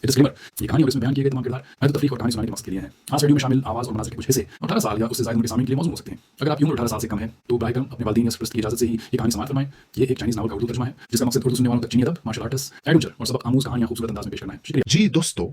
Disclaimer, ये कहानी और इसमें बयान किए गए तमाम किरदार महज तफरीक और कहानी सुनाने के मकसद के लिए हैं। आज वीडियो में शामिल आवाज़ और मनाज़िर के कुछ हिस्से 18 साल या उससे ज़्यादा उम्र के सामने के लिए मौजूद हो सकते हैं। अगर आपकी उम्र 18 साल से कम है तो बराए करम अपने वालिदैन या सरपरस्त की इजाज़त से ही ये कहानी समाअत फरमाएं। ये एक चाइनीज़ नावल का उर्दू तर्जुमा है जिसका मकसद उर्दू सुनने वालों तक चीनी अदब, मार्शल आर्ट्स, एडवेंचर और सबक आमूज़ कहानियाँ खूबसूरत अंदाज में पेश करना है। शुक्रिया। जी दोस्तों,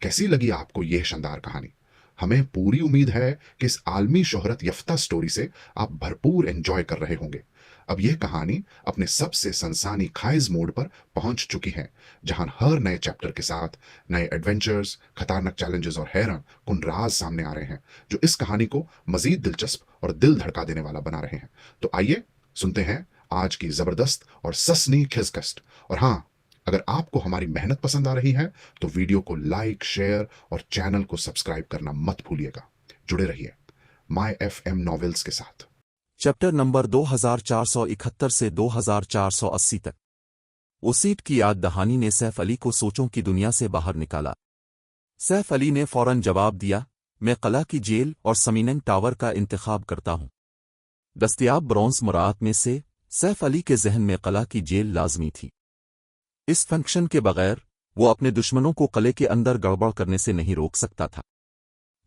कैसी लगी आपको यह शानदार कहानी? हमें पूरी उम्मीद है कि इस आलमी शोहरत यफ्ता स्टोरी से आप भरपूर एंजॉय कर रहे होंगे। अब यह कहानी अपने सबसे सनसानी खाइज मोड पर पहुंच चुकी है, जहां हर नए चैप्टर के साथ नए एडवेंचर्स, खतरनाक चैलेंजेस और हैरान कुन राज सामने आ रहे हैं, जो इस कहानी को मजीद दिलचस्प और दिल धड़का देने वाला बना रहे हैं। तो आइए सुनते हैं आज की जबरदस्त और ससनी खिसकस्ट। और हाँ, अगर आपको हमारी मेहनत पसंद आ रही है तो वीडियो को लाइक, शेयर और चैनल को सब्सक्राइब करना मत भूलिएगा। जुड़े रहिए माय एफएम नॉवेल्स के साथ। चैप्टर नंबर 2471 से 2480 तक। ओसीट की याद दहानी ने सैफ अली को सोचों की दुनिया से बाहर निकाला। सैफ अली ने फौरन जवाब दिया, मैं कला की जेल और समीनंग टावर का इंतखाब करता हूं। दस्तयाब ब्रॉन्ज मुराद में से सैफ अली के जहन में कला की जेल लाजमी थी। इस फंक्शन के बगैर वो अपने दुश्मनों को कले के अंदर गड़बड़ करने से नहीं रोक सकता था।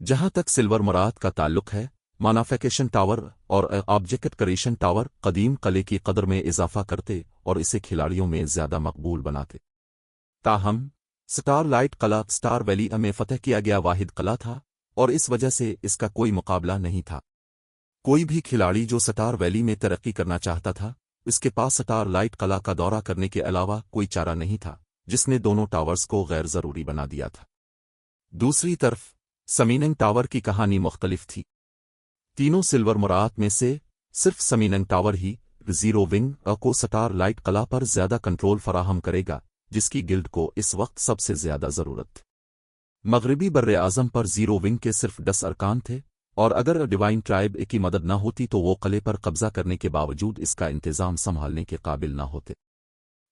जहां तक सिल्वर मुराद का ताल्लुक है, मैन्युफैक्चरिंग टावर और ऑब्जेक्ट क्रिएशन टावर कदीम कले की कदर में इजाफा करते और इसे खिलाड़ियों में ज्यादा मकबूल बनाते। ताहम स्टार लाइट कला स्टार वैली में फतह किया गया वाहिद कला था और इस वजह से इसका कोई मुकाबला नहीं था। कोई भी खिलाड़ी जो स्टार वैली में तरक्की करना चाहता था, इसके पास स्टार लाइट कला का दौरा करने के अलावा कोई चारा नहीं था, जिसने दोनों टावर्स को गैर जरूरी बना दिया था। दूसरी तरफ समीनंग टावर की कहानी मुख्तलिफ थी। तीनों सिल्वर मुराद में से सिर्फ समीनंग टावर ही जीरो विंग को स्टार लाइट कला पर ज्यादा कंट्रोल फराहम करेगा, जिसकी गिल्ड को इस वक्त सबसे ज्यादा जरूरत थी। मगरबी बर्रे आजम पर जीरो विंग के सिर्फ 10 अरकान थे और अगर डिवाइन ट्राइब की मदद न होती तो वो किले पर कब्जा करने के बावजूद इसका इंतजाम संभालने के काबिल न होते।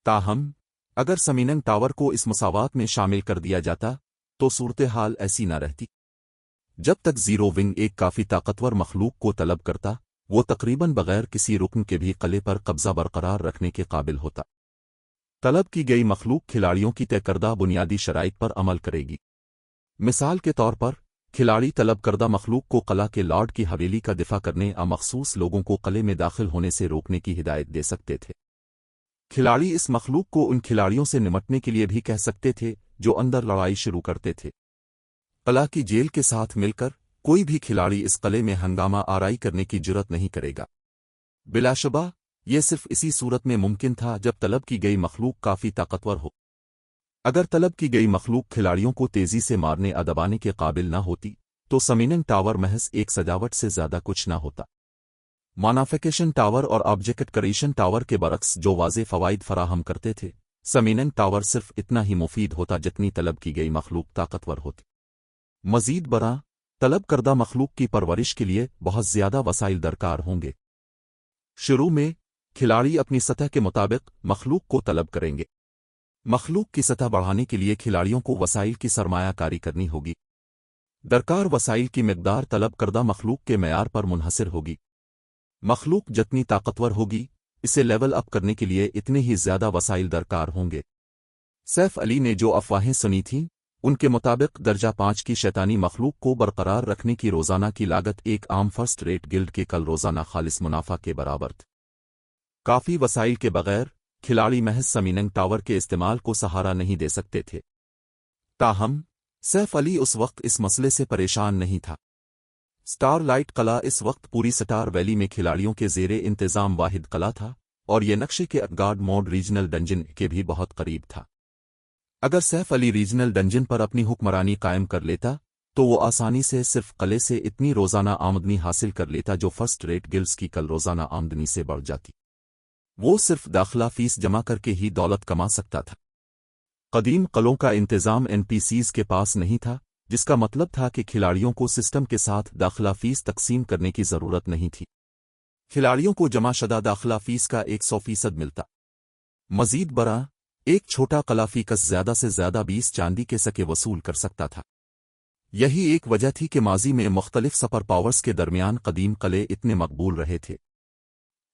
ताहम अगर समीनंग टावर को इस मसावात में शामिल कर दिया जाता तो सूरत हाल ऐसी न रहती। जब तक जीरो विंग एक काफी ताकतवर मखलूक को तलब करता, वो तकरीबन बगैर किसी रुकन के भी किले पर कब्जा बरकरार रखने के काबिल होता। तलब की गई मखलूक खिलाड़ियों की तय करदा बुनियादी शराइत पर अमल करेगी। मिसाल के तौर पर खिलाड़ी तलब करदा मखलूक को कला के लॉर्ड की हवेली का दिफा करने या मखसूस लोगों को किले में दाखिल होने से रोकने की हिदायत दे सकते थे। खिलाड़ी इस मखलूक को उन खिलाड़ियों से निमटने के लिए भी कह सकते थे जो अंदर लड़ाई शुरू करते थे। कला की जेल के साथ मिलकर कोई भी खिलाड़ी इस किले में हंगामा आराई करने की जुर्रत नहीं करेगा। बिलाशुबा यह सिर्फ इसी सूरत में मुमकिन था जब तलब की गई मखलूक काफी ताकतवर हो। अगर तलब की गई मखलूक खिलाड़ियों को तेजी से मारने या दबाने के काबिल न होती तो समीनंग टावर महज एक सजावट से ज्यादा कुछ न होता। मैन्युफैक्चरिंग टावर और ऑब्जेक्ट क्रिएशन टावर के बरक्स जो वाज़े फवाइद फराहम करते थे, समीनंग टावर सिर्फ इतना ही मुफीद होता जितनी तलब की गई मखलूक ताकतवर होती। मजीद बरा तलब करदा मखलूक की परवरिश के लिए बहुत ज्यादा वसाइल दरकार होंगे। शुरू में खिलाड़ी अपनी सतह के मुताबिक मखलूक को तलब करेंगे। मखलूक की सतह बढ़ाने के लिए खिलाड़ियों को वसाइल की सरमायाकारी करनी होगी। दरकार वसाइल की मिकदार तलब करदा मखलूक के मेयार पर मुनहसिर होगी। मखलूक जितनी ताकतवर होगी, इसे लेवल अप करने के लिए इतने ही ज्यादा वसाइल दरकार होंगे। सैफ अली ने जो अफवाहें सुनी थीं, उनके मुताबिक दर्जा 5 की शैतानी मखलूक को बरकरार रखने की रोजाना की लागत एक आम फर्स्ट रेट गिल्ड के कल रोजाना खालिस मुनाफा के बराबर थी। काफी वसाइल के बगैर खिलाड़ी महज समीनंग टावर के इस्तेमाल को सहारा नहीं दे सकते थे। ताहम सैफ अली उस वक्त इस मसले से परेशान नहीं था। स्टार लाइट कला इस वक्त पूरी स्टार वैली में खिलाड़ियों के जेरे इंतजाम वाहिद कला था और यह नक्शे के गार्ड मोड रीजनल डंजन के भी बहुत करीब था। अगर सैफ अली रीजनल डंजन पर अपनी हुक्मरानी कायम कर लेता तो वो आसानी से सिर्फ किले से इतनी रोजाना आमदनी हासिल कर लेता जो फर्स्ट रेट गिल्ड्स की कल रोजाना आमदनी से बढ़ जाती। वो सिर्फ दाखिला फीस जमा करके ही दौलत कमा सकता था। कदीम किलों का इंतजाम एनपीसीज के पास नहीं था, जिसका मतलब था कि खिलाड़ियों को सिस्टम के साथ दाखिला फीस तकसीम करने की जरूरत नहीं थी। खिलाड़ियों को जमाशदा दाखिला फीस का 100% मिलता। मजीद बरा एक छोटा किला फीकस ज्यादा से ज्यादा 20 चांदी के सके वसूल कर सकता था। यही एक वजह थी कि माजी में मुख्तलिफ सुपर पावर्स के दरमियान कदीम किले इतने मकबूल रहे थे।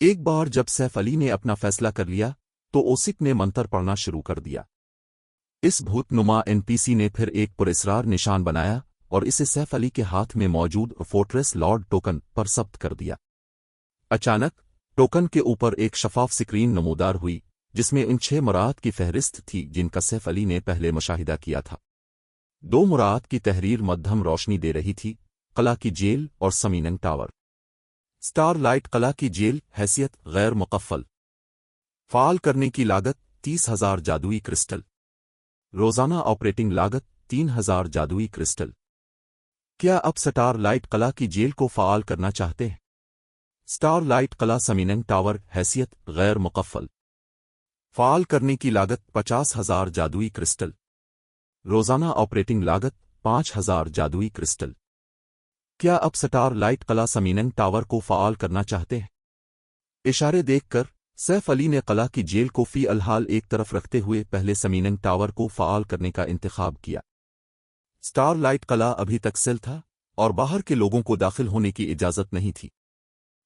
एक बार जब सैफ अली ने अपना फैसला कर लिया तो ओसिक ने मंतर पढ़ना शुरू कर दिया। इस भूतनुमा एनपीसी ने फिर एक पुरस्कार निशान बनाया और इसे सैफ अली के हाथ में मौजूद फोर्ट्रेस लॉर्ड टोकन पर जब्त कर दिया। अचानक टोकन के ऊपर एक शफाफ स्क्रीन नमूदार हुई जिसमें उन 6 मुराद की फहरिस्त थी जिनका सैफ अली ने पहले मुशाहिदा किया था। 2 मुराद की तहरीर मध्यम रोशनी दे रही थी, कला की जेल और समीनन टावर। स्टार लाइट कला की जेल, हैसियत गैर मुकफ्फल, फाल करने की लागत 30,000 जादुई क्रिस्टल, रोजाना ऑपरेटिंग लागत 3,000 जादुई क्रिस्टल। क्या अब स्टार लाइट कला की जेल को फाल करना चाहते हैं? स्टार लाइट कला समीनन टावर, हैसियत गैर मुकफ्फल, फाल करने की लागत 50,000 जादुई क्रिस्टल, रोजाना ऑपरेटिंग लागत 5,000 जादुई क्रिस्टल। क्या अब स्टार लाइट कला समीनन टावर को फाल करना चाहते हैं? इशारे देखकर सैफ अली ने कला की जेल को फी अलहाल एक तरफ रखते हुए पहले समीनन टावर को फाल करने का इंतखाब किया। स्टार लाइट कला अभी तक सेल था और बाहर के लोगों को दाखिल होने की इजाजत नहीं थी।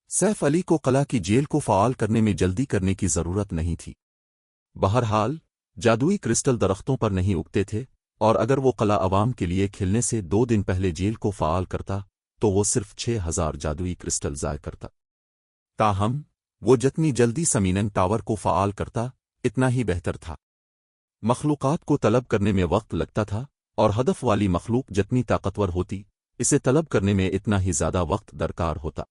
सैफ अली को कला की जेल को फाल करने में जल्दी करने की जरूरत नहीं थी। बहरहाल जादुई क्रिस्टल दरख्तों पर नहीं उगते थे और अगर वो कला अवाम के लिए खिलने से 2 दिन पहले जेल को फाल करता तो वो सिर्फ 6,000 जादुई क्रिस्टल ज़ाय करता। ताहम वो जितनी जल्दी समीनन टावर को फाल करता इतना ही बेहतर था। मखलूक़ात को तलब करने में वक्त लगता था और हदफ वाली मखलूक जितनी ताकतवर होती इसे तलब करने में इतना ही ज़्यादा वक्त दरकार होता।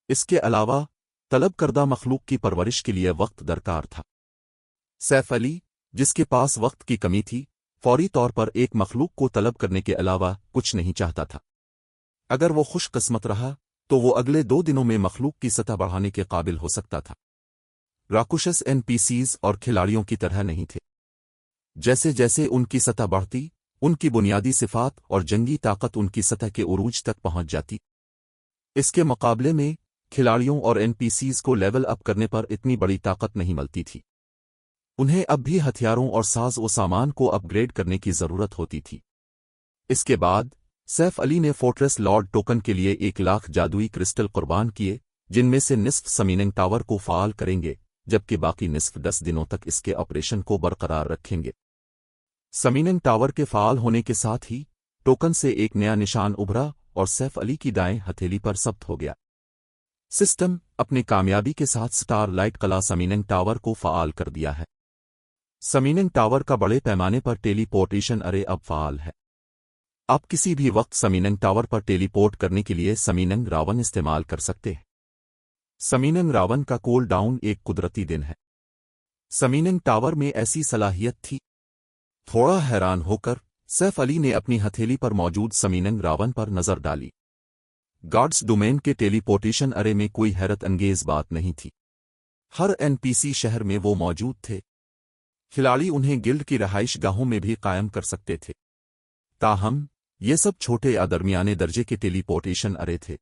इसके अलावा तलब करदा मखलूक की परवरिश के लिए वक्त दरकार था। सैफ अली, जिसके पास वक्त की कमी थी, फौरी तौर पर एक मखलूक को तलब करने के अलावा कुछ नहीं चाहता था। अगर वो खुशकिस्मत रहा तो वो अगले 2 दिनों में मखलूक की सतह बढ़ाने के काबिल हो सकता था। राकुशस एनपीसीज और खिलाड़ियों की तरह नहीं थे। जैसे जैसे उनकी सतह बढ़ती, उनकी बुनियादी सिफात और जंगी ताकत उनकी सतह के उरूज तक पहुंच जाती। इसके मुकाबले में खिलाड़ियों और एनपीसीज को लेवल अप करने पर इतनी बड़ी ताकत नहीं मिलती थी। उन्हें अब भी हथियारों और साज व सामान को अपग्रेड करने की जरूरत होती थी। इसके बाद सैफ अली ने फोर्ट्रेस लॉर्ड टोकन के लिए 1 लाख जादुई क्रिस्टल कुर्बान किए, जिनमें से निस्फ समीनन टावर को फाल करेंगे जबकि बाकी निस्फ 10 दिनों तक इसके ऑपरेशन को बरकरार रखेंगे। समीनन टावर के फाल होने के साथ ही टोकन से एक नया निशान उभरा और सैफ अली की दाएं हथेली पर जब्त हो गया। सिस्टम अपनी कामयाबी के साथ स्टार लाइट कला समीनन टावर को फाल कर दिया है। समीनन टावर का बड़े पैमाने पर टेलीपोर्टेशन अरे अब फाल है। आप किसी भी वक्त समीनन टावर पर टेलीपोर्ट करने के लिए समीनन रावण इस्तेमाल कर सकते हैं। समीनन रावण का कूल डाउन एक कुदरती दिन है। समीनन टावर में ऐसी सलाहियत थी। थोड़ा हैरान होकर सैफ अली ने अपनी हथेली पर मौजूद समीनन रावण पर नजर डाली। गॉड्स डोमेन के टेलीपोर्टेशन अरे में कोई हैरत अंगेज बात नहीं थी। हर एनपीसी शहर में वो मौजूद थे। खिलाड़ी उन्हें गिल्ड की रहाइश गाहों में भी कायम कर सकते थे। ताहम ये सब छोटे या दरमियाने दर्जे के टेलीपोर्टेशन अरे थे।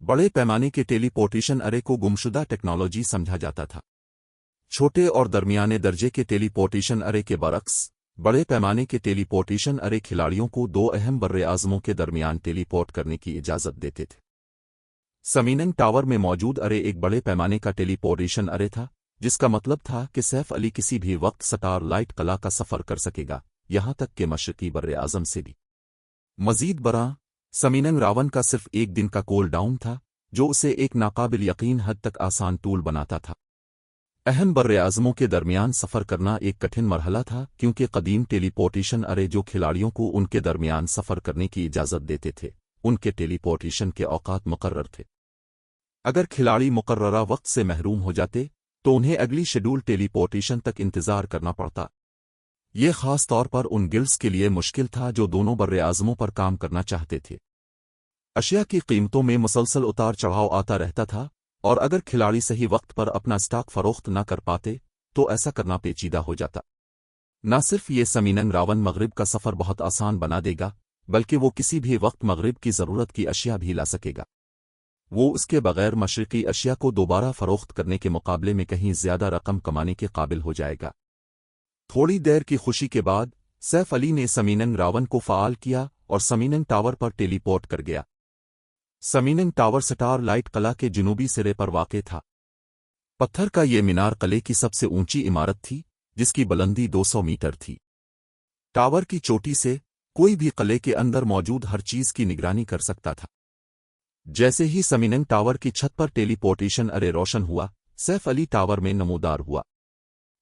बड़े पैमाने के टेलीपोर्टेशन अरे को गुमशुदा टेक्नोलॉजी समझा जाता था। छोटे और दरमियाने दर्जे के टेलीपोर्टेशन अरे के बरक्स बड़े पैमाने के टेलीपोर्टेशन अरे खिलाड़ियों को 2 अहम बर्रे-आज़मों के दरमियान टेलीपोर्ट करने की इजाज़त देते थे। समीनन टावर में मौजूद अरे एक बड़े पैमाने का टेलीपोर्टेशन अरे था, जिसका मतलब था कि सैफ अली किसी भी वक्त स्टार लाइट कला का सफ़र कर सकेगा, यहां तक कि मशरकी बर्रे-आज़म से भी। मजीद बरा, समीनन रावण का सिर्फ 1 दिन का कूल डाउन था, जो उसे एक नाकाबिल यकीन हद तक आसान टूल बनाता था। अहम बर्रे-आज़मों के दरमियान सफ़र करना एक कठिन मरहला था, क्योंकि कदीम टेलीपोर्टेशन अरे जो खिलाड़ियों को उनके दरमियान सफ़र करने की इजाज़त देते थे, उनके टेलीपोर्टेशन के औकात मुकर्रर थे। अगर खिलाड़ी मुकर्ररा वक्त से महरूम हो जाते तो उन्हें अगली शेड्यूल टेलीपोर्टेशन तक इंतज़ार करना पड़ता। ये ख़ास तौर पर उन गिल्ड्स के लिए मुश्किल था जो दोनों बर्रे-आज़मों पर काम करना चाहते थे। अशिया की कीमतों में मुसलसल उतार चढ़ाव आता रहता था, और अगर खिलाड़ी सही वक्त पर अपना स्टॉक फरोख्त न कर पाते तो ऐसा करना पेचीदा हो जाता। न सिर्फ ये समीनन रावण मगरिब का सफ़र बहुत आसान बना देगा, बल्कि वो किसी भी वक्त मगरिब की ज़रूरत की अशिया भी ला सकेगा। वो उसके बगैर मशरिकी अशिया को दोबारा फरोख्त करने के मुकाबले में कहीं ज़्यादा रकम कमाने के काबिल हो जाएगा। थोड़ी देर की खुशी के बाद सैफ अली ने समीनन रावण को फ़ाल किया और समीनन टावर पर टेलीपोर्ट कर गया। समीनन टावर स्टार लाइट कला के जुनूबी सिरे पर वाक़े था। पत्थर का ये मीनार किले की सबसे ऊंची इमारत थी, जिसकी बुलंदी 200 मीटर थी। टावर की चोटी से कोई भी किले के अंदर मौजूद हर चीज की निगरानी कर सकता था। जैसे ही समीनंग टावर की छत पर टेलीपोर्टेशन अरे रोशन हुआ, सैफ अली टावर में नमूदार हुआ।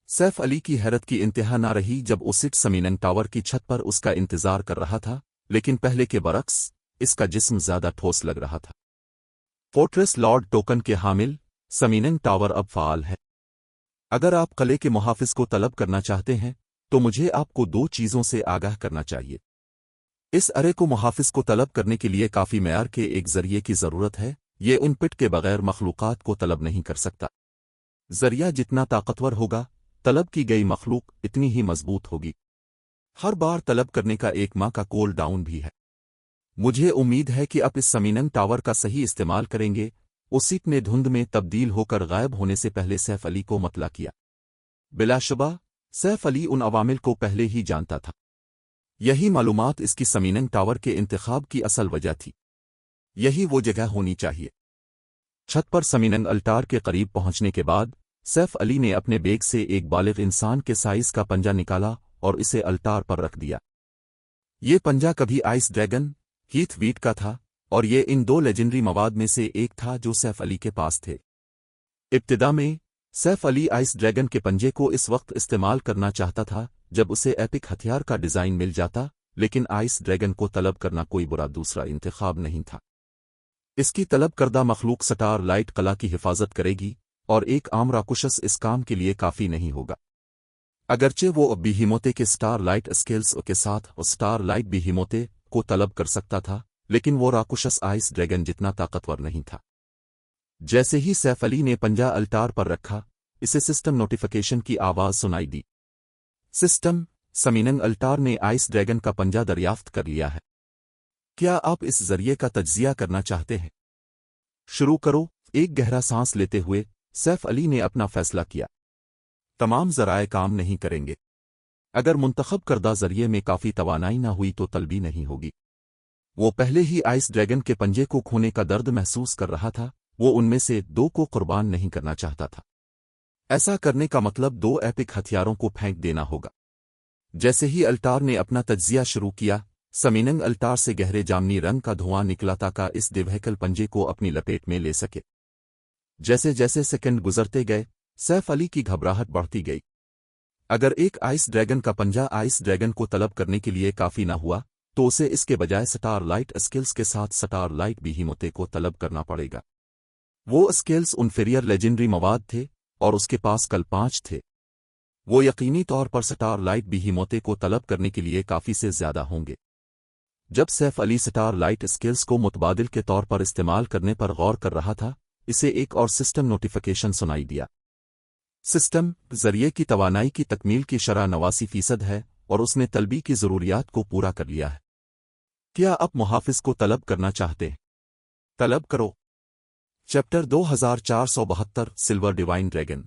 सैफ अली की हैरत की इंतहा ना रही जब ओसिट समीनंग टावर की छत पर उसका इंतजार कर रहा था, लेकिन पहले के बरक्स इसका जिस्म ज्यादा ठोस लग रहा था। फोर्ट्रेस लॉर्ड टोकन के हामिल समीनंग टावर अब फाल है। अगर आप किले के मुहाफिज को तलब करना चाहते हैं तो मुझे आपको 2 चीजों से आगाह करना चाहिए। इस अरे को मुहाफिज को तलब करने के लिए काफी मेयार के एक जरिए की जरूरत है। ये उन पिट के बगैर मखलूकात को तलब नहीं कर सकता। जरिया जितना ताकतवर होगा, तलब की गई मखलूक इतनी ही मजबूत होगी। हर बार तलब करने का 1 माह का कोल डाउन भी है। मुझे उम्मीद है कि आप इस समीनंग टावर का सही इस्तेमाल करेंगे। ओसिट ने धुंध में तब्दील होकर गायब होने से पहले सैफ अली को मतला किया। बिलाशुबा सैफ अली उन अवामिल को पहले ही जानता था। यही मालूमात इसकी समीनंग टावर के इंतखाब की असल वजह थी। यही वो जगह होनी चाहिए। छत पर समीनंग अल्टार के करीब पहुंचने के बाद सैफ अली ने अपने बैग से एक बालिग इंसान के साइज का पंजा निकाला और इसे अल्टार पर रख दिया। ये पंजा कभी आइस ड्रैगन हीथ वीट का था और ये इन 2 लेजेंडरी मवाद में से एक था जो सैफ अली के पास थे। इब्तिदा में सैफ अली आइस ड्रैगन के पंजे को इस वक्त इस्तेमाल करना चाहता था जब उसे एपिक हथियार का डिजाइन मिल जाता, लेकिन आइस ड्रैगन को तलब करना कोई बुरा दूसरा इंतखाब नहीं था। इसकी तलब करदा मखलूक स्टार लाइट कला की हिफाजत करेगी और एक आम राकुशस इस काम के लिए काफी नहीं होगा। अगरचे वो अब बीहीमोते के स्टार लाइट स्केल्स के साथ और स्टार लाइट बीहीमोते को तलब कर सकता था, लेकिन वो राकुशस आइस ड्रैगन जितना ताकतवर नहीं था। जैसे ही सैफ अली ने पंजा अल्टार पर रखा, इसे सिस्टम नोटिफिकेशन की आवाज सुनाई दी। सिस्टम समीनंग अल्टार ने आइस ड्रैगन का पंजा दरियाफ्त कर लिया है। क्या आप इस जरिए का तज्जिया करना चाहते हैं? शुरू करो। एक गहरा सांस लेते हुए सैफ अली ने अपना फैसला किया। तमाम जराए काम नहीं करेंगे। अगर मुंतखब करदा जरिए में काफी तवानाई ना हुई तो तलबी नहीं होगी। वो पहले ही आइस ड्रैगन के पंजे को खोने का दर्द महसूस कर रहा था। वो उनमें से 2 को कुर्बान नहीं करना चाहता था। ऐसा करने का मतलब 2 एपिक हथियारों को फेंक देना होगा। जैसे ही अल्टार ने अपना तज्जिया शुरू किया, समीनंग अल्टार से गहरे जामनी रंग का धुआं निकला ताकि इस दिव्यकल पंजे को अपनी लपेट में ले सके। जैसे जैसे सेकंड गुजरते गए, सैफ अली की घबराहट बढ़ती गई। अगर एक आइस ड्रैगन का पंजा आइस ड्रैगन को तलब करने के लिए काफी ना हुआ, तो उसे इसके बजाय स्टार लाइट स्किल्स के साथ स्टार लाइट बीहीमोते को तलब करना पड़ेगा। वो स्किल्स इन्फीरियर लेजेंडरी मवाद थे और उसके पास कल 5 थे। वो यकीनी तौर पर स्टार लाइट बीहीमोते को तलब करने के लिए काफी से ज्यादा होंगे। जब Saif Ali star light skills को मुतबादिल के तौर पर इस्तेमाल करने पर गौर कर रहा था, इसे एक और सिस्टम नोटिफिकेशन सुनाई दिया। सिस्टम जरिए की तवानाई की तकमील की शरह 89% है और उसने तलबी की जरूरियात को पूरा कर लिया है। क्या आप मुहाफिज को तलब करना चाहते हैं? तलब करो। Chapter 2472 silver divine dragon.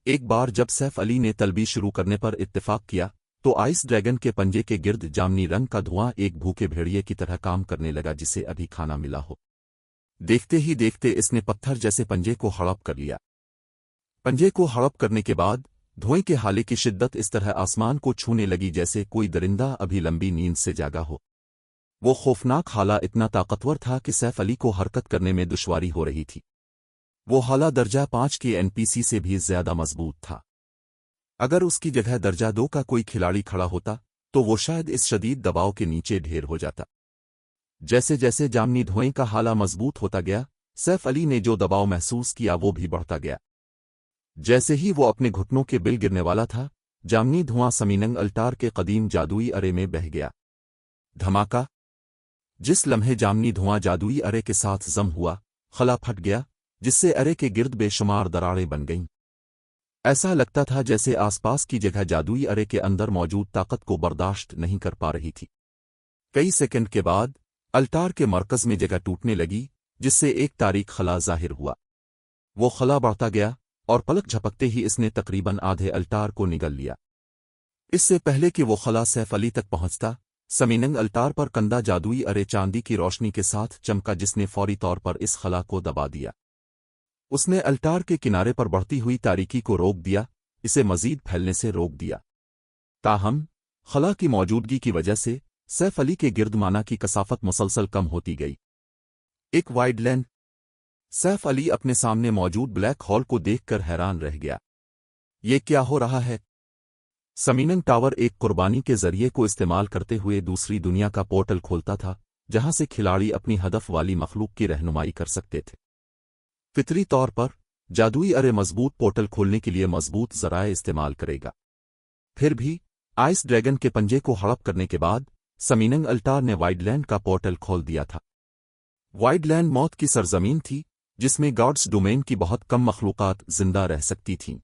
एक बार जब सैफ अली ने तलबी शुरू करने पर इत्तेफाक किया, तो आइस ड्रैगन के पंजे के गिर्द जामनी रंग का धुआं एक भूखे भेड़िए की तरह काम करने लगा जिसे अभी खाना मिला हो। देखते ही देखते इसने पत्थर जैसे पंजे को हड़प कर लिया। पंजे को हड़प करने के बाद धुएं के हाले की शिद्दत इस तरह आसमान को छूने लगी जैसे कोई दरिंदा अभी लंबी नींद से जागा हो। वो खौफनाक हाला इतना ताकतवर था कि सैफ अली को हरकत करने में दुश्वारी हो रही थी। वो हाला दर्जा 5 के एनपीसी से भी ज्यादा मजबूत था। अगर उसकी जगह दर्जा 2 का कोई खिलाड़ी खड़ा होता तो वो शायद इस शदीद दबाव के नीचे ढेर हो जाता। जैसे जैसे जामनी धुएं का हाला मजबूत होता गया, सैफ अली ने जो दबाव महसूस किया वो भी बढ़ता गया। जैसे ही वो अपने घुटनों के बिल गिरने वाला था, जामनी धुआं समीनंग अल्टार के कदीम जादुई अरे में बह गया। धमाका। जिस लम्हे जामनी धुआं जादुई अरे के साथ जम हुआ, खला फट गया, जिससे अरे के गिर्द बेशुमार दरारें बन गईं। ऐसा लगता था जैसे आसपास की जगह जादुई अरे के अंदर मौजूद ताकत को बर्दाश्त नहीं कर पा रही थी। कई सेकंड के बाद अल्टार के मरकज में जगह टूटने लगी, जिससे एक तारीख खला जाहिर हुआ। वो खला बढ़ता गया और पलक झपकते ही इसने तकरीबन आधे अल्टार को निगल लिया। इससे पहले कि वो खला सैफ अली तक पहुंचता, समीनंग अल्टार पर कंदा जादुई अरे चांदी की रोशनी के साथ चमका जिसने फौरी तौर पर इस खला को दबा दिया। उसने अल्टार के किनारे पर बढ़ती हुई तारीकी को रोक दिया, इसे मजीद फैलने से रोक दिया। ताहम خلا کی موجودگی کی وجہ سے سیف علی کے گرد مانا کی کثافت مسلسل کم ہوتی گئی۔ ایک وائڈ لینڈ سیف علی اپنے سامنے موجود بلیک ہول کو دیکھ کر حیران رہ گیا۔ یہ کیا ہو رہا ہے؟ سمیننگ ٹاور ایک قربانی کے ذریعے کو استعمال کرتے ہوئے دوسری دنیا کا پورٹل کھولتا تھا، جہاں سے کھلاڑی اپنی ہدف والی مخلوق کی رہنمائی کر سکتے تھے۔ فطری طور پر جادوئی ارے مضبوط پورٹل کھولنے کے لیے مضبوط ذرائع استعمال کرے گا۔ پھر بھی آئس ڈریگن کے پنجے کو ہڑپ کرنے کے بعد سمیننگ الٹار نے وائڈ لینڈ کا پورٹل کھول دیا تھا۔ وائڈ لینڈ موت کی سرزمین تھی، جس میں گاڈز ڈومین کی بہت کم مخلوقات زندہ رہ سکتی تھیں۔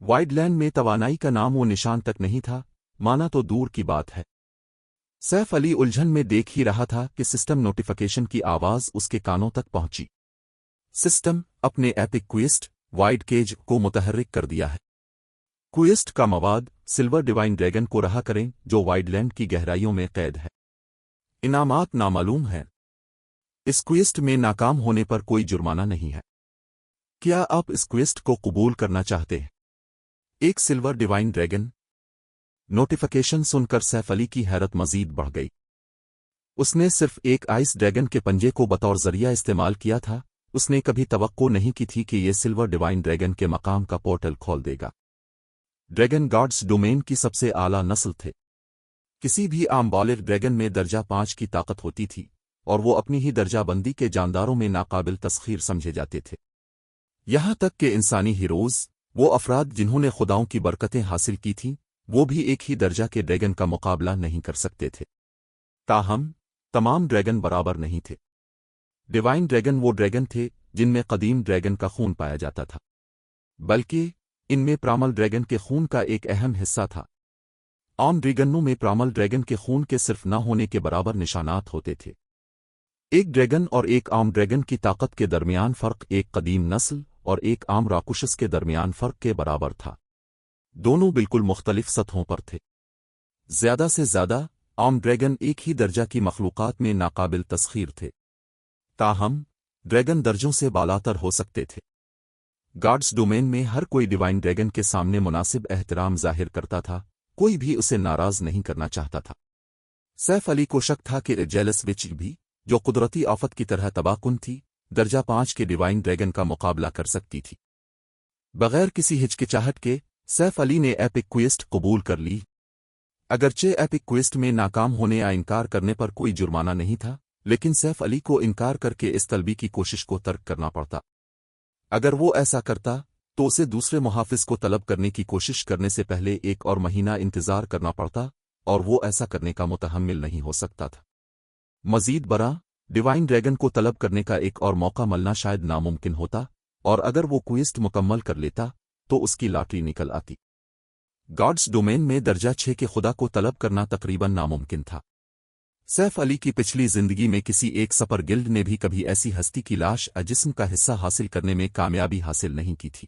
وائڈ لینڈ میں توانائی کا نام و نشان تک نہیں تھا، مانا تو دور کی بات ہے۔ سیف علی الجھن میں دیکھ ہی رہا تھا کہ سسٹم نوٹیفیکیشن کی آواز اس کے کانوں تک پہنچی۔ سسٹم اپنے ایپک کویسٹ وائڈ کیج کو متحرک کر دیا ہے۔ کویسٹ کا مواد سلور ڈیوائن ڈریگن کو رہا کریں جو وائڈ لینڈ کی گہرائیوں میں قید ہے۔ انعامات نامعلوم ہیں۔ اس کویسٹ میں ناکام ہونے پر کوئی جرمانہ نہیں ہے۔ کیا آپ اس کویسٹ کو قبول کرنا چاہتے ہیں؟ ایک سلور ڈیوائن ڈریگن۔ نوٹیفیکیشن سن کر سیف علی کی حیرت مزید بڑھ گئی۔ اس نے صرف ایک آئس ڈریگن کے پنجے کو بطور ذریعہ استعمال کیا تھا، اس نے کبھی توقع نہیں کی تھی کہ یہ سلور ڈیوائن ڈریگن کے مقام کا پورٹل کھول دے گا۔ ڈریگن گارڈز ڈومین کی سب سے اعلیٰ نسل تھے۔ کسی بھی عام بالغ ڈریگن میں درجہ 5 کی طاقت ہوتی تھی، اور وہ اپنی ہی درجہ بندی کے جانداروں میں ناقابل تسخیر سمجھے جاتے تھے۔ یہاں تک کہ انسانی ہیروز، وہ افراد جنہوں نے خداؤں کی برکتیں حاصل کی تھیں، وہ بھی ایک ہی درجہ کے ڈریگن کا مقابلہ نہیں کر سکتے تھے۔ تاہم تمام ڈریگن برابر نہیں تھے۔ ڈیوائن ڈریگن وہ ڈریگن تھے جن میں قدیم ڈریگن کا خون پایا جاتا تھا، بلکہ ان میں پرامل ڈریگن کے خون کا ایک اہم حصہ تھا۔ عام ڈریگنوں میں پرامل ڈریگن کے خون کے صرف نہ ہونے کے برابر نشانات ہوتے تھے۔ ایک ڈریگن اور ایک عام ڈریگن کی طاقت کے درمیان فرق ایک قدیم نسل اور ایک عام راکشس کے درمیان فرق کے برابر تھا۔ دونوں بالکل مختلف سطحوں پر تھے۔ زیادہ سے زیادہ عام ڈریگن ایک ہی درجہ کی مخلوقات میں ناقابل تسخیر تھے، تاہم ڈریگن درجوں سے بالاتر ہو سکتے تھے۔ گارڈز ڈومین میں ہر کوئی ڈیوائن ڈریگن کے سامنے مناسب احترام ظاہر کرتا تھا، کوئی بھی اسے ناراض نہیں کرنا چاہتا تھا۔ سیف علی کو شک تھا کہ جیلس وچ بھی، جو قدرتی آفت کی طرح تباہ کن تھی، درجہ 5 کے ڈیوائن ڈریگن کا مقابلہ کر سکتی تھی۔ بغیر کسی ہچکچاہٹ کے سیف علی نے ایپک کویسٹ قبول کر لی۔ اگرچہ ایپک کویسٹ میں ناکام ہونے یا انکار کرنے پر کوئی جرمانہ نہیں تھا، لیکن سیف علی کو انکار کر کے اس طلبی کی کوشش کو ترک کرنا پڑتا۔ اگر وہ ایسا کرتا تو اسے دوسرے محافظ کو طلب کرنے کی کوشش کرنے سے پہلے 1 اور مہینہ انتظار کرنا پڑتا، اور وہ ایسا کرنے کا متحمل نہیں ہو سکتا تھا۔ مزید برآں، ڈیوائن ڈریگن کو طلب کرنے کا ایک اور موقع ملنا شاید ناممکن ہوتا، اور اگر وہ کویسٹ مکمل کر لیتا تو اس کی لاٹری نکل آتی۔ گارڈز ڈومین میں درجہ 6 کے خدا کو طلب کرنا تقریباً ناممکن تھا۔ سیف علی کی پچھلی زندگی میں کسی ایک سپر گلڈ نے بھی کبھی ایسی ہستی کی لاش یا جسم کا حصہ حاصل کرنے میں کامیابی حاصل نہیں کی تھی۔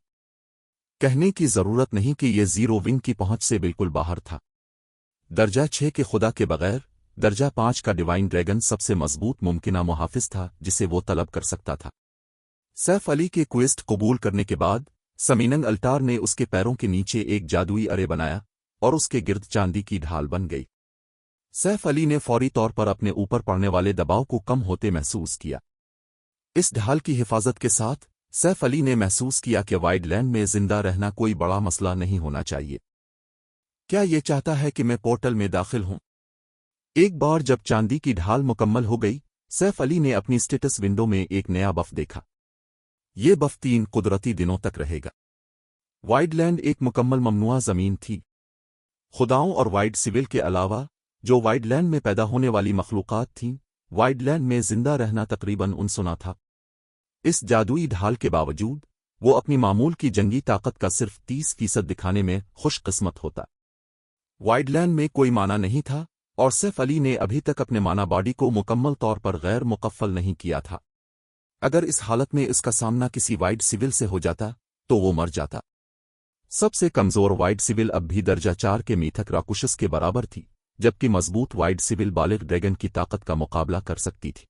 کہنے کی ضرورت نہیں کہ یہ زیرو ونگ کی پہنچ سے بالکل باہر تھا۔ درجہ 6 کے خدا کے بغیر درجہ 5 کا ڈیوائن ڈریگن سب سے مضبوط ممکنہ محافظ تھا جسے وہ طلب کر سکتا تھا۔ سیف علی کے کویسٹ قبول کرنے کے بعد سمیننگ الٹار نے اس کے پیروں کے نیچے ایک جادوئی ارے بنایا اور اس کے گرد چاندی کی ڈھال بن گئی۔ سیف علی نے فوری طور پر اپنے اوپر پڑنے والے دباؤ کو کم ہوتے محسوس کیا۔ اس ڈھال کی حفاظت کے ساتھ سیف علی نے محسوس کیا کہ وائڈ لینڈ میں زندہ رہنا کوئی بڑا مسئلہ نہیں ہونا چاہیے۔ کیا یہ چاہتا ہے کہ میں پورٹل میں داخل ہوں؟ ایک بار جب چاندی کی ڈھال مکمل ہو گئی، سیف علی نے اپنی سٹیٹس ونڈو میں ایک نیا بف دیکھا۔ یہ بف 3 قدرتی دنوں تک رہے گا۔ وائڈ لینڈ ایک مکمل ممنوعہ زمین تھی۔ خداؤں اور وائڈ سول کے علاوہ جو وائڈ لینڈ میں پیدا ہونے والی مخلوقات تھیں، وائڈ لینڈ میں زندہ رہنا تقریباً انسنا تھا۔ اس جادوئی ڈھال کے باوجود وہ اپنی معمول کی جنگی طاقت کا صرف 30% دکھانے میں خوش قسمت ہوتا۔ وائڈ لینڈ میں کوئی مانا نہیں تھا، اور سیف علی نے ابھی تک اپنے مانا باڈی کو مکمل طور پر غیر مکفل نہیں کیا تھا۔ اگر اس حالت میں اس کا سامنا کسی وائڈ سول سے ہو جاتا تو وہ مر جاتا۔ سب سے کمزور وائڈ سول اب بھی درجہ 4 کے میتھک راکشس کے برابر تھی، جبکہ مضبوط وائڈ سول بالغ ڈریگن کی طاقت کا مقابلہ کر سکتی تھی۔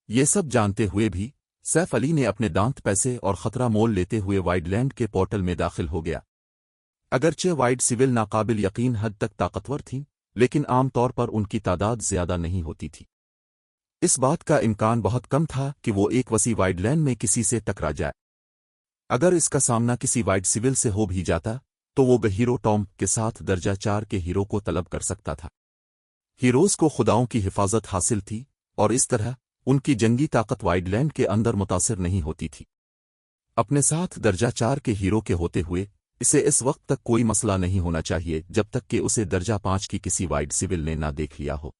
یہ سب جانتے ہوئے بھی سیف علی نے اپنے دانت پیسے اور خطرہ مول لیتے ہوئے وائڈ لینڈ کے پورٹل میں داخل ہو گیا۔ अगरचे वाइड सिविल नाकाबिल यकीन हद तक ताकतवर थीं, लेकिन आम तौर पर उनकी तादाद ज्यादा नहीं होती थी। इस बात का इम्कान बहुत कम था कि वो एक वसी वाइड लैंड में किसी से टकरा जाए। अगर इसका सामना किसी वाइड सिविल से हो भी जाता तो वो हीरो टॉम के साथ दर्जा 4 के हीरो को तलब कर सकता था। हीरोज को खुदाओं की हिफाजत हासिल थी और इस तरह उनकी जंगी ताकत वाइड लैंड के अंदर मुतासिर नहीं होती थी। अपने साथ दर्जा 4 के हीरो के होते हुए इसे इस वक्त तक कोई मसला नहीं होना चाहिए जब तक कि उसे दर्जा 5 की किसी वाइड सिविल ने ना देख लिया हो।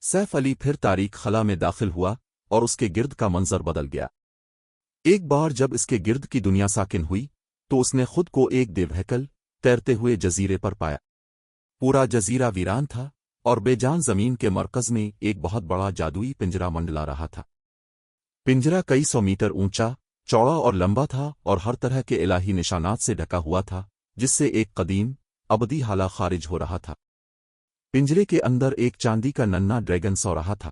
सैफ अली फिर तारीख खला में दाखिल हुआ और उसके गिर्द का मंजर बदल गया। एक बार जब इसके गिर्द की दुनिया साकिन हुई तो उसने खुद को एक देवहकल तैरते हुए जजीरे पर पाया। पूरा जजीरा वीरान था और बेजान जमीन के मरकज में एक बहुत बड़ा जादुई पिंजरा मंडला रहा था। पिंजरा कई 100 मीटर ऊंचा, चौड़ा और लंबा था और हर तरह के इलाही निशानात से ढका हुआ था, जिससे एक कदीम अबदी हाला खारिज हो रहा था। पिंजरे के अंदर एक चांदी का नन्हा ड्रैगन सो रहा था।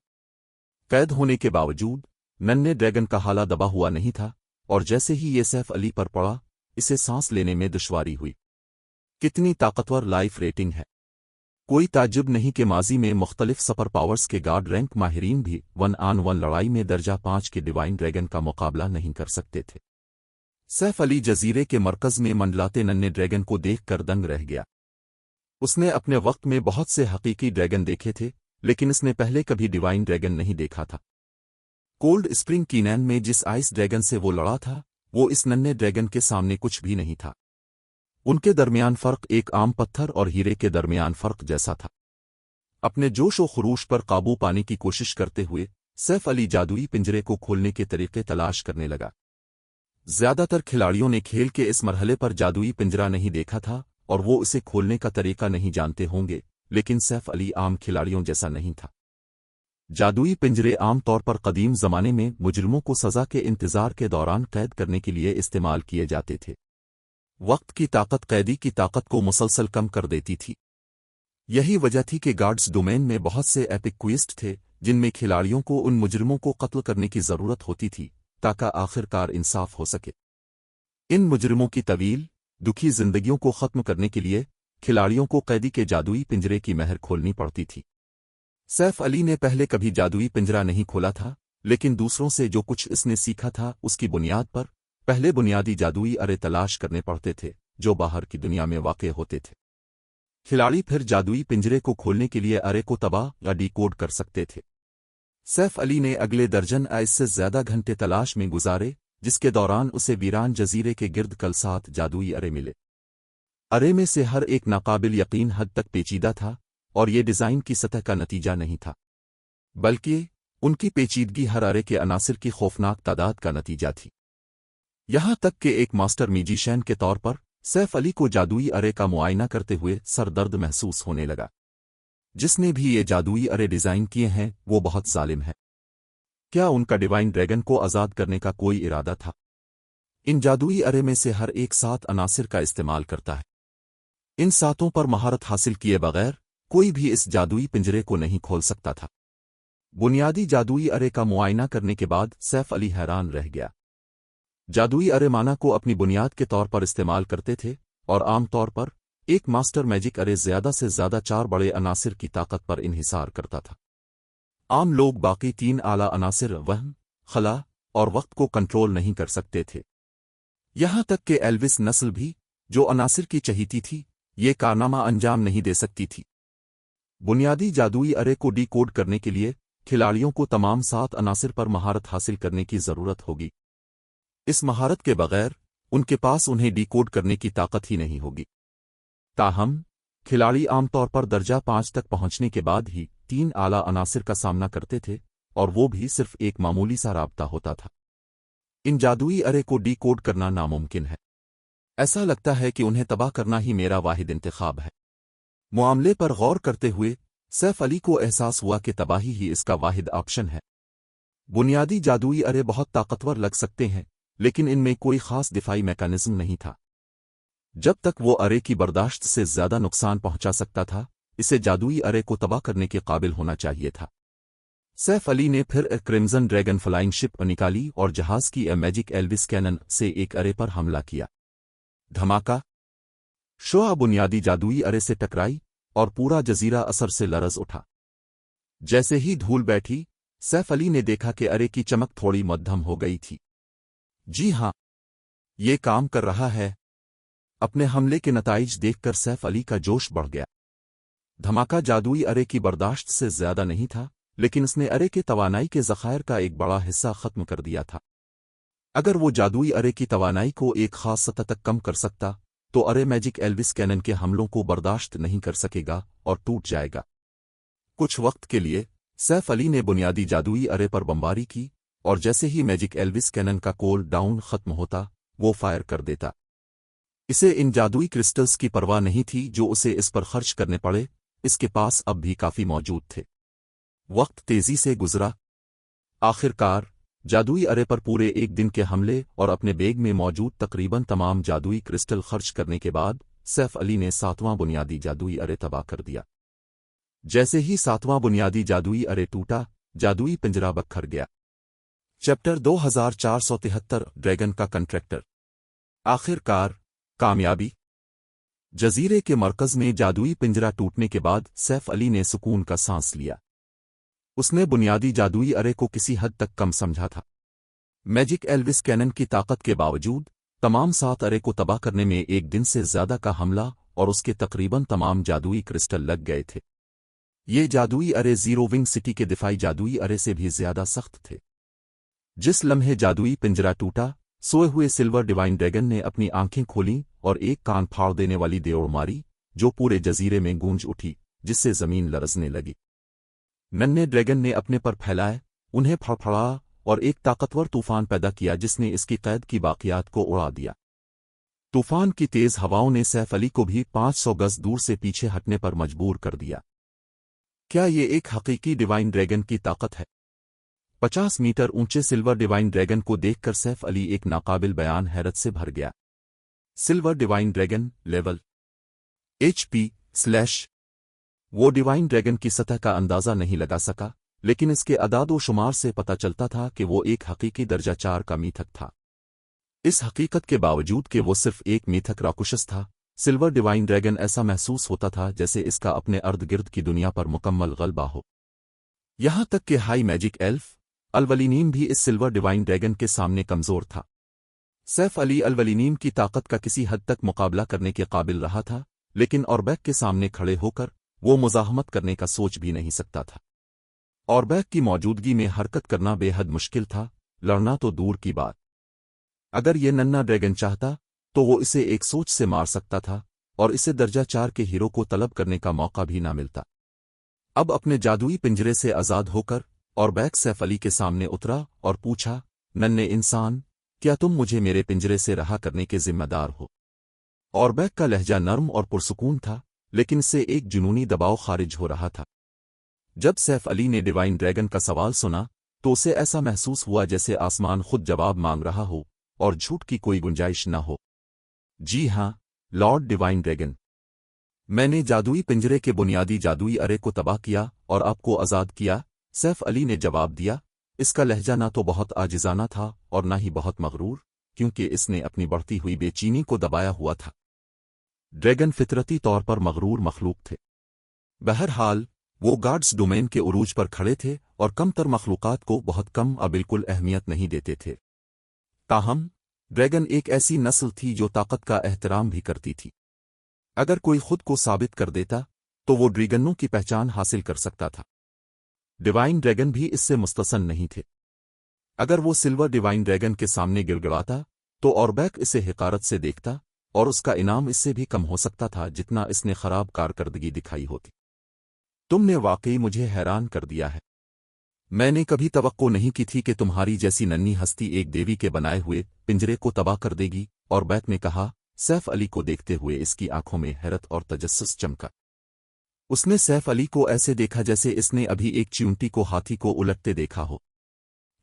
कैद होने के बावजूद नन्हे ड्रैगन का हाला दबा हुआ नहीं था और जैसे ही ये सैफ अली पर पड़ा इसे सांस लेने में दुश्वारी हुई। कितनी ताकतवर लाइफ रेटिंग है! कोई ताज्जुब नहीं कि माजी में मुख्तलिफ सुपर पावर्स के गार्ड रैंक माहिरीन भी 1-on-1 लड़ाई में दर्जा 5 के डिवाइन ड्रैगन का मुकाबला नहीं कर सकते थे। सैफ अली जजीरे के मरकज में मंडलाते नन्हे ड्रैगन को देखकर दंग रह गया। उसने अपने वक्त में बहुत से हकीकी ड्रैगन देखे थे, लेकिन इसने पहले कभी डिवाइन ड्रैगन नहीं देखा था। कोल्ड स्प्रिंग कीनैन में जिस आइस ड्रैगन से वो लड़ा था वो इस नन्हे ड्रैगन के सामने कुछ भी नहीं था। उनके दरमियान फर्क एक आम पत्थर और हीरे के दरमियान फर्क जैसा था। अपने जोश व खरूश पर काबू पाने की कोशिश करते हुए सैफ अली जादुई पिंजरे को खोलने के तरीके तलाश करने लगा। ज्यादातर खिलाड़ियों ने खेल के इस मरहले पर जादुई पिंजरा नहीं देखा था और वो इसे खोलने का तरीका नहीं जानते होंगे, लेकिन सैफ अली आम खिलाड़ियों जैसा नहीं था। जादुई पिंजरे आम तौर पर कदीम जमाने में मुजरिमों को सजा के इंतजार के दौरान कैद करने के लिए इस्तेमाल किए जाते थे। वक्त की ताकत कैदी की ताकत को मुसलसल कम कर देती थी। यही वजह थी कि गार्ड्स डोमेन में बहुत से एपिक क्विस्ट थे जिनमें खिलाड़ियों को उन मुजरिमों को कत्ल करने की जरूरत होती थी ताकि आखिरकार इंसाफ हो सके। इन मुजरिमों की तवील दुखी जिंदगियों को खत्म करने के लिए खिलाड़ियों को कैदी के जादुई पिंजरे की महर खोलनी पड़ती थी। सैफ अली ने पहले कभी जादुई पिंजरा नहीं खोला था, लेकिन दूसरों से जो कुछ इसने सीखा था उसकी बुनियाद पर पहले बुनियादी जादुई अरे तलाश करने पड़ते थे जो बाहर की दुनिया में वाक़ होते थे। खिलाड़ी फिर जादुई पिंजरे को खोलने के लिए अरे को तबाह या डिकोड कर सकते थे। सैफ अली ने अगले दर्जन इससे ज्यादा घंटे तलाश में गुजारे, जिसके दौरान उसे वीरान जजीरे के गिर्द कल 7 जादुई अरे मिले। अरे में से हर एक नाकाबिल यकीन हद तक पेचीदा था और ये डिजाइन की सतह का नतीजा नहीं था, बल्कि उनकी पेचीदगी हर अरे के अनासिर की खौफनाक तादाद का नतीजा थी। यहां तक कि एक मास्टर म्यूजिशियन के तौर पर सैफ अली को जादुई अरे का मुआयना करते हुए सरदर्द महसूस होने लगा। जिसने भी ये जादुई अरे डिजाइन किए हैं वो बहुत जालिम है। क्या उनका डिवाइन ड्रैगन को आजाद करने का कोई इरादा था? इन जादुई अरे में से हर एक 7 अनासिर का इस्तेमाल करता है। इन 7 पर महारत हासिल किए बगैर कोई भी इस जादुई पिंजरे को नहीं खोल सकता था। बुनियादी जादुई अरे का मुआयना करने के बाद सैफ अली हैरान रह गया। जादुई अरे माना को अपनी बुनियाद के तौर पर इस्तेमाल करते थे और आम तौर पर एक मास्टर मैजिक अरे ज्यादा से ज्यादा 4 बड़े अनासिर की ताकत पर इन्हिसार करता था। आम लोग बाकी 3 आला अनासिर वहम, खला और वक्त को कंट्रोल नहीं कर सकते थे। यहां तक कि एल्विस नस्ल भी, जो अनासिर की चहीती थी, ये कारनामा अंजाम नहीं दे सकती थी। बुनियादी जादुई अरे को डिकोड करने के लिए खिलाड़ियों को तमाम 7 अनासिर पर महारत हासिल करने की जरूरत होगी। इस महारत के बगैर उनके पास उन्हें डिकोड करने की ताकत ही नहीं होगी। ताहम खिलाड़ी आमतौर पर दर्जा 5 तक पहुंचने के बाद ही 3 आला अनासिर का सामना करते थे और वो भी सिर्फ एक मामूली सा राब्ता होता था। इन जादुई अरे को डिकोड करना नामुमकिन है। ऐसा लगता है कि उन्हें तबाह करना ही मेरा वाहिद इंतखाब है। मामले पर गौर करते हुए सैफ अली को एहसास हुआ कि तबाही ही इसका वाहिद ऑप्शन है। बुनियादी जादुई अरे बहुत ताकतवर लग सकते हैं, लेकिन इनमें कोई खास दिफाई मैकेनिज्म नहीं था। जब तक वो अरे की बर्दाश्त से ज्यादा नुकसान पहुंचा सकता था, इसे जादुई अरे को तबाह करने के काबिल होना चाहिए था। सैफ अली ने फिर क्रिम्सन ड्रैगन फ्लाइंग शिप निकाली और जहाज की मैजिक एल्विस कैनन से एक अरे पर हमला किया। धमाका! शोआ बुनियादी जादुई अरे से टकराई और पूरा जजीरा असर से लरज उठा। जैसे ही धूल बैठी, सैफ अली ने देखा कि अरे की चमक थोड़ी मध्यम हो गई थी। जी हां, ये काम कर रहा है। अपने हमले के नताइज देखकर सैफ अली का जोश बढ़ गया। धमाका जादुई अरे की बर्दाश्त से ज्यादा नहीं था, लेकिन उसने अरे के तवानाई के ज़खायर का एक बड़ा हिस्सा खत्म कर दिया था। अगर वो जादुई अरे की तवानाई को एक खास सतह तक कम कर सकता, तो अरे मैजिक एल्विस कैनन के हमलों को बर्दाश्त नहीं कर सकेगा और टूट जाएगा। कुछ वक्त के लिए सैफ अली ने बुनियादी जादुई अरे पर बमबारी की, और जैसे ही मैजिक एल्विस कैनन का कोल डाउन खत्म होता, वो फायर कर देता। इसे इन जादुई क्रिस्टल्स की परवाह नहीं थी जो उसे इस पर खर्च करने पड़े, इसके पास अब भी काफी मौजूद थे। वक्त तेजी से गुजरा। आखिरकार जादुई अरे पर पूरे एक दिन के हमले और अपने बैग में मौजूद तकरीबन तमाम जादुई क्रिस्टल खर्च करने के बाद सैफ अली ने 7वां बुनियादी जादुई अरे तबाह कर दिया। जैसे ही 7वां बुनियादी जादुई अरे टूटा, जादुई पिंजरा बखर गया। चैप्टर 2473 ड्रैगन का कंट्रैक्टर। आखिरकार कामयाबी। जजीरे के मरकज में जादुई पिंजरा टूटने के बाद सैफ अली ने सुकून का सांस लिया। उसने बुनियादी जादुई अरे को किसी हद तक कम समझा था। मैजिक एल्विस कैनन की ताकत के बावजूद तमाम 7 अरे को तबाह करने में एक दिन से ज्यादा का हमला और उसके तकरीबन तमाम जादुई क्रिस्टल लग गए थे। ये जादुई अरे जीरो विंग सिटी के दिफाई जादुई अरे से भी ज्यादा सख्त थे। जिस लम्हे जादुई पिंजरा टूटा, सोए हुए सिल्वर डिवाइन ड्रैगन ने अपनी आंखें खोलीं और एक कान फाड़ देने वाली दौड़ मारी, जो पूरे जजीरे में गूंज उठी, जिससे जमीन लरजने लगी। नन्हे ड्रैगन ने अपने पर फैलाए, उन्हें फड़फड़ाया और एक ताकतवर तूफान पैदा किया जिसने इसकी कैद की बाकियात को उड़ा दिया। तूफान की तेज हवाओं ने सैफ अली को भी 500 गज दूर से पीछे हटने पर मजबूर कर दिया। क्या ये एक हकीकी डिवाइन ड्रैगन की ताकत है? 50 मीटर ऊंचे सिल्वर डिवाइन ड्रैगन को देखकर सैफ अली एक नाकाबिल बयान हैरत से भर गया। Silver divine dragon level HP/ वो डिवाइन ड्रैगन की सतह का अंदाजा नहीं लगा सका, लेकिन इसके अदादो शुमार से पता चलता था कि वो एक हकीकी दर्जा 4 का मीथक था। इस हकीकत के बावजूद कि वो सिर्फ एक मीथक राकुशस था, सिल्वर डिवाइन ड्रैगन ऐसा महसूस होता था जैसे इसका अपने अर्द गिर्द की दुनिया पर मुकम्मल गलबा हो। यहां तक कि हाई मैजिक एल्फ अलवलीनीम भी इस सिल्वर डिवाइन ड्रैगन के सामने कमजोर था। सैफ अली अलवलीनीम की ताकत का किसी हद तक मुकाबला करने के काबिल रहा था, लेकिन ऑरबैक के सामने खड़े होकर वो मुजाहमत करने का सोच भी नहीं सकता था। ऑरबैक की मौजूदगी में हरकत करना बेहद मुश्किल था, लड़ना तो दूर की बात। अगर ये नन्हा ड्रैगन चाहता तो वो इसे एक सोच से मार सकता था और इसे दर्जा 4 के हीरो को तलब करने का मौका भी ना मिलता। अब अपने जादुई पिंजरे से आजाद होकर ऑरबैक सैफ अली के सामने उतरा और पूछा, नन्हे इंसान, क्या तुम मुझे मेरे पिंजरे से रहा करने के जिम्मेदार हो? ऑरबैक का लहजा नर्म और पुरसुकून था, लेकिन इससे एक जुनूनी दबाव खारिज हो रहा था। जब सैफ अली ने डिवाइन ड्रैगन का सवाल सुना, तो उसे ऐसा महसूस हुआ जैसे आसमान खुद जवाब मांग रहा हो और झूठ की कोई गुंजाइश न हो। जी हां, लॉर्ड डिवाइन ड्रैगन, मैंने जादुई पिंजरे के बुनियादी जादुई अरे को तबाह किया और आपको आजाद किया, सैफ अली ने जवाब दिया। इसका लहजा ना तो बहुत आजिजाना था और ना ही बहुत मगरूर, क्योंकि इसने अपनी बढ़ती हुई बेचैनी को दबाया हुआ था। ड्रैगन फितरती तौर पर मगरूर मखलूक थे। बहरहाल वो गार्ड्स डोमेन के उरूज पर खड़े थे और कमतर मखलूकात को बहुत कम या बिल्कुल अहमियत नहीं देते थे। ताहम ड्रैगन एक ऐसी नस्ल थी जो ताकत का एहतराम भी करती थी। अगर कोई खुद को साबित कर देता तो वो ड्रैगनों की पहचान हासिल कर सकता था। डिवाइन ड्रैगन भी इससे मुस्तसन नहीं थे। अगर वो सिल्वर डिवाइन ड्रैगन के सामने गिड़गिड़ाता तो ऑरबैक इसे हिकारत से देखता और उसका इनाम इससे भी कम हो सकता था जितना इसने खराब कारकर्दगी दिखाई होती। तुमने वाकई मुझे हैरान कर दिया है। मैंने कभी तवक्को नहीं की थी कि तुम्हारी जैसी नन्ही हस्ती एक देवी के बनाए हुए पिंजरे को तबाह कर देगी, ऑरबैक ने कहा। सैफ अली को देखते हुए इसकी आंखों में हैरत और तजस्सुस चमका। उसने सैफ अली को ऐसे देखा जैसे इसने अभी एक चींटी को हाथी को उलटते देखा हो।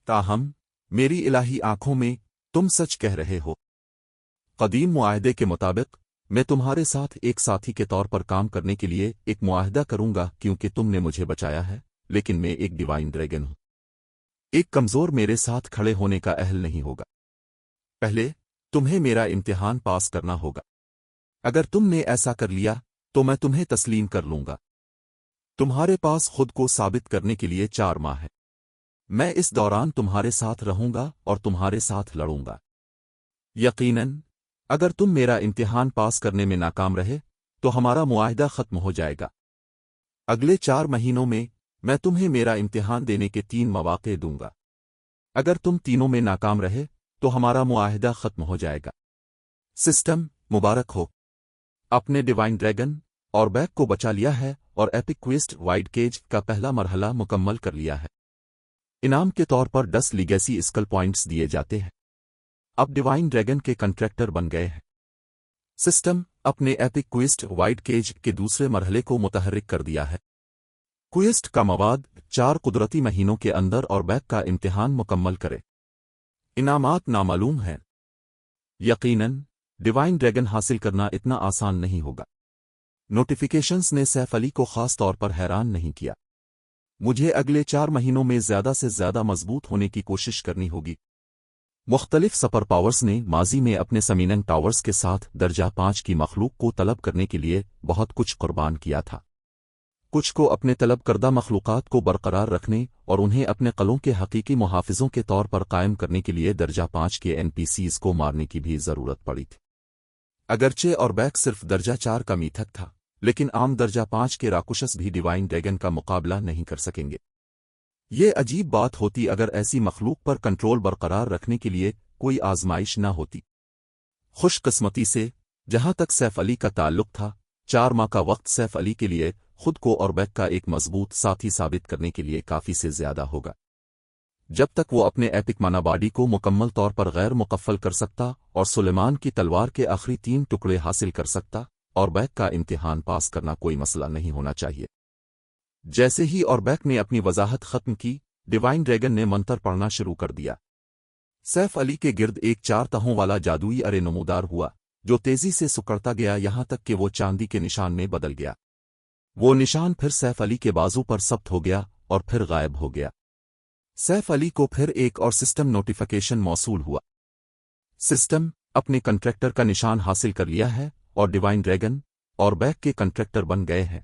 ताहम मेरी इलाही आंखों में तुम सच कह रहे हो। कदीम मुआहदे के मुताबिक मैं तुम्हारे साथ एक साथी के तौर पर काम करने के लिए एक मुआहदा करूंगा, क्योंकि तुमने मुझे बचाया है, लेकिन मैं एक डिवाइन ड्रैगन हूं। एक कमजोर मेरे साथ खड़े होने का अहल नहीं होगा। पहले तुम्हें मेरा इम्तिहान पास करना होगा। اگر تم نے ایسا کر لیا تو میں تمہیں تسلیم کر لوں گا۔ تمہارے پاس خود کو ثابت کرنے کے لیے 4 ماہ ہے۔ میں اس دوران تمہارے ساتھ رہوں گا اور تمہارے ساتھ لڑوں گا۔ یقیناً اگر تم میرا امتحان پاس کرنے میں ناکام رہے تو ہمارا معاہدہ ختم ہو جائے گا۔ اگلے 4 مہینوں میں تمہیں میرا امتحان دینے کے 3 مواقع دوں گا۔ اگر تم تینوں میں ناکام رہے تو ہمارا معاہدہ ختم ہو جائے گا۔ سسٹم مبارک ہو، اپنے ڈیوائن ڈریگن اور بیک کو بچا لیا ہے اور ایپک کویسٹ وائڈ کیج کا پہلا مرحلہ مکمل کر لیا ہے۔ انعام کے طور پر 10 لیگیسی اسکل پوائنٹس دیے جاتے ہیں۔ اب ڈیوائن ڈریگن کے کنٹریکٹر بن گئے ہیں۔ سسٹم اپنے ایپک کویسٹ وائڈ کیج کے دوسرے مرحلے کو متحرک کر دیا ہے۔ کویسٹ کا مواد 4 قدرتی مہینوں کے اندر اور بیک کا امتحان مکمل کرے۔ انعامات نامعلوم ہیں۔ یقیناً ڈیوائن ڈریگن حاصل کرنا اتنا آسان نہیں ہوگا۔ نوٹیفیکیشنز نے سیف علی کو خاص طور پر حیران نہیں کیا۔ مجھے اگلے 4 مہینوں میں زیادہ سے زیادہ مضبوط ہونے کی کوشش کرنی ہوگی۔ مختلف سپر پاورز نے ماضی میں اپنے سمیننگ ٹاورز کے ساتھ درجہ 5 کی مخلوق کو طلب کرنے کے لیے بہت کچھ قربان کیا تھا۔ کچھ کو اپنے طلب کردہ مخلوقات کو برقرار رکھنے اور انہیں اپنے قلعوں کے حقیقی محافظوں کے طور پر قائم کرنے کے لیے درجہ 5 کے NPCs کو مارنے کی بھی ضرورت پڑی تھی۔ اگرچہ اور بیک صرف درجہ 4 کا میتھک تھا، لیکن عام درجہ 5 کے راکشس بھی ڈیوائن ڈریگن کا مقابلہ نہیں کر سکیں گے۔ یہ عجیب بات ہوتی اگر ایسی مخلوق پر کنٹرول برقرار رکھنے کے لیے کوئی آزمائش نہ ہوتی۔ خوش قسمتی سے جہاں تک سیف علی کا تعلق تھا، 4 ماہ کا وقت سیف علی کے لیے خود کو اور بیک کا ایک مضبوط ساتھی ثابت کرنے کے لیے کافی سے زیادہ ہوگا۔ جب تک وہ اپنے ایپک مانا باڈی کو مکمل طور پر غیر مکفل کر سکتا اور سلیمان کی تلوار کے آخری 3 ٹکڑے حاصل کر سکتا، اور بیک کا امتحان پاس کرنا کوئی مسئلہ نہیں ہونا چاہیے۔ جیسے ہی اور بیک نے اپنی وضاحت ختم کی، ڈیوائن ڈریگن نے منتر پڑھنا شروع کر دیا۔ سیف علی کے گرد ایک 4 تہوں والا جادوئی ارے نمودار ہوا جو تیزی سے سکڑتا گیا یہاں تک کہ وہ چاندی کے نشان میں بدل گیا۔ وہ نشان پھر سیف علی کے بازو پر ثبت ہو گیا اور پھر غائب ہو گیا۔ سیف علی کو پھر ایک اور سسٹم نوٹیفیکیشن موصول ہوا۔ سسٹم اپنے کنٹریکٹر کا نشان حاصل کر لیا ہے اور ڈیوائن ڈریگن اور بیک کے کنٹریکٹر بن گئے ہیں۔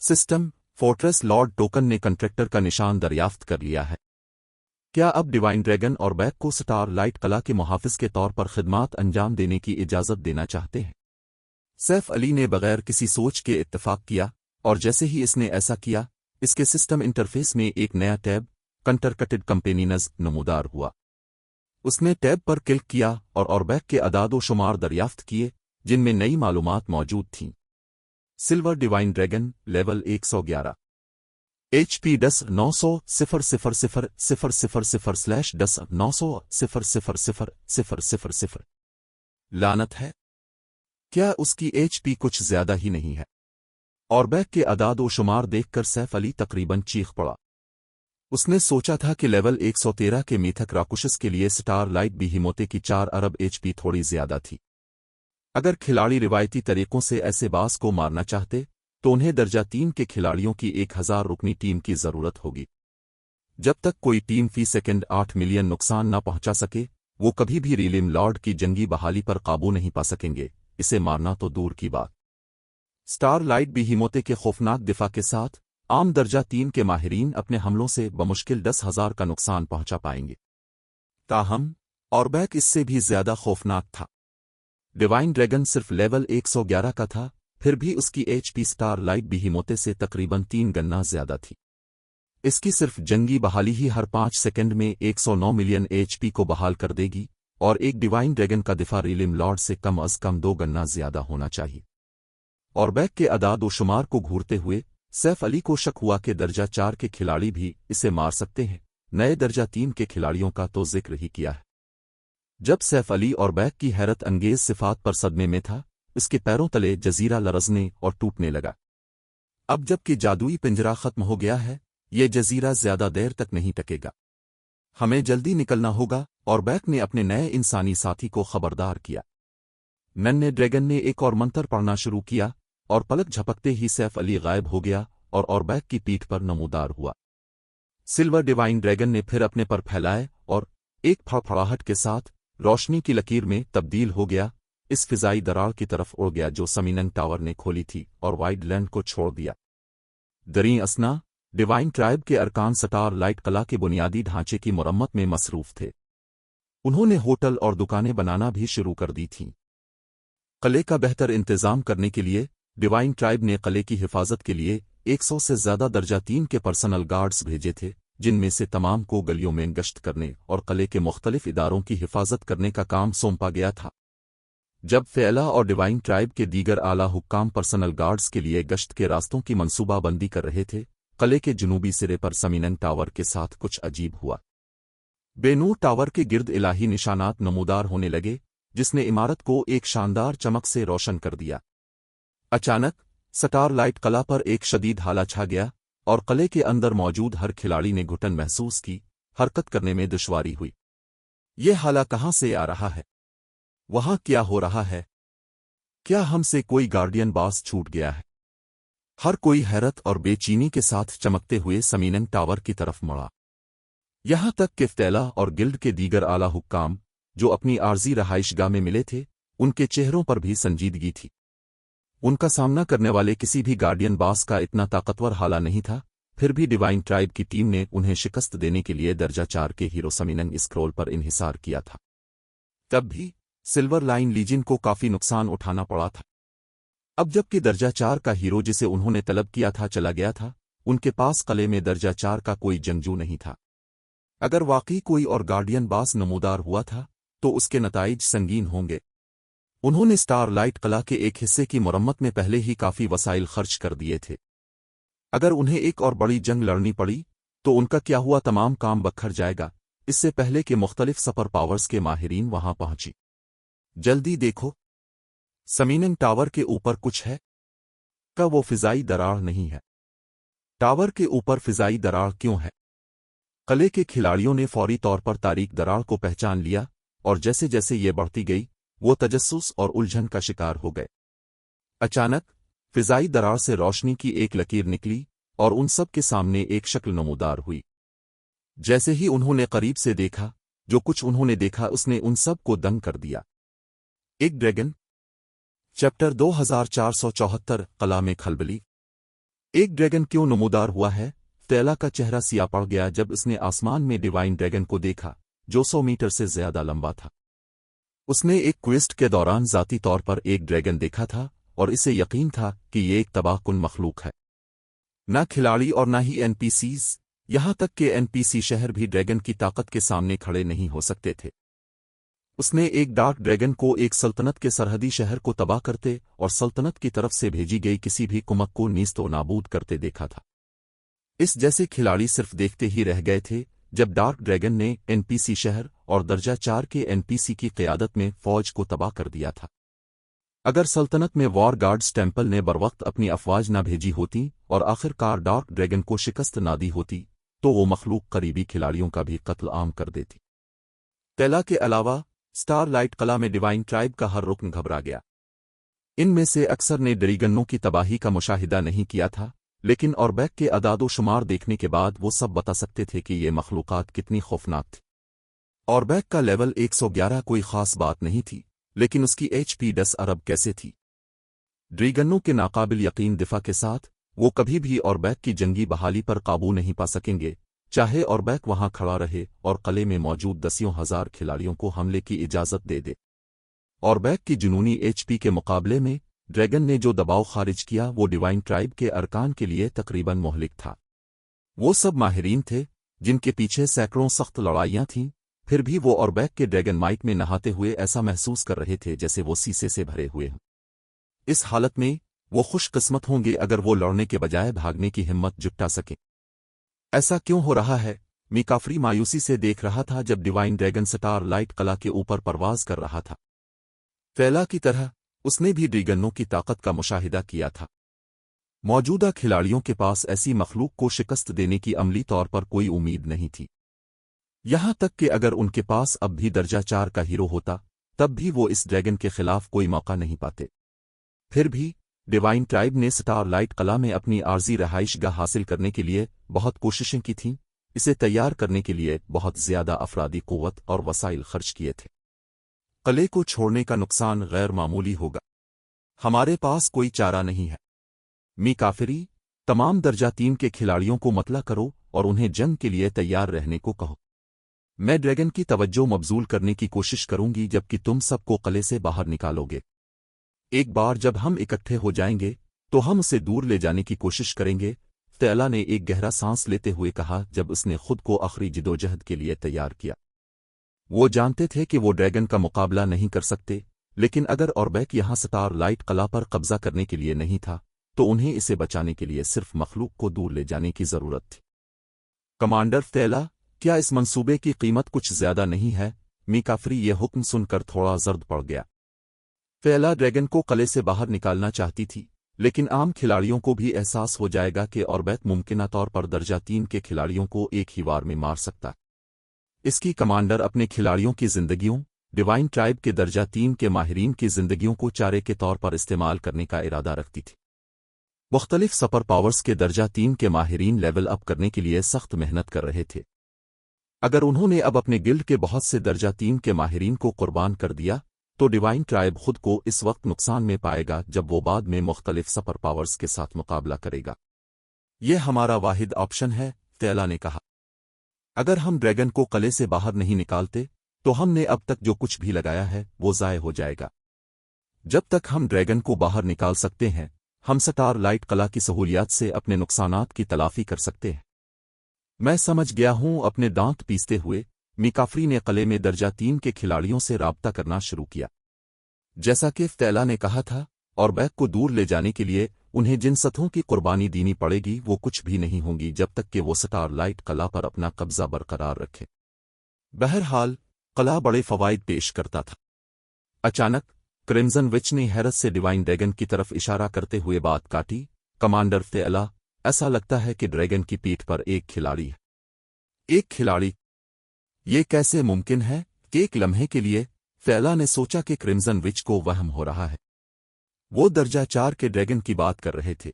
سسٹم فورٹریس لارڈ ٹوکن نے کنٹریکٹر کا نشان دریافت کر لیا ہے۔ کیا اب ڈیوائن ڈریگن اور بیک کو سٹار لائٹ قلعہ کے محافظ کے طور پر خدمات انجام دینے کی اجازت دینا چاہتے ہیں؟ سیف علی نے بغیر کسی سوچ کے اتفاق کیا، اور جیسے ہی اس نے ایسا کیا، اس کے سسٹم انٹرفیس میں ایک نیا ٹیب کنٹرکٹڈ کمپینینز نمودار ہوا۔ اس نے ٹیب پر کلک کیا اور بیک کے اعداد و شمار دریافت کیے جن میں نئی معلومات موجود تھیں۔ Silver divine dragon level 111 HP 10/900/10/900/0000000 لعنت ہے، کیا اس کی HP کچھ زیادہ ہی نہیں ہے؟ اور بیک کے اعداد و شمار دیکھ کر سیف علی تقریباً چیخ پڑا۔ اس نے سوچا تھا کہ لیول 113 کے میتھک راکشس کے لیے سٹار لائٹ بیہیموتے کی 4 ارب HP تھوڑی زیادہ تھی۔ اگر کھلاڑی روایتی طریقوں سے ایسے باس کو مارنا چاہتے تو انہیں درجہ 3 کے کھلاڑیوں کی 1000 رکنی ٹیم کی ضرورت ہوگی۔ جب تک کوئی ٹیم فی سیکنڈ 8 ملین نقصان نہ پہنچا سکے، وہ کبھی بھی ریلیم لارڈ کی جنگی بحالی پر قابو نہیں پا سکیں گے، اسے مارنا تو دور کی بات۔ سٹار لائٹ بیہیموتے کے خوفناک دفاع کے ساتھ عام درجہ 3 کے ماہرین اپنے حملوں سے بمشکل 10,000 کا نقصان پہنچا پائیں گے۔ تاہم اور بیک اس سے بھی زیادہ خوفناک تھا۔ ڈیوائن ڈریگن صرف لیول 111 کا تھا، پھر بھی اس کی HP سٹار لائٹ بیہیموتے سے تقریباً 3 گنا زیادہ تھی۔ اس کی صرف جنگی بحالی ہی ہر 5 سیکنڈ میں 109 ملین HP کو بحال کر دے گی، اور ایک ڈیوائن ڈریگن کا دفاع ریلم لارڈ سے کم از کم 2 گنا زیادہ ہونا چاہیے۔ اور بیک کے اعداد و شمار کو گھورتے ہوئے سیف علی کو شک ہوا کہ درجہ 4 کے کھلاڑی بھی اسے مار سکتے ہیں، نئے درجہ 3 کے کھلاڑیوں کا تو ذکر ہی کیا ہے۔ جب سیف علی اور بیک کی حیرت انگیز صفات پر صدمے میں تھا، اس کے پیروں تلے جزیرہ لرزنے اور ٹوٹنے لگا۔ اب جب کہ جادوئی پنجرہ ختم ہو گیا ہے، یہ جزیرہ زیادہ دیر تک نہیں ٹکے گا۔ ہمیں جلدی نکلنا ہوگا، اور بیک نے اپنے نئے انسانی ساتھی کو خبردار کیا۔ ننھے ڈریگن نے ایک اور منتر پڑھنا شروع کیا، اور پلک جھپکتے ہی سیف علی غائب ہو گیا اور بیک کی پیٹھ پر نمودار ہوا۔ سلور ڈیوائن ڈریگن نے پھر اپنے پر پھیلائے اور ایک پھڑپھڑاہٹ کے ساتھ روشنی کی لکیر میں تبدیل ہو گیا، इस फिजाई दरार की तरफ उड़ गया जो समीनन टावर ने खोली थी और वाइड लैंड को छोड़ दिया। दरी असना डिवाइन ट्राइब के अरकान स्टार लाइट कला के बुनियादी ढांचे की मुरम्मत में मसरूफ थे। उन्होंने होटल और दुकानें बनाना भी शुरू कर दी थीं। किले का बेहतर इंतजाम करने के लिए डिवाइन ट्राइब ने किले की हिफाजत के लिए 100 से ज्यादा दर्जा 3 के पर्सनल गार्ड्स भेजे थे, जिनमें से तमाम को गलियों में गश्त करने और किले के मुख्तलिफ इदारों की हिफाजत करने का काम सौंपा गया था। जब फ़ैला और डिवाइन ट्राइब के दीगर आला हुक्काम पर्सनल गार्ड्स के लिए गश्त के रास्तों की मंसूबाबंदी कर रहे थे, किले के जुनूबी सिरे पर समीनन टावर के साथ कुछ अजीब हुआ। बेनूर टावर के गिर्द इलाही निशानात नमूदार होने लगे, जिसने इमारत को एक शानदार चमक से रोशन कर दिया। अचानक स्टार लाइट कला पर एक शदीद हाला छा गया और किले के अंदर मौजूद हर खिलाड़ी ने घुटन महसूस की, हरकत करने में दुश्वारी हुई। यह हाला कहाँ से आ रहा है? वहां क्या हो रहा है? क्या हमसे कोई गार्डियन बास छूट गया है? हर कोई हैरत और बेचैनी के साथ चमकते हुए समीनन टावर की तरफ मुड़ा। यहां तक कि फ़ैला और गिल्ड के दीगर आला हुक्काम जो अपनी आर्जी रहाइशगाह में मिले थे, उनके चेहरों पर भी संजीदगी थी। उनका सामना करने वाले किसी भी गार्डियन बास का इतना ताकतवर हाला नहीं था, फिर भी डिवाइन ट्राइब की टीम ने उन्हें शिकस्त देने के लिए दर्जा 4 के हीरो समीनन स्क्रोल पर इन्हिसार किया था। तब भी सिल्वर लाइन लीजन को काफी नुकसान उठाना पड़ा था। अब जबकि दर्जा 4 का हीरो जिसे उन्होंने तलब किया था चला गया था, उनके पास किले में दर्जा 4 का कोई जंगजू नहीं था। अगर वाकई कोई और गार्डियन बास नमूदार हुआ था तो उसके नताइज संगीन होंगे। उन्होंने स्टार लाइट कला के एक हिस्से की मुरम्मत में पहले ही काफी वसाइल खर्च कर दिए थे। अगर उन्हें एक और बड़ी जंग लड़नी पड़ी तो उनका क्या हुआ तमाम काम बखर जाएगा। इससे पहले कि मुख्तलिफ सुपर पावर्स के माहिरीन वहां पहुंची। जल्दी देखो, समीनन टावर के ऊपर कुछ है। क्या वो फिजाई दरार नहीं है? टावर के ऊपर फिजाई दरार क्यों है? किले के खिलाड़ियों ने फौरी तौर पर तारीख दरार को पहचान लिया और जैसे जैसे ये बढ़ती गई वो तजस्सुस और उलझन का शिकार हो गए। अचानक फिजाई दरार से रोशनी की एक लकीर निकली और उन सब के सामने एक शक्ल नमूदार हुई। जैसे ही उन्होंने करीब से देखा, जो कुछ उन्होंने देखा उसने उन सब को दंग कर दिया। एक ड्रैगन। चैप्टर 2474 कला में खलबली। एक ड्रैगन क्यों नमूदार हुआ है? फ़ैला का चेहरा सिया पड़ गया जब उसने आसमान में डिवाइन ड्रैगन को देखा, जो 100 मीटर से ज्यादा लंबा था। उसने एक क्वेस्ट के दौरान ज़ाती तौर पर एक ड्रैगन देखा था और इसे यकीन था कि ये एक तबाहकुन मखलूक है। न खिलाड़ी और न ही एनपीसीज, यहां तक कि एनपीसी शहर भी ड्रैगन की ताकत के सामने खड़े नहीं हो सकते थे। उसने एक डार्क ड्रैगन को एक सल्तनत के सरहदी शहर को तबाह करते और सल्तनत की तरफ से भेजी गई किसी भी कुमक को नीस्तो नाबूद करते देखा था। इस जैसे खिलाड़ी सिर्फ देखते ही रह गए थे जब डार्क ड्रैगन ने एनपीसी शहर और दर्जा 4 के एनपीसी की क़यादत में फौज को तबाह कर दिया था। अगर सल्तनत में वॉर गार्ड्स टेम्पल ने बरवक्त अपनी अफवाज न भेजी होती और आखिरकार डार्क ड्रैगन को शिकस्त ना दी होती तो वो मखलूक करीबी खिलाड़ियों का भी कत्ल आम कर देती। फ़ैला के अलावा स्टार लाइट कला में डिवाइन ट्राइब का हर रुकन घबरा गया। इनमें से अक्सर ने ड्रैगनों की तबाही का मुशाहिदा नहीं किया था, लेकिन ऑरबैक के अदादो शुमार देखने के बाद वो सब बता सकते थे कि ये मखलूकात कितनी खौफनाक थी। ऑरबैक का लेवल 111 कोई खास बात नहीं थी, लेकिन उसकी HP 10 अरब कैसे थी। ड्रैगनों के नाकाबिल यकीन दिफा के साथ वो कभी भी ऑरबैक की जंगी बहाली पर काबू नहीं पा सकेंगे, चाहे ऑरबैक वहां खड़ा रहे और किले में मौजूद दसियों हजार खिलाड़ियों को हमले की इजाजत दे दे। ऑरबैक की जुनूनी HP के मुकाबले में ड्रैगन ने जो दबाव खारिज किया वो डिवाइन ट्राइब के अरकान के लिए तकरीबन मोहलिक था। वो सब माहिरीन थे जिनके पीछे सैकड़ों सख्त लड़ाइयां थीं, फिर भी वो ऑरबैक के ड्रैगन माइट में नहाते हुए ऐसा महसूस कर रहे थे जैसे वो शीशे से भरे हुए हों। इस हालत में वो खुशकिस्मत होंगे अगर वो लड़ने के बजाय भागने की हिम्मत जुटा सकें। ऐसा क्यों हो रहा है? मिकाफ्री मायूसी से देख रहा था जब डिवाइन ड्रैगन स्टार लाइट कला के ऊपर परवाज कर रहा था। फ़ैला की तरह उसने भी ड्रैगनों की ताकत का मुशाहिदा किया था। मौजूदा खिलाड़ियों के पास ऐसी मखलूक को शिकस्त देने की अमली तौर पर कोई उम्मीद नहीं थी। यहां तक कि अगर उनके पास अब भी दर्जा 4 का हीरो होता तब भी वो इस ड्रैगन के खिलाफ कोई मौका नहीं पाते। फिर भी डिवाइन ट्राइब ने स्टार लाइट कला में अपनी आर्जी रहाइशगाह हासिल करने के लिए बहुत कोशिशें की थीं। इसे तैयार करने के लिए बहुत ज्यादा अफरादी कुव्वत और वसाइल खर्च किए थे। قلعے کو چھوڑنے کا نقصان غیر معمولی ہوگا۔ ہمارے پاس کوئی چارہ نہیں ہے۔ می کافری، تمام درجہ 3 کے کھلاڑیوں کو مطلع کرو اور انہیں جنگ کے لیے تیار رہنے کو کہو۔ میں ڈریگن کی توجہ مبذول کرنے کی کوشش کروں گی جبکہ تم سب کو قلعے سے باہر نکالو گے۔ ایک بار جب ہم اکٹھے ہو جائیں گے تو ہم اسے دور لے جانے کی کوشش کریں گے، فیلا نے ایک گہرا سانس لیتے ہوئے کہا جب اس نے خود کو آخری جدوجہد کے لیے تیار کیا۔ وہ جانتے تھے کہ وہ ڈریگن کا مقابلہ نہیں کر سکتے، لیکن اگر اوربیک یہاں سٹار لائٹ قلعہ پر قبضہ کرنے کے لیے نہیں تھا تو انہیں اسے بچانے کے لیے صرف مخلوق کو دور لے جانے کی ضرورت تھی۔ کمانڈر فیلا، کیا اس منصوبے کی قیمت کچھ زیادہ نہیں ہے؟ می کافری یہ حکم سن کر تھوڑا زرد پڑ گیا۔ فیلا ڈریگن کو قلعے سے باہر نکالنا چاہتی تھی، لیکن عام کھلاڑیوں کو بھی احساس ہو جائے گا کہ اوربیک ممکنہ طور پر درجہ 3 کے کھلاڑیوں کو ایک ہی وار میں مار سکتا ہے۔ اس کی کمانڈر اپنے کھلاڑیوں کی زندگیوں، ڈیوائن ٹرائب کے درجہ 3 کے ماہرین کی زندگیوں کو چارے کے طور پر استعمال کرنے کا ارادہ رکھتی تھی۔ مختلف سپر پاورز کے درجہ 3 کے ماہرین لیول اپ کرنے کے لیے سخت محنت کر رہے تھے۔ اگر انہوں نے اب اپنے گلڈ کے بہت سے درجہ 3 کے ماہرین کو قربان کر دیا تو ڈیوائن ٹرائب خود کو اس وقت نقصان میں پائے گا جب وہ بعد میں مختلف سپر پاورز کے ساتھ مقابلہ کرے گا۔ یہ ہمارا واحد آپشن ہے، فیلا نے کہا۔ اگر ہم ڈریگن کو قلعے سے باہر نہیں نکالتے تو ہم نے اب تک جو کچھ بھی لگایا ہے وہ ضائع ہو جائے گا۔ جب تک ہم ڈریگن کو باہر نکال سکتے ہیں ہم سٹار لائٹ قلعہ کی سہولیات سے اپنے نقصانات کی تلافی کر سکتے ہیں۔ میں سمجھ گیا ہوں، اپنے دانت پیستے ہوئے می کافری نے قلعے میں درجہ 3 کے کھلاڑیوں سے رابطہ کرنا شروع کیا۔ جیسا کہ فیلا نے کہا تھا، اوربیک کو دور لے جانے کے لیے انہیں جن سطحوں کی قربانی دینی پڑے گی وہ کچھ بھی نہیں ہوں گی جب تک کہ وہ سٹار لائٹ قلعہ پر اپنا قبضہ برقرار رکھے۔ بہرحال قلعہ بڑے فوائد پیش کرتا تھا۔ اچانک کرمزن وچ نے حیرت سے ڈیوائن ڈریگن کی طرف اشارہ کرتے ہوئے بات کاٹی، کمانڈر فیلا، ایسا لگتا ہے کہ ڈریگن کی پیٹھ پر ایک کھلاڑی ہے۔ ایک کھلاڑی؟ یہ کیسے ممکن ہے؟ ایک لمحے کے لیے فیلا نے سوچا کہ کرمزن وچ کو وہم ہو رہا ہے۔ وہ درجہ 4 کے ڈریگن کی بات کر رہے تھے۔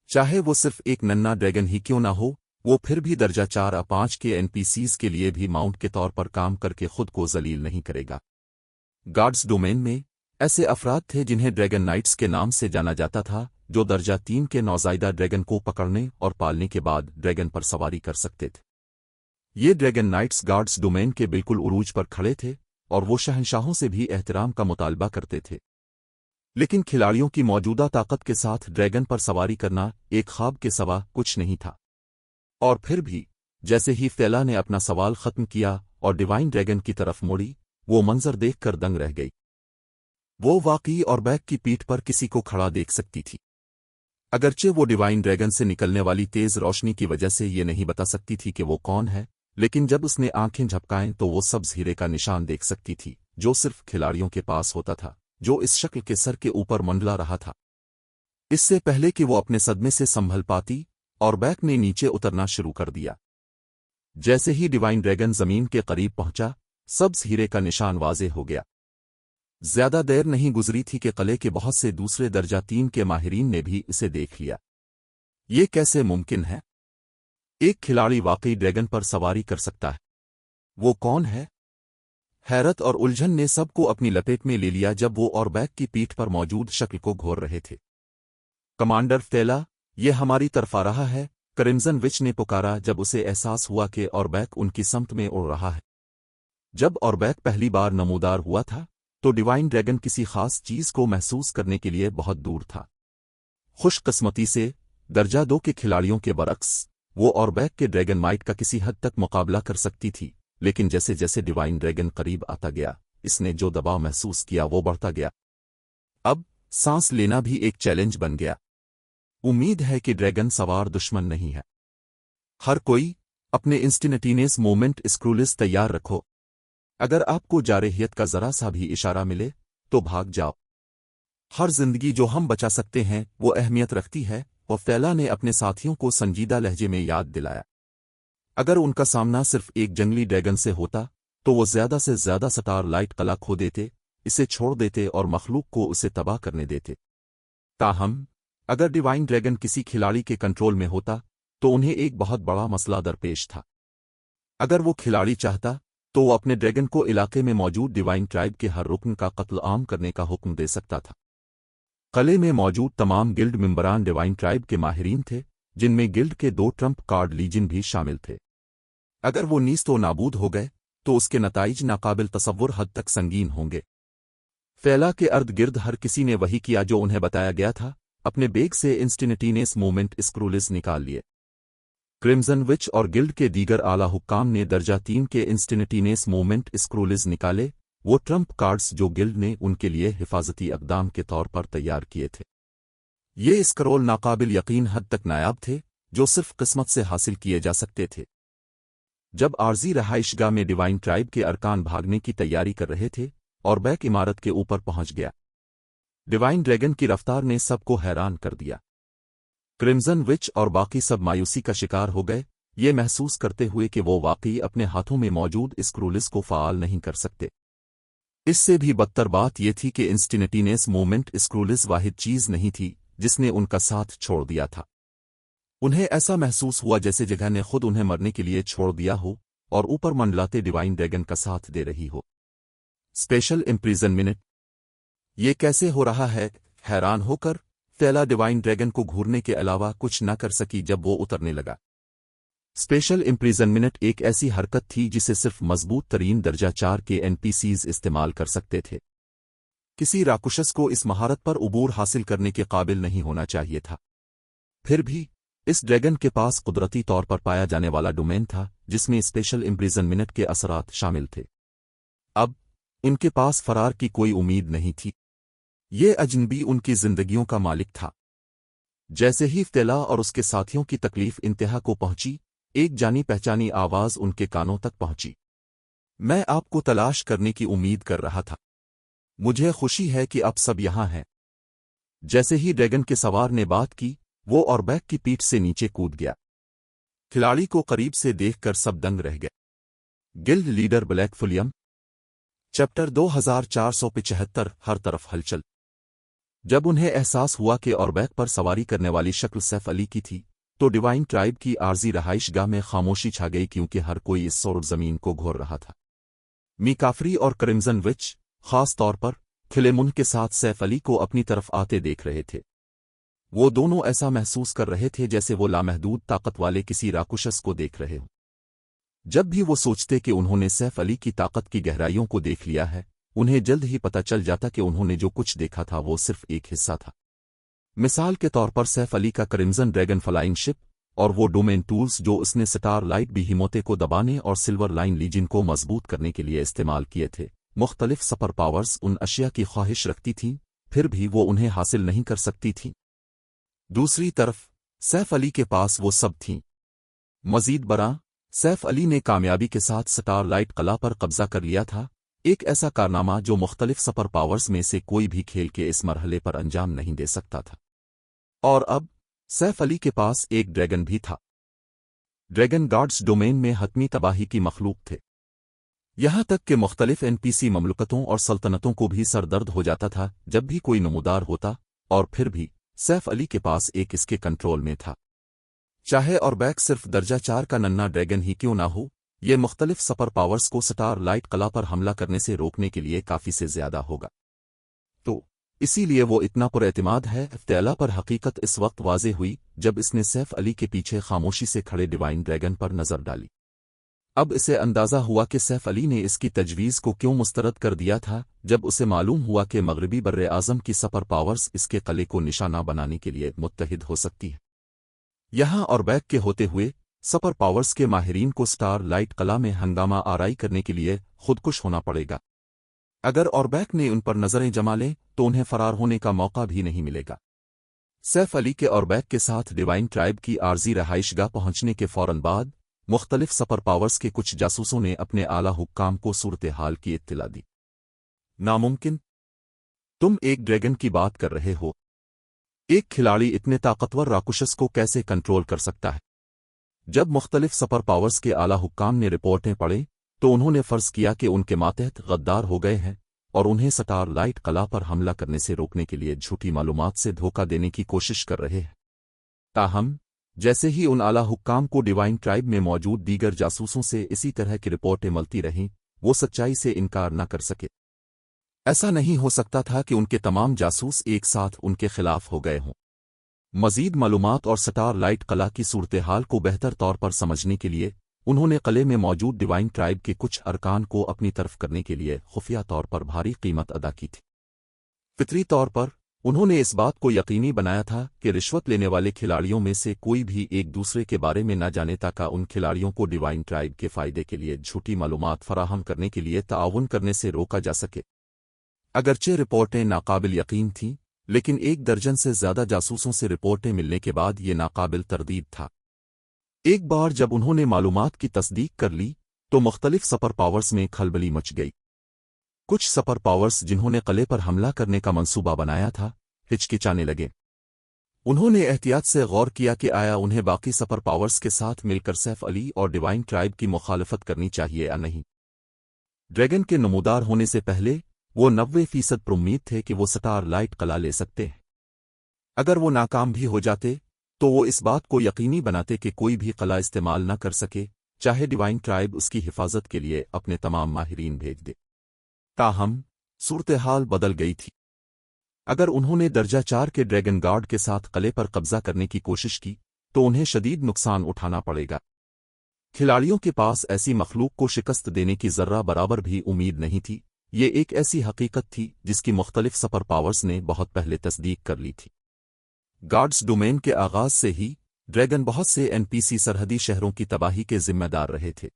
چاہے وہ صرف ایک ننھا ڈریگن ہی کیوں نہ ہو، وہ پھر بھی درجہ 4 کے این پی سیز کے لیے بھی ماؤنٹ کے طور پر کام کر کے خود کو ذلیل نہیں کرے گا۔ گارڈز ڈومین میں ایسے افراد تھے جنہیں ڈریگن نائٹس کے نام سے جانا جاتا تھا، جو درجہ 3 کے نوزائیدہ ڈریگن کو پکڑنے اور پالنے کے بعد ڈریگن پر سواری کر سکتے تھے۔ یہ ڈریگن نائٹس گارڈز ڈومین کے بالکل عروج پر کھڑے تھے اور وہ شہنشاہوں سے بھی احترام کا مطالبہ کرتے تھے۔ لیکن کھلاڑیوں کی موجودہ طاقت کے ساتھ ڈریگن پر سواری کرنا ایک خواب کے سوا کچھ نہیں تھا۔ اور پھر بھی جیسے ہی فیلا نے اپنا سوال ختم کیا اور ڈیوائن ڈریگن کی طرف موڑی، وہ منظر دیکھ کر دنگ رہ گئی۔ وہ واقعی اوربیک کی پیٹھ پر کسی کو کھڑا دیکھ سکتی تھی۔ اگرچہ وہ ڈیوائن ڈریگن سے نکلنے والی تیز روشنی کی وجہ سے یہ نہیں بتا سکتی تھی کہ وہ کون ہے، لیکن جب اس نے آنکھیں جھپکائیں تو وہ سبز ہیرے کا نشان دیکھ سکتی تھی جو صرف کھلاڑیوں کے پاس ہوتا تھا، جو اس شکل کے سر کے اوپر منڈلا رہا تھا۔ اس سے پہلے کہ وہ اپنے صدمے سے سنبھل پاتی، اوربیک نے نیچے اترنا شروع کر دیا۔ جیسے ہی ڈیوائن ڈریگن زمین کے قریب پہنچا، سبز ہیرے کا نشان واضح ہو گیا۔ زیادہ دیر نہیں گزری تھی کہ قلعے کے بہت سے دوسرے درجہ 3 کے ماہرین نے بھی اسے دیکھ لیا۔ یہ کیسے ممکن ہے؟ ایک کھلاڑی واقعی ڈریگن پر سواری کر سکتا ہے۔ وہ کون ہے؟ حیرت اور الجھن نے سب کو اپنی لپیٹ میں لے لیا جب وہ اوربیک کی پیٹھ پر موجود شکل کو گھور رہے تھے۔ کمانڈر فیلا، یہ ہماری طرف آ رہا ہے، کرمزن وچ نے پکارا جب اسے احساس ہوا کہ اوربیک ان کی سمت میں اڑ رہا ہے۔ جب اوربیک پہلی بار نمودار ہوا تھا تو ڈیوائن ڈریگن کسی خاص چیز کو محسوس کرنے کے لیے بہت دور تھا۔ خوش قسمتی سے درجہ 2 کے کھلاڑیوں کے برعکس وہ اوربیک کے ڈریگن مائٹ کا کسی حد تک مقابلہ کر سکتی تھی، لیکن جیسے جیسے ڈیوائن ڈریگن قریب آتا گیا اس نے جو دباؤ محسوس کیا وہ بڑھتا گیا۔ اب سانس لینا بھی ایک چیلنج بن گیا۔ امید ہے کہ ڈریگن سوار دشمن نہیں ہے۔ ہر کوئی اپنے انسٹنٹینیس مومنٹ اسکرولز تیار رکھو۔ اگر آپ کو جارحیت کا ذرا سا بھی اشارہ ملے تو بھاگ جاؤ۔ ہر زندگی جو ہم بچا سکتے ہیں وہ اہمیت رکھتی ہے، اور فیلا نے اپنے ساتھیوں کو سنجیدہ لہجے میں یاد دلایا۔ اگر ان کا سامنا صرف ایک جنگلی ڈریگن سے ہوتا تو وہ زیادہ سے زیادہ سٹار لائٹ قلعہ کھو دیتے، اسے چھوڑ دیتے اور مخلوق کو اسے تباہ کرنے دیتے۔ تاہم اگر ڈیوائن ڈریگن کسی کھلاڑی کے کنٹرول میں ہوتا تو انہیں ایک بہت بڑا مسئلہ درپیش تھا۔ اگر وہ کھلاڑی چاہتا तो वो अपने ड्रैगन को इलाके में मौजूद डिवाइन ट्राइब के हर रुकन का कत्ल आम करने का हुक्म दे सकता था। किले में मौजूद तमाम गिल्ड मेंबरान डिवाइन ट्राइब के माहिरीन थे, जिनमें गिल्ड के 2 ट्रम्प कार्ड लीजन भी शामिल थे। अगर वो नीस्तो नाबूद हो गए तो उसके नताइज नाकाबिल तसव्वुर हद तक संगीन होंगे। फैला के अर्द गिर्द हर किसी ने वही किया जो उन्हें बताया गया था, अपने बेग से इंस्टेंटेनियस मूवमेंट स्क्रूलिस निकाल लिए। क्रिम्सन विच और गिल्ड के दीगर आला हुक्काम ने दर्जा 3 के इंस्टेंटेनियस मूवमेंट स्क्रूलिस निकाले, वो ट्रम्प कार्ड्स जो गिल्ड ने उनके लिए हिफाजती अक़दाम के तौर पर तैयार किए थे। ये स्क्रोल नाकाबिल यकीन हद तक नायाब थे, जो सिर्फ किस्मत से हासिल किए जा सकते थे। जब आर्जी रहाइशगाह में डिवाइन ट्राइब के अरकान भागने की तैयारी कर रहे थे और बैक इमारत के ऊपर पहुंच गया, डिवाइन ड्रैगन की रफ्तार ने सबको हैरान कर दिया। क्रिम्सन विच और बाकी सब मायूसी का शिकार हो गए, ये महसूस करते हुए कि वो वाकई अपने हाथों में मौजूद स्क्रूलिस को फ़ाल नहीं कर सकते। इससे भी बदतर बात यह थी कि इंस्टेंटेनियस मूवमेंट स्क्रूलिस वाहिद चीज़ नहीं थी जिसने उनका साथ छोड़ दिया था। उन्हें ऐसा महसूस हुआ जैसे जगह ने खुद उन्हें मरने के लिए छोड़ दिया हो और ऊपर मंडलाते डिवाइन ड्रैगन का साथ दे रही हो। स्पेशल इम्प्रिजनमेंट, ये कैसे हो रहा है? हैरान होकर फैला डिवाइन ड्रैगन को घूरने के अलावा कुछ न कर सकी जब वो उतरने लगा। स्पेशल इम्प्रिजनमेंट एक ऐसी हरकत थी जिसे सिर्फ मजबूत तरीन दर्जा 4 के एनपीसीज इस्तेमाल कर सकते थे। किसी राकुशस को इस महारत पर उबूर हासिल करने के काबिल नहीं होना चाहिए था। फिर भी इस ड्रैगन के पास कुदरती तौर पर पाया जाने वाला डोमेन था जिसमें स्पेशल इम्प्रिजनमेंट के असरात शामिल थे। अब इनके पास फरार की कोई उम्मीद नहीं थी। ये अजनबी उनकी जिंदगियों का मालिक था। जैसे ही फतेला और उसके साथियों की तकलीफ इंतहा को पहुंची, एक जानी पहचानी आवाज उनके कानों तक पहुंची। मैं आपको तलाश करने की उम्मीद कर रहा था। मुझे खुशी है कि आप सब यहां हैं। जैसे ही ड्रैगन के सवार ने बात की, वो और बैक की पीठ से नीचे कूद गया। खिलाड़ी को करीब से देखकर सब दंग रह गए। Guild leader black Fulium. Chapter 2475। हर तरफ हलचल। जब उन्हें एहसास हुआ कि ऑरबैक पर सवारी करने वाली शक्ल सैफ अली की थी, तो डिवाइन ट्राइब की आर्जी रहाइशगाह में खामोशी छा गई, क्योंकि हर कोई इस सौर जमीन को घोर रहा था। मीकाफरी और क्रिम्सन विच खास तौर पर खिलेमुन के साथ सैफ अली को अपनी तरफ आते देख रहे थे। वो दोनों ऐसा महसूस कर रहे थे जैसे वो लामहदूद ताकत वाले किसी राकुशस को देख रहे हों। जब भी वो सोचते कि उन्होंने सैफ अली की ताकत की गहराइयों को देख लिया है, उन्हें जल्द ही पता चल जाता कि उन्होंने जो कुछ देखा था वो सिर्फ एक हिस्सा था। मिसाल के तौर पर सैफ अली का क्रिम्सन ड्रैगन फ्लाइंग शिप और वो डोमेन टूल्स जो उसने स्टार लाइट बिहीमोते को दबाने और सिल्वर लाइन लीजन को मजबूत करने के लिए इस्तेमाल किए थे। मुख्तलिफ सुपर पावर्स उन अशिया की ख्वाहिश रखती थीं, फिर भी वो उन्हें हासिल नहीं कर सकती थीं। दूसरी तरफ सैफ अली के पास वो सब थीं। मजीद बरा, सैफ अली ने कामयाबी के साथ स्टार लाइट कला पर कब्जा कर लिया था, एक ऐसा कारनामा जो मुख्तलिफ सुपर पावर्स में से कोई भी खेल के इस मरहले पर अंजाम नहीं दे सकता था। और अब सैफ अली के पास एक ड्रैगन भी था। ड्रैगन गार्ड्स डोमेन में हतमी तबाही की मखलूक थे। यहां तक कि मुख्तलिफ एनपीसी ममलकतों और सल्तनतों को भी सरदर्द हो जाता था जब भी कोई नमूदार होता, और फिर भी सैफ अली के पास एक इसके कंट्रोल में था। चाहे ऑरबैक सिर्फ दर्जा 4 का नन्ना ड्रैगन ही क्यों ना हो, ये मुख्तलिफ सुपर पावर्स को स्टार लाइट कला पर हमला करने से रोकने के लिए काफी से ज्यादा होगा। तो इसीलिए वो इतना पुरएतिमाद है। फतेला पर हकीकत इस वक्त वाज़े हुई जब इसने सैफ अली के पीछे खामोशी से खड़े डिवाइन ड्रैगन पर नजर डाली। अब इसे अंदाजा हुआ कि सैफ अली ने इसकी तजवीज़ को क्यों मुस्तरद कर दिया था, जब उसे मालूम हुआ कि मगरबी बर्रे आज़म की सुपर पावर्स इसके कले को निशाना बनाने के लिए मुत्तहिद हो सकती है। यहां ऑरबैक के होते हुए सुपर पावर्स के माहिरीन को स्टार लाइट कला में हंगामा आराई करने के लिए खुदकुश होना पड़ेगा। अगर ऑरबैक ने उन पर नजरें जमा लें तो उन्हें फरार होने का मौका भी नहीं मिलेगा। सैफ अली के ऑरबैक के साथ डिवाइन ट्राइब की आर्जी रहाइशगाह पहुंचने के फौरन बाद मुख्तलिफ सुपर पावर्स के कुछ जासूसों ने अपने आला हुक्काम को सूरत हाल की इत्तला दी। नामुमकिन, तुम एक ड्रैगन की बात कर रहे हो। एक खिलाड़ी इतने ताकतवर राकुशस को कैसे कंट्रोल कर सकता है? जब मुख्तलिफ सुपर पावर्स के आला हुक्काम ने रिपोर्टें पढ़े तो उन्होंने फर्ज किया कि उनके मातहत गद्दार हो गए हैं और उन्हें स्टार लाइट कला पर हमला करने से रोकने के लिए झूठी मालूमात से धोखा देने की कोशिश कर रहे हैं। ताहम जैसे ही उन आला हुक्काम को डिवाइन ट्राइब में मौजूद दीगर जासूसों से इसी तरह की रिपोर्टें मिलती रहीं, वो सच्चाई से इनकार न कर सके। ऐसा नहीं हो सकता था कि उनके तमाम जासूस एक साथ उनके खिलाफ हो गए हों। मजीद मालूमात और स्टार लाइट कला की सूरत हाल को बेहतर तौर पर समझने के लिए उन्होंने किले में मौजूद डिवाइन ट्राइब के कुछ अरकान को अपनी तरफ करने के लिए खुफिया तौर पर भारी कीमत अदा की थी। फितरी तौर पर उन्होंने इस बात को यकीनी बनाया था कि रिश्वत लेने वाले खिलाड़ियों में से कोई भी एक दूसरे के बारे में न जाने ताकि उन खिलाड़ियों को डिवाइन ट्राइब के फायदे के लिए झूठी मालूमात फराहम करने के लिए ताउन करने से रोका जा सके। अगरचे रिपोर्टें नाकाबिल यकीन थीं, लेकिन 1 दर्जन से ज्यादा जासूसों से रिपोर्टें मिलने के बाद ये नाकाबिल तरदीद था। एक बार जब उन्होंने मालूमात की तस्दीक कर ली तो मुख्तलिफ सुपर पावर्स में खलबली मच गई। कुछ सुपर पावर्स जिन्होंने किले पर हमला करने का मंसूबा बनाया था हिचकिचाने लगे। उन्होंने एहतियात से गौर किया कि आया उन्हें बाकी सुपर पावर्स के साथ मिलकर सैफ अली और डिवाइन ट्राइब की मुखालफत करनी चाहिए या नहीं। ड्रैगन के नमूदार होने से पहले वो 90% उम्मीद थे कि वो स्टार लाइट कला ले सकते हैं। अगर वो नाकाम भी हो जाते तो वो इस बात को यकीनी बनाते कि कोई भी कला इस्तेमाल न कर सके, चाहे डिवाइन ट्राइब उसकी हिफाजत के लिए अपने तमाम माहिरीन भेज दे। ताहम सूरत हाल बदल गई थी। अगर उन्होंने दर्जा 4 के ड्रैगन गार्ड के साथ किले पर कब्जा करने की कोशिश की तो उन्हें शदीद नुकसान उठाना पड़ेगा। खिलाड़ियों के पास ऐसी मखलूक को शिकस्त देने की जर्रा बराबर भी उम्मीद नहीं थी। ये एक ऐसी हकीकत थी जिसकी मुख्तलिफ सुपर पावर्स ने बहुत पहले तस्दीक कर ली थी। गार्ड्स डोमेन के आगाज से ही ड्रैगन बहुत से एनपीसी सरहदी शहरों की तबाही के जिम्मेदार रहे थे।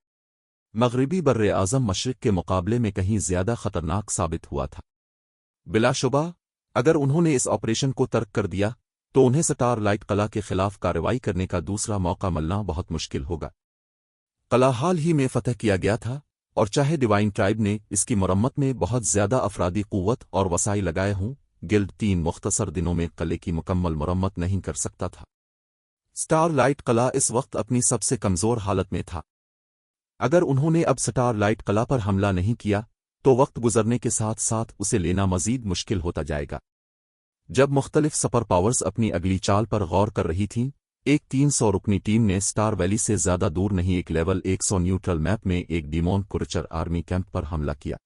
मगरिबी बर्रे आज़म मशरिक के मुकाबले में कहीं ज्यादा खतरनाक साबित हुआ था। बिलाशुबा अगर उन्होंने इस ऑपरेशन को तर्क कर दिया तो उन्हें स्टार लाइट कला के खिलाफ कार्रवाई करने का दूसरा मौका मिलना बहुत मुश्किल होगा। कला हाल ही में फतह किया गया था और चाहे डिवाइन ट्राइब ने इसकी मरम्मत में बहुत ज्यादा अफरादी कुव्वत और वसाई लगाए हों, गिल्ड 3 मुख्तसर दिनों में किले की मुकम्मल मरम्मत नहीं कर सकता था। स्टार लाइट कला इस वक्त अपनी सबसे कमजोर हालत में था। अगर उन्होंने अब स्टार लाइट कला पर हमला नहीं किया तो वक्त गुजरने के साथ साथ उसे लेना मजीद मुश्किल होता जाएगा। जब मुख्तलिफ सुपर पावर्स अपनी अगली चाल पर गौर कर रही थीं, एक 300 रुकनी टीम ने स्टार वैली से ज्यादा दूर नहीं एक लेवल 100 न्यूट्रल मैप में एक डिमोन क्रीचर आर्मी कैंप पर हमला किया।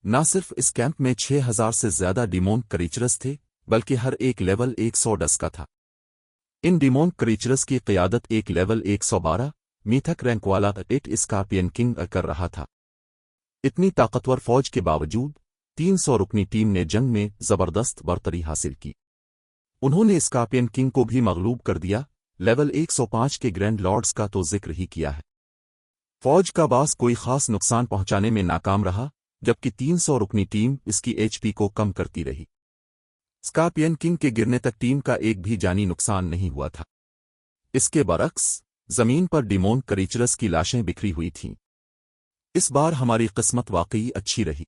न सिर्फ इस कैंप में 6000 से ज्यादा डिमोन क्रीचर्स थे, बल्कि हर एक लेवल 100 डस का था। इन डिमोन क्रीचर्स की क़ियादत एक लेवल 112 मीथक रैंक वाला 8 स्कॉर्पियन किंग कर रहा था। इतनी ताकतवर फौज के बावजूद 300 रुकनी टीम ने जंग में जबरदस्त बरतरी हासिल की। उन्होंने स्कॉर्पियन किंग को भी मगलूब कर दिया। लेवल 105 के ग्रैंड लॉर्ड्स का तो जिक्र ही किया है। फौज का बास कोई खास नुकसान पहुंचाने में नाकाम रहा, जबकि 300 रुकनी टीम इसकी एचपी को कम करती रही। स्कॉर्पियन किंग के गिरने तक टीम का एक भी जानी नुकसान नहीं हुआ था। इसके बरक्स जमीन पर डिमोन क्रीचर्स की लाशें बिखरी हुई थीं। इस बार हमारी किस्मत वाकई अच्छी रही।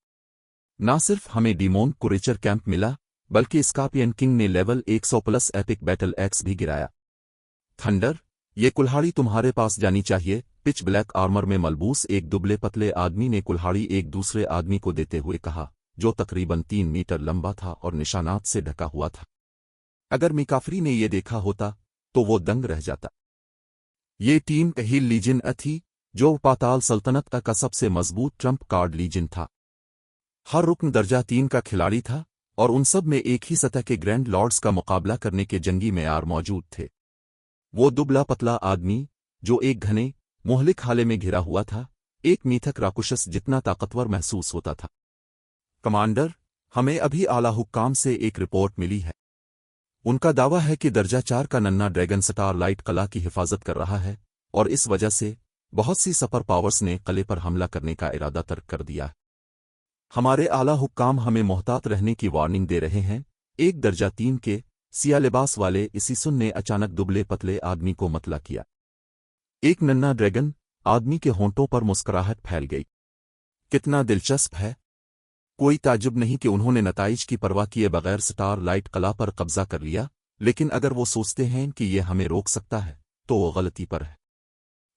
न सिर्फ हमें डिमोन क्रीचर कैंप मिला, बल्कि स्कॉर्पियन किंग ने level 100 plus epic battle x भी गिराया। थंडर, ये कुल्हाड़ी तुम्हारे पास जानी चाहिए। पिच ब्लैक आर्मर में मलबूस एक दुबले पतले आदमी ने कुल्हाड़ी एक दूसरे आदमी को देते हुए कहा, जो तकरीबन 3 मीटर लंबा था और निशानात से ढका हुआ था। अगर मिकाफरी ने यह देखा होता तो वो दंग रह जाता। ये टीम हील लीजन थी, जो पाताल सल्तनत का सबसे मजबूत ट्रम्प कार्ड लीजन था। हर रुकन दर्जा 3 का खिलाड़ी था और उन सब में एक ही सतह के ग्रैंड लॉर्ड्स का मुकाबला करने के जंगी मेयार मौजूद थे। वो दुबला पतला आदमी, जो एक घने मोहलिक हाले में घिरा हुआ था, एक मीथक राकुशस जितना ताकतवर महसूस होता था। कमांडर, हमें अभी आला हुक्काम से एक रिपोर्ट मिली है। उनका दावा है कि दर्जा 4 का नन्ना ड्रैगन स्टार लाइट कला की हिफाजत कर रहा है और इस वजह से बहुत सी सुपर पावर्स ने किले पर हमला करने का इरादा तर्क कर दिया है। हमारे आला हुक्काम हमें मोहतात रहने की वार्निंग दे रहे हैं। एक दर्जा 3 के सिया लिबास वाले इसीसुन ने अचानक दुबले पतले आदमी को मतला किया। एक नन्ना ड्रैगन आदमी के होंठों पर मुस्कुराहट फैल गई। कितना दिलचस्प है। कोई ताज्जुब नहीं कि उन्होंने नताइज की परवाह किए बगैर स्टार लाइट कला पर कब्जा कर लिया, लेकिन अगर वो सोचते हैं कि ये हमें रोक सकता है तो वो गलती पर है।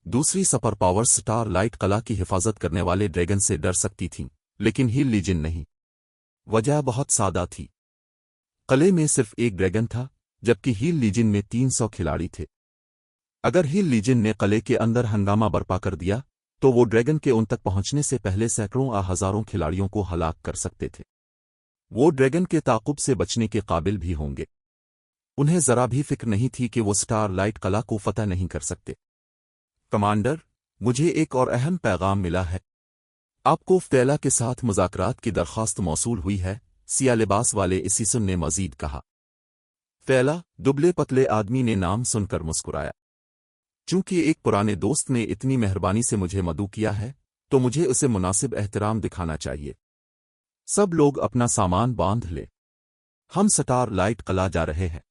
दूसरी सुपर पावर स्टार लाइट कला की हिफाजत करने वाले ड्रैगन से डर सकती थीं, लेकिन हील लीजन नहीं। वजह बहुत सादा थी। किले में सिर्फ एक ड्रैगन था, जबकि हील लीजन में 300 खिलाड़ी थे। अगर हील लीजन ने किले के अंदर हंगामा बर्पा कर दिया तो वो ड्रैगन के उन तक पहुंचने से पहले सैकड़ों या हजारों खिलाड़ियों को हलाक कर सकते थे। वो ड्रैगन के ताक़ुब से बचने के काबिल भी होंगे। उन्हें जरा भी फिक्र नहीं थी कि वो स्टार लाइट कला को फतह नहीं कर सकते। कमांडर, मुझे एक और अहम पैगाम मिला है। आपको फ़ैला के साथ मुज़ाकरात की दरख्वास्त मौसूल हुई है, सिया लिबास वाले इसीसन ने मजीद कहा। फ़ैला, दुबले पतले आदमी ने नाम सुनकर मुस्कुराया। चूंकि एक पुराने दोस्त ने इतनी मेहरबानी से मुझे मदऊ किया है, तो मुझे उसे मुनासिब एहतराम दिखाना चाहिए। सब लोग अपना सामान बांध ले, हम स्टार लाइट कला जा रहे हैं।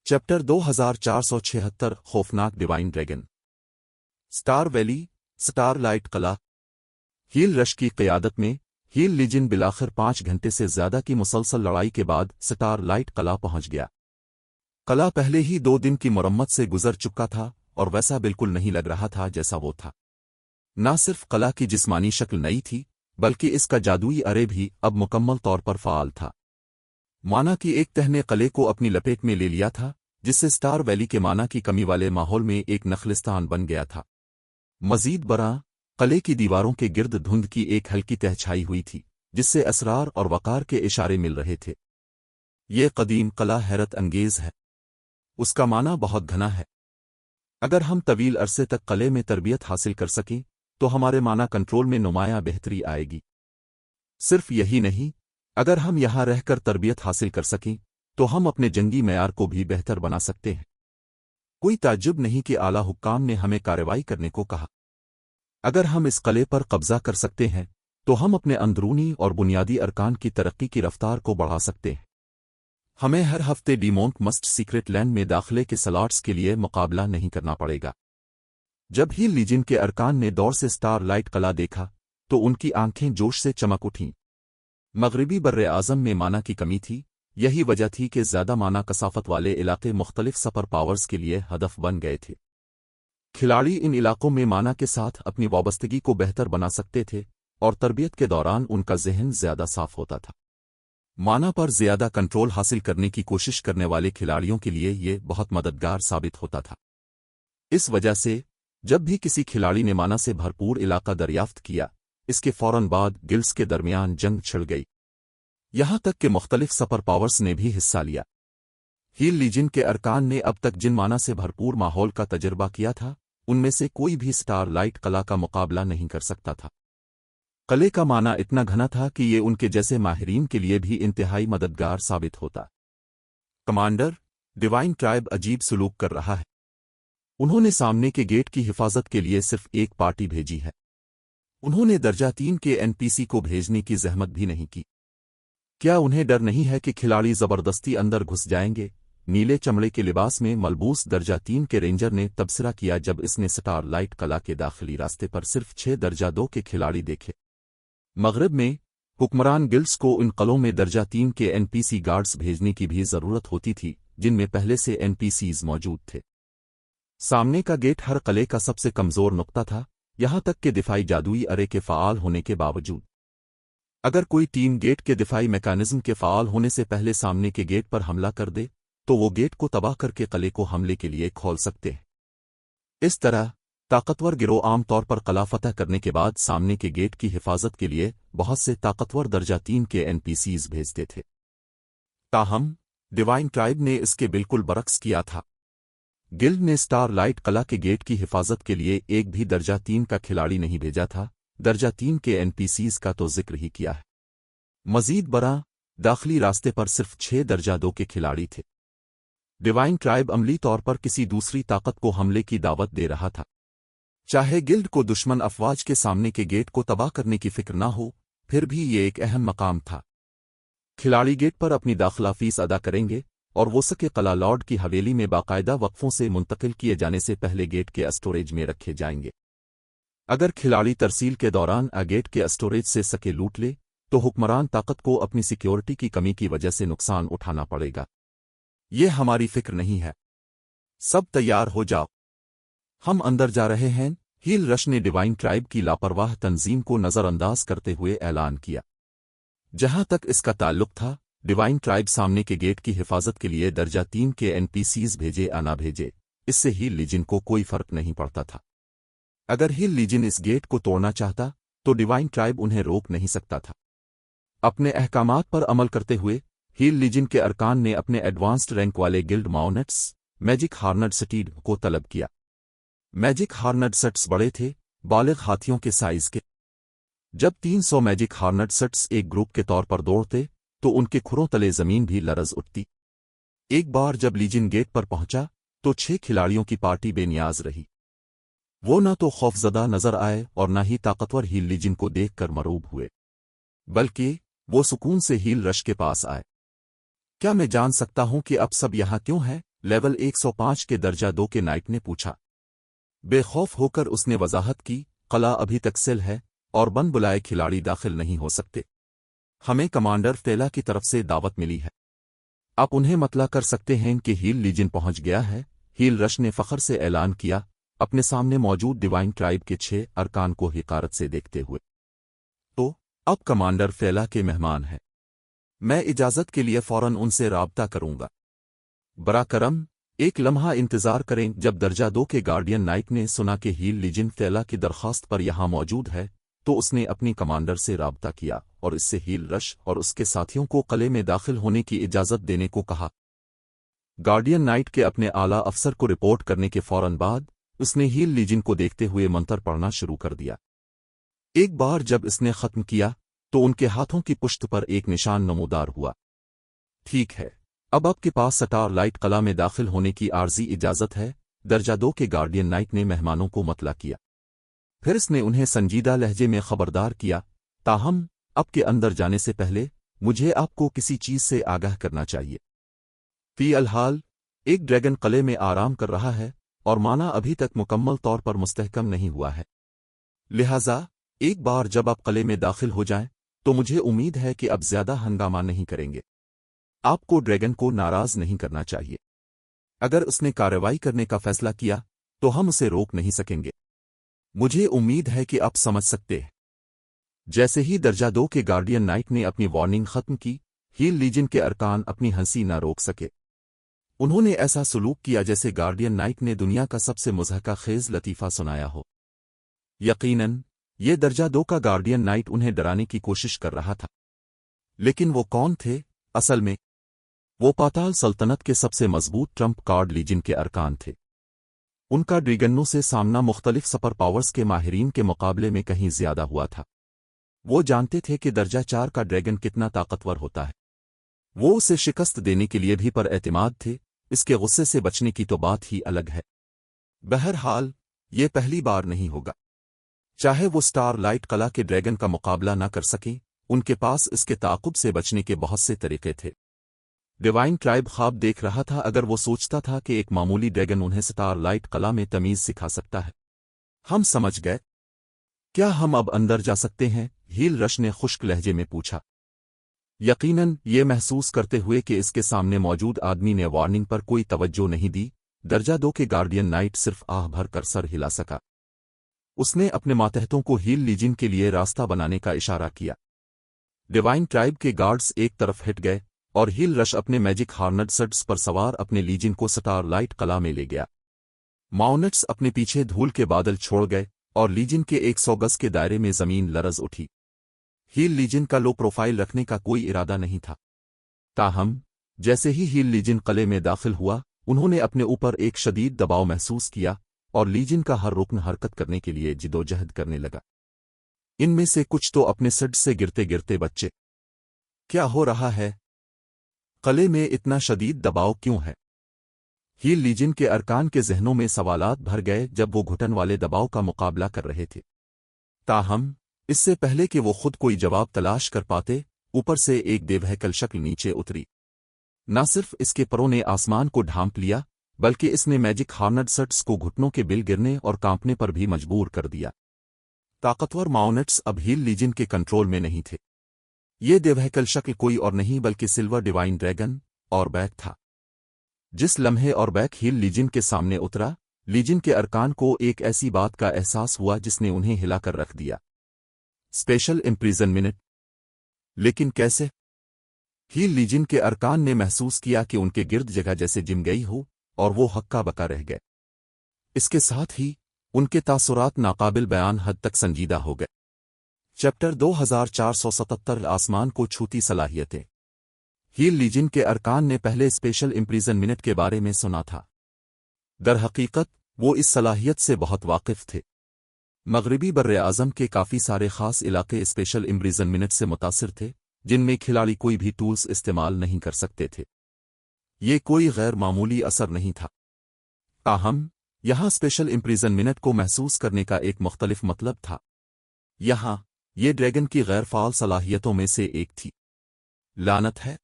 चैप्टर 2476 खौफनाक divine dragon. Star valley, star light कला। हील रश की क़यादत में हील लीजन बिलाखिर 5 घंटे से ज्यादा की मुसलसल लड़ाई के बाद स्टार लाइट कला पहुंच गया। कला पहले ही 2 दिन की मुरम्मत से गुजर चुका था और वैसा बिल्कुल नहीं लग रहा था जैसा वो था। न सिर्फ कला की जिस्मानी शक्ल नई थी, बल्कि इसका जादुई अरे भी अब मुकम्मल तौर पर फ़ाल था। माना कि एक तह ने कले को अपनी लपेट में ले लिया था, जिससे स्टार वैली के माना की कमी वाले माहौल में एक नखलिस्तान बन गया था। मजीद बरा, कले की दीवारों के गिर्द धुंध की एक हल्की तह छाई हुई थी, जिससे असरार और वकार के इशारे मिल रहे थे। ये कदीम कला हैरत अंगेज है। उसका माना बहुत घना है। अगर हम तवील अरसे तक कले में तरबियत हासिल कर सकें, तो हमारे माना कंट्रोल में नुमाया बेहतरी आएगी। सिर्फ यही नहीं, अगर हम यहां रहकर तरबियत हासिल कर सकें, तो हम अपने जंगी मयार को भी बेहतर बना सकते हैं। कोई ताज्जुब नहीं कि आला हुक्काम ने हमें कार्रवाई करने को कहा। अगर हम इस कले पर कब्जा कर सकते हैं, तो हम अपने अंदरूनी और बुनियादी अरकान की तरक्की की रफ्तार को बढ़ा सकते हैं। हमें हर हफ्ते डीमोंट मस्ट सीक्रेट लैंड में दाखिले के स्लॉट्स के लिए मुकाबला नहीं करना पड़ेगा। जब ही लीजन के अरकान ने दौर से स्टार लाइट कला देखा, तो उनकी आंखें जोश से चमक उठीं। मगरिबी बर्रे आज़म में माना की कमी थी। यही वजह थी कि ज़्यादा माना कसाफत वाले इलाके मुख्तलिफ सपर पावर्स के लिए हदफ बन गए थे। खिलाड़ी इन इलाकों में माना के साथ अपनी वाबस्तगी को बेहतर बना सकते थे और तरबियत के दौरान उनका जहन ज्यादा साफ होता था। माना पर ज्यादा कंट्रोल हासिल करने की कोशिश करने वाले खिलाड़ियों के लिए ये बहुत मददगार साबित होता था। इस वजह से जब भी किसी खिलाड़ी ने माना से भरपूर इलाका दरियाफ्त किया, इसके फौरन बाद गिल्ड्स के दरमियान जंग छिड़ गई। यहां तक कि मुख्तलिफ सपर पावर्स ने भी हिस्सा लिया। हील लीजन के अरकान ने अब तक जिन माना से भरपूर माहौल का तजर्बा किया था, उनमें से कोई भी स्टार लाइट कला का मुकाबला नहीं कर सकता था। कले का माना इतना घना था कि ये उनके जैसे माहिरीन के लिए भी इंतहाई मददगार साबित होता। कमांडर, डिवाइन ट्राइब अजीब सलूक कर रहा है। उन्होंने सामने के गेट की हिफाजत के लिए सिर्फ एक पार्टी भेजी है। उन्होंने दर्जा 3 के एनपीसी को भेजने की जहमत भी नहीं की। क्या उन्हें डर नहीं है कि खिलाड़ी जबरदस्ती अंदर घुस जाएंगे? नीले चमड़े के लिबास में मलबूस दर्जा 3 के रेंजर ने तबसरा किया जब इसने स्टार लाइट कला के दाखिली रास्ते पर सिर्फ 6 दर्जा 2 के खिलाड़ी देखे। मगरिब में हुक्मरान गिल्ड्स को इन कलों में दर्जा 3 के एनपीसी गार्ड्स भेजने की भी जरूरत होती थी, जिनमें पहले से एनपीसीज मौजूद थे। सामने का गेट हर कले का सबसे कमजोर नुक्ता था, यहां तक कि दिफाई जादुई अरे के फ़ाल होने के बावजूद। अगर कोई टीम गेट के दिफाई मैकेनिज्म के फ़ाल होने से पहले सामने के गेट पर हमला कर दे, तो वो गेट को तबाह करके कले को हमले के लिए खोल सकते हैं। इस तरह ताकतवर गिरोह आमतौर पर कला फतह करने के बाद सामने के गेट की हिफाजत के लिए बहुत से ताकतवर दर्जा 3 के एनपीसीज भेजते थे। ताहम डिवाइन ट्राइब ने इसके बिल्कुल बरक्स किया था। गिल्ड ने स्टार लाइट कला के गेट की हिफाजत के लिए एक भी दर्जा 3 का खिलाड़ी नहीं भेजा था। दर्जा 3 के एनपीसीज का तो जिक्र ही किया है। मजीद बरा, दाखिली रास्ते पर सिर्फ 6 दर्जा 2 के खिलाड़ी थे। डिवाइन ट्राइब अमली तौर पर किसी दूसरी ताकत को हमले की दावत दे रहा था। चाहे गिल्ड को दुश्मन अफवाज के सामने के गेट को तबाह करने की फिक्र ना हो, फिर भी ये एक अहम मकाम था। खिलाड़ी गेट पर अपनी दाखिला फीस अदा करेंगे और वो सके कला लॉर्ड की हवेली में बाकायदा वक्फों से मुंतकिल किए जाने से पहले गेट के स्टोरेज में रखे जाएंगे। अगर खिलाड़ी तरसील के दौरान गेट के स्टोरेज से सके लूट ले, तो हुक्मरान ताकत को अपनी सिक्योरिटी की कमी की वजह से नुकसान उठाना पड़ेगा। ये हमारी फिक्र नहीं है। सब तैयार हो जाओ, हम अंदर जा रहे हैं। हील रश ने डिवाइन ट्राइब की लापरवाह तंजीम को नजरअंदाज करते हुए ऐलान किया। जहां तक इसका ताल्लुक था, डिवाइन ट्राइब सामने के गेट की हिफाजत के लिए दर्जा 3 के एनपीसीज भेजे या ना भेजे, इससे हील लीजन को कोई फर्क नहीं पड़ता था। अगर हील लीजन इस गेट को तोड़ना चाहता तो डिवाइन ट्राइब उन्हें रोक नहीं सकता था। अपने अहकामात पर अमल करते हुए हील लीजन के अरकान ने अपने एडवांस्ड रैंक वाले गिल्ड माउनेट्स मैजिक हार्नड सटीड को तलब किया। मैजिक हार्नड सट्स बड़े थे, बालिग हाथियों के साइज के। जब 300 मैजिक हार्नड सट्स एक ग्रुप के तौर पर दौड़ते तो उनके खुरों तले जमीन भी लरज उठती। एक बार जब लीजन गेट पर पहुंचा तो 6 खिलाड़ियों की पार्टी बेनियाज रही। वो न तो खौफजदा नजर आए और न ही ताकतवर हील लीजन को देखकर मरूब हुए, बल्कि वो सुकून से हील रश के पास आए। क्या मैं जान सकता हूं कि अब सब यहां क्यों है? लेवल 105 के दर्जा 2 के नाइट ने पूछा। बेखौफ होकर उसने वजाहत की, कला अभी तक सेल है और बन बुलाए खिलाड़ी दाखिल नहीं हो सकते। हमें कमांडर फेला की तरफ से दावत मिली है। आप उन्हें मतला कर सकते हैं कि हील लीजन पहुंच गया है। हील रश ने फखर से ऐलान किया, अपने सामने मौजूद डिवाइन ट्राइब के 6 अरकान को हिकारत से देखते हुए। तो अब कमांडर फेला के मेहमान हैं। मैं इजाजत के लिए फौरन उनसे राब्ता करूंगा। बरा करम, एक लम्हा इंतजार करें। जब दर्जा 2 के गार्डियन नाइट ने सुना कि हील लीजन फेला की दरखास्त पर यहां मौजूद है तो उसने अपनी कमांडर से राब्ता किया और इससे हील रश और उसके साथियों को किले में दाखिल होने की इजाजत देने को कहा। गार्डियन नाइट के अपने आला अफसर को रिपोर्ट करने के फौरन बाद उसने हील लीजन को देखते हुए मंत्र पढ़ना शुरू कर दिया। एक बार जब इसने खत्म किया तो उनके हाथों की पुश्त पर एक निशान नमूदार हुआ। ठीक है, अब आपके पास स्टार लाइट कला में दाखिल होने की आर्जी इजाजत है। दर्जा 2 के गार्डियन नाइट ने मेहमानों को मतला किया। फिर इसने उन्हें संजीदा लहजे में खबरदार किया, ताहम आपके अंदर जाने से पहले मुझे आपको किसी चीज से आगाह करना चाहिए। फी अलहाल एक ड्रैगन किले में आराम कर रहा है और माना अभी तक मुकम्मल तौर पर मुस्तहकम नहीं हुआ है। लिहाजा एक बार जब आप किले में दाखिल हो जाएं तो मुझे उम्मीद है कि अब ज्यादा हंगामा नहीं करेंगे। आपको ड्रैगन को नाराज नहीं करना चाहिए। अगर उसने कार्रवाई करने का फैसला किया तो हम उसे रोक नहीं सकेंगे। मुझे उम्मीद है कि आप समझ सकते हैं। जैसे ही दर्जा 2 के गार्डियन नाइट ने अपनी वार्निंग खत्म की, हील लीजन के अरकान अपनी हंसी न रोक सके। उन्होंने ऐसा सलूक किया जैसे गार्डियन नाइट ने दुनिया का सबसे मुज़हका खेज लतीफ़ा सुनाया हो। यकीनन ये दर्जा 2 का गार्डियन नाइट उन्हें डराने की कोशिश कर रहा था, लेकिन वो कौन थे? असल में वो पाताल सल्तनत के सबसे मजबूत ट्रम्प कार्ड लीजन के अरकान थे। उनका ड्रैगनों से सामना मुख्तलिफ सुपर पावर्स के माहिरीन के मुकाबले में कहीं ज्यादा हुआ था। वो जानते थे कि दर्जा 4 का ड्रैगन कितना ताकतवर होता है। वो उसे शिकस्त देने के लिए भी पर एतमाद थे। इसके गुस्से से बचने की तो बात ही अलग है। बहरहाल ये पहली बार नहीं होगा। चाहे वो स्टार लाइट कला के ड्रैगन का मुकाबला न कर सकें, उनके पास इसके ताक़ुब से बचने के बहुत से तरीके थे। डिवाइन ट्राइब ख्वाब देख रहा था अगर वो सोचता था कि एक मामूली ड्रैगन उन्हें स्टार लाइट कला में तमीज़ सिखा सकता है। हम समझ गए। क्या हम अब अंदर जा सकते हैं? हील रश ने खुश्क लहजे में पूछा। यकीनन ये महसूस करते हुए कि इसके सामने मौजूद आदमी ने वार्निंग पर कोई तवज्जो नहीं दी, दर्जा 2 के गार्डियन नाइट सिर्फ आह भर कर सर हिला सका। उसने अपने मातहतों को हील लीजन के लिए रास्ता बनाने का इशारा किया। डिवाइन ट्राइब के गार्ड्स एक तरफ हिट गए और हील रश अपने मैजिक हार्नड सड्स पर सवार अपने लीजन को स्टार लाइट कला में ले गया। माउनेट्स अपने पीछे धूल के बादल छोड़ गए और लीजन के 100 गज के दायरे में जमीन लरज उठी। हील लीजन का लो प्रोफाइल रखने का कोई इरादा नहीं था। ताहम जैसे ही हील लीजन किले में दाखिल हुआ, उन्होंने अपने ऊपर एक शदीद दबाव महसूस किया और लीजन का हर रुकन हरकत करने के लिए जिदोजहद करने लगा। इनमें से कुछ तो अपने सड से गिरते गिरते बच्चे। क्या हो रहा है? किले में इतना शदीद दबाव क्यों है? हील लीजन के अरकान के जहनों में सवालात भर गए जब वो घुटन वाले दबाव का मुकाबला कर रहे थे। ताहम इससे पहले कि वो खुद कोई जवाब तलाश कर पाते, ऊपर से एक बेवहकल शक्ल नीचे उतरी। न सिर्फ इसके परों ने आसमान को ढांप लिया, बल्कि इसने मैजिक हार्नड सट्स को घुटनों के बिल गिरने और कांपने पर भी मजबूर कर दिया। ताकतवर माउनेट्स अब हील लीजन के कंट्रोल में नहीं थे। ये बेवहकल शक्ल कोई और नहीं बल्कि सिल्वर डिवाइन ड्रैगन और बैक था। जिस लम्हे और बैक हील लीजन के सामने उतरा, लीजन के अरकान को एक ऐसी बात का एहसास हुआ जिसने उन्हें हिलाकर रख दिया। Special imprisonment. लेकिन कैसे? हील लीजन के अरकान ने महसूस किया कि उनके गिर्द जगह जैसे जिम गई हो और वो हक्का बका रह गए। इसके साथ ही ان کے تاثرات ناقابل بیان حد تک سنجیدہ ہو گئے۔ چیپٹر 2477 آسمان کو چھوتی صلاحیتیں۔ ہیل لیجن کے ارکان نے پہلے اسپیشل امپریزنمنٹ کے بارے میں سنا تھا۔ در حقیقت وہ اس صلاحیت سے بہت واقف تھے۔ مغربی براعظم کے کافی سارے خاص علاقے اسپیشل امپریزنمنٹ سے متاثر تھے، جن میں کھلاڑی کوئی بھی ٹولز استعمال نہیں کر سکتے تھے۔ یہ کوئی غیر معمولی اثر نہیں تھا۔ تاہم یہاں اسپیشل امپریزنمنٹ کو محسوس کرنے کا ایک مختلف مطلب تھا۔ یہاں یہ ڈریگن کی غیر فعال صلاحیتوں میں سے ایک تھی۔ لعنت ہے،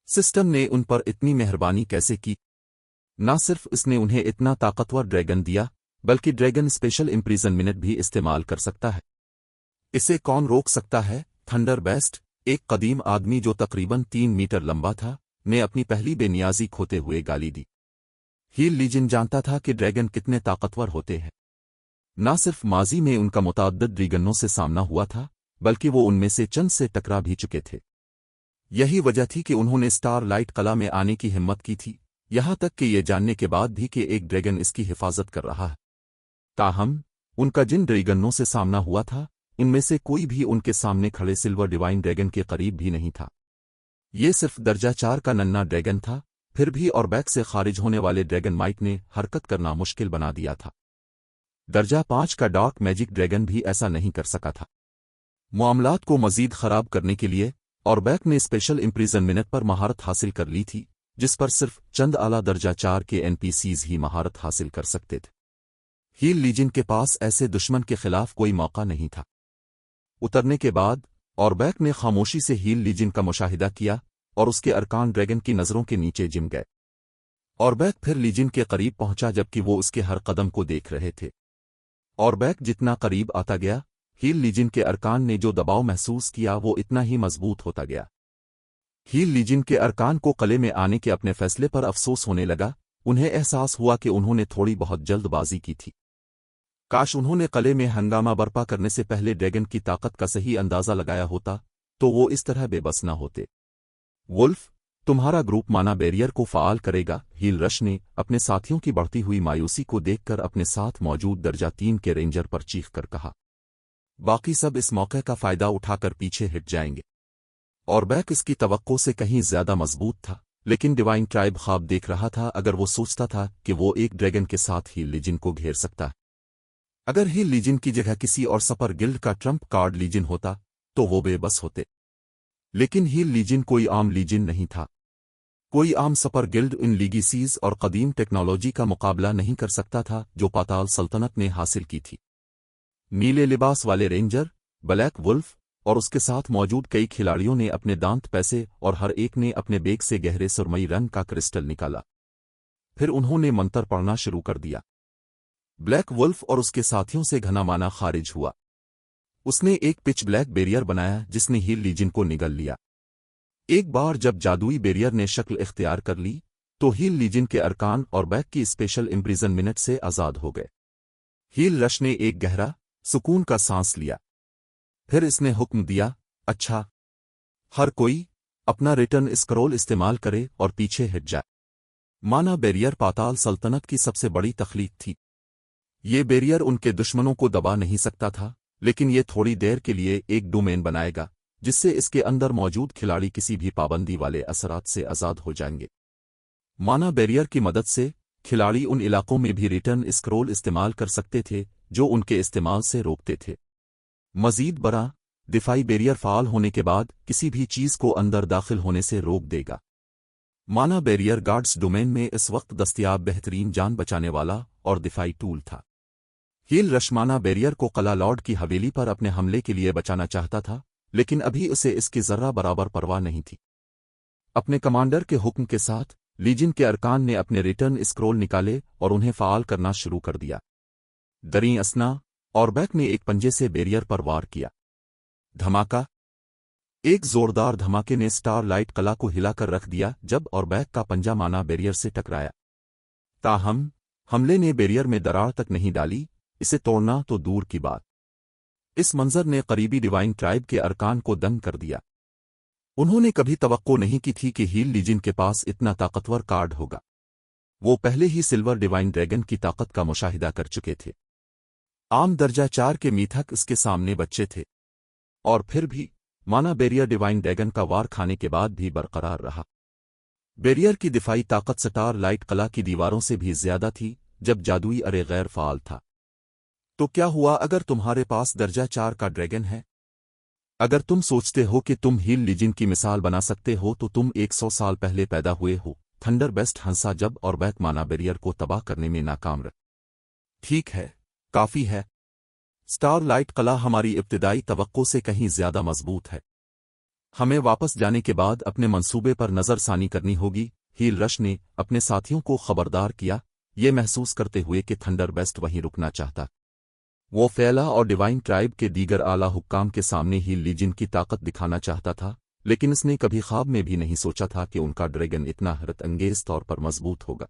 سسٹم نے ان پر اتنی مہربانی کیسے کی؟ نہ صرف اس نے انہیں اتنا طاقتور ڈریگن دیا، بلکہ ڈریگن اسپیشل امپریزنمنٹ بھی استعمال کر سکتا ہے۔ اسے کون روک سکتا ہے؟ تھنڈر بیسٹ، ایک قدیم آدمی جو تقریباً 3 میٹر لمبا تھا، نے اپنی پہلی بے نیازی کھوتے ہوئے گالی دی۔ ہیل لیجن جانتا تھا کہ ڈریگن کتنے طاقتور ہوتے ہیں۔ نہ صرف ماضی میں ان کا متعدد ڈریگنوں سے سامنا ہوا تھا، بلکہ وہ ان میں سے چند سے ٹکرا بھی چکے تھے۔ یہی وجہ تھی کہ انہوں نے اسٹار لائٹ قلعہ میں آنے کی ہمت کی تھی، یہاں تک کہ یہ جاننے کے بعد بھی کہ ایک ڈریگن اس کی حفاظت کر رہا ہے۔ تاہم ان کا جن ڈریگنوں سے سامنا ہوا تھا، ان میں سے کوئی بھی ان کے سامنے کھڑے سلور ڈیوائن ڈریگن کے قریب بھی نہیں تھا۔ یہ صرف درجہ 4 کا ننھا ڈریگن تھا، پھر بھی اور بیک سے خارج ہونے والے ڈریگن مائٹ نے حرکت کرنا مشکل بنا دیا تھا۔ درجہ 5 کا ڈارک میجک ڈریگن بھی ایسا نہیں کر سکا تھا۔ معاملات کو مزید خراب کرنے کے لیے اور بیک نے اسپیشل امپریزنمنٹ پر مہارت حاصل کر لی تھی، جس پر صرف چند اعلیٰ درجہ 4 کے NPCs ہی مہارت حاصل کر سکتے تھے۔ ہیل لیجن کے پاس ایسے دشمن کے خلاف کوئی موقع نہیں تھا۔ اترنے کے بعد اور بیک نے خاموشی سے ہیل لیجن کا مشاہدہ کیا اور اس کے ارکان ڈریگن کی نظروں کے نیچے جم گئے۔ اور بیک پھر لیجن کے قریب پہنچا جبکہ وہ اس کے ہر قدم کو دیکھ رہے تھے۔ اور بیک جتنا قریب آتا گیا، ہیل لیجن کے ارکان نے جو دباؤ محسوس کیا وہ اتنا ہی مضبوط ہوتا گیا۔ ہیل لیجن کے ارکان کو قلعے میں آنے کے اپنے فیصلے پر افسوس ہونے لگا۔ انہیں احساس ہوا کہ انہوں نے تھوڑی بہت جلد بازی کی تھی۔ کاش انہوں نے قلعے میں ہنگامہ برپا کرنے سے پہلے ڈریگن کی طاقت کا صحیح اندازہ لگایا ہوتا، تو وہ اس طرح بے بس نہ ہوتے۔ ولف، تمہارا گروپ مانا بیریئر کو فعال کرے گا، ہیل رش نے اپنے ساتھیوں کی بڑھتی ہوئی مایوسی کو دیکھ کر اپنے ساتھ موجود درجہ 3 کے رینجر پر چیخ کر کہا۔ باقی سب اس موقع کا فائدہ اٹھا کر پیچھے ہٹ جائیں گے۔ اور بیک اس کی توقع سے کہیں زیادہ مضبوط تھا، لیکن ڈیوائن ٹرائب خواب دیکھ رہا تھا اگر وہ سوچتا تھا کہ وہ ایک ڈریگن کے ساتھ ہیل لیجن کو گھیر سکتا ہے۔ اگر ہیل لیجن کی جگہ کسی اور سپر گلڈ کا ٹرمپ کارڈ لیجن ہوتا تو وہ بے بس ہوتے۔ لیکن ہیل لیجن کوئی عام لیجن نہیں تھا۔ کوئی عام سپر گلڈ ان لیگیسیز اور قدیم ٹیکنالوجی کا مقابلہ نہیں کر سکتا تھا جو پاتال سلطنت نے حاصل کی تھی۔ نیلے لباس والے رینجر، بلیک ولف اور اس کے ساتھ موجود کئی کھلاڑیوں نے اپنے دانت پیسے اور ہر ایک نے اپنے بیگ سے گہرے سرمئی رنگ کا کرسٹل نکالا۔ پھر انہوں نے منتر پڑھنا شروع کر دیا۔ بلیک ولف اور اس کے ساتھیوں سے گھنا مانا خارج ہوا۔ اس نے ایک پچ بلیک بیریئر بنایا جس نے ہیل لیجن کو نگل لیا۔ ایک بار جب جادوئی بیریئر نے شکل اختیار کر لی تو ہیل لیجن کے ارکان اور بیک کی اسپیشل امپریزنمنٹ سے آزاد ہو گئے۔ ہیل رش نے ایک گہرا سکون کا سانس لیا۔ پھر اس نے حکم دیا، اچھا، ہر کوئی اپنا ریٹرن اسکرول استعمال کرے اور پیچھے ہٹ جائے۔ مانا بیریئر پاتال سلطنت کی سب سے بڑی تخلیق تھی۔ یہ بیریئر ان کے دشمنوں کو دبا نہیں سکتا تھا، لیکن یہ تھوڑی دیر کے لیے ایک ڈومین بنائے گا جس سے اس کے اندر موجود کھلاڑی کسی بھی پابندی والے اثرات سے آزاد ہو جائیں گے۔ مانا بیریئر کی مدد سے کھلاڑی ان علاقوں میں بھی ریٹرن اسکرول استعمال کر سکتے تھے جو ان کے استعمال سے روکتے تھے۔ مزید برآں، دفاعی بیریئر فعال ہونے کے بعد کسی بھی چیز کو اندر داخل ہونے سے روک دے گا۔ مانا بیریئر گارڈز ڈومین میں اس وقت دستیاب بہترین جان بچانے والا اور دفاعی ٹول تھا۔ ہیل رش مانا بیریئر کو قلعہ لارڈ کی حویلی پر اپنے حملے کے لیے بچانا چاہتا تھا، لیکن ابھی اسے اس کی ذرہ برابر پرواہ نہیں تھی۔ اپنے کمانڈر کے حکم کے ساتھ لیجن کے ارکان نے اپنے ریٹرن اسکرول نکالے اور انہیں فعال کرنا شروع کر دیا۔ دریں اسنا اور بیک نے ایک پنجے سے بیریئر پر وار کیا۔ دھماکہ! ایک زوردار دھماکے نے اسٹار لائٹ قلعہ کو ہلا کر رکھ دیا جب اور بیک کا پنجہ مانا بیریئر سے ٹکرایا۔ تاہم حملے نے بیریئر میں دراڑ تک نہیں ڈالی، اسے توڑنا تو دور کی بات۔ اس منظر نے قریبی ڈیوائن ٹرائب کے ارکان کو دنگ کر دیا۔ انہوں نے کبھی توقع نہیں کی تھی کہ ہیل لیجن کے پاس اتنا طاقتور کارڈ ہوگا۔ وہ پہلے ہی سلور ڈیوائن ڈریگن کی طاقت کا مشاہدہ کر چکے تھے۔ आम दर्जा 4 के मीथक इसके सामने बच्चे थे, और फिर भी माना बेरियर डिवाइन ड्रैगन का वार खाने के बाद भी बरकरार रहा। बेरियर की दिफाई ताकत स्टार लाइट कला की दीवारों से भी ज्यादा थी जब जादुई अरे गैर फाल था। तो क्या हुआ अगर तुम्हारे पास दर्जा 4 का ड्रैगन है? अगर तुम सोचते हो कि तुम हील लीजन की मिसाल बना सकते हो तो तुम 100 साल पहले पैदा हुए हो। थंडर बेस्ट हंसा जब और बैक माना बेरियर को तबाह करने में नाकाम रहे। ठीक है, काफी है। स्टार लाइट कला हमारी इब्तिदाई तवक्को से कहीं ज्यादा मजबूत है। हमें वापस जाने के बाद अपने मंसूबे पर नजरसानी करनी होगी। हील रश ने अपने साथियों को खबरदार किया, ये महसूस करते हुए कि थंडर बेस्ट वहीं रुकना चाहता। वो फैला और डिवाइन ट्राइब के दीगर आला हुक्काम के सामने हील लीजन की ताकत दिखाना चाहता था, लेकिन उसने कभी ख्वाब में भी नहीं सोचा था कि उनका ड्रैगन इतना हैरत अंगेज तौर पर मजबूत होगा।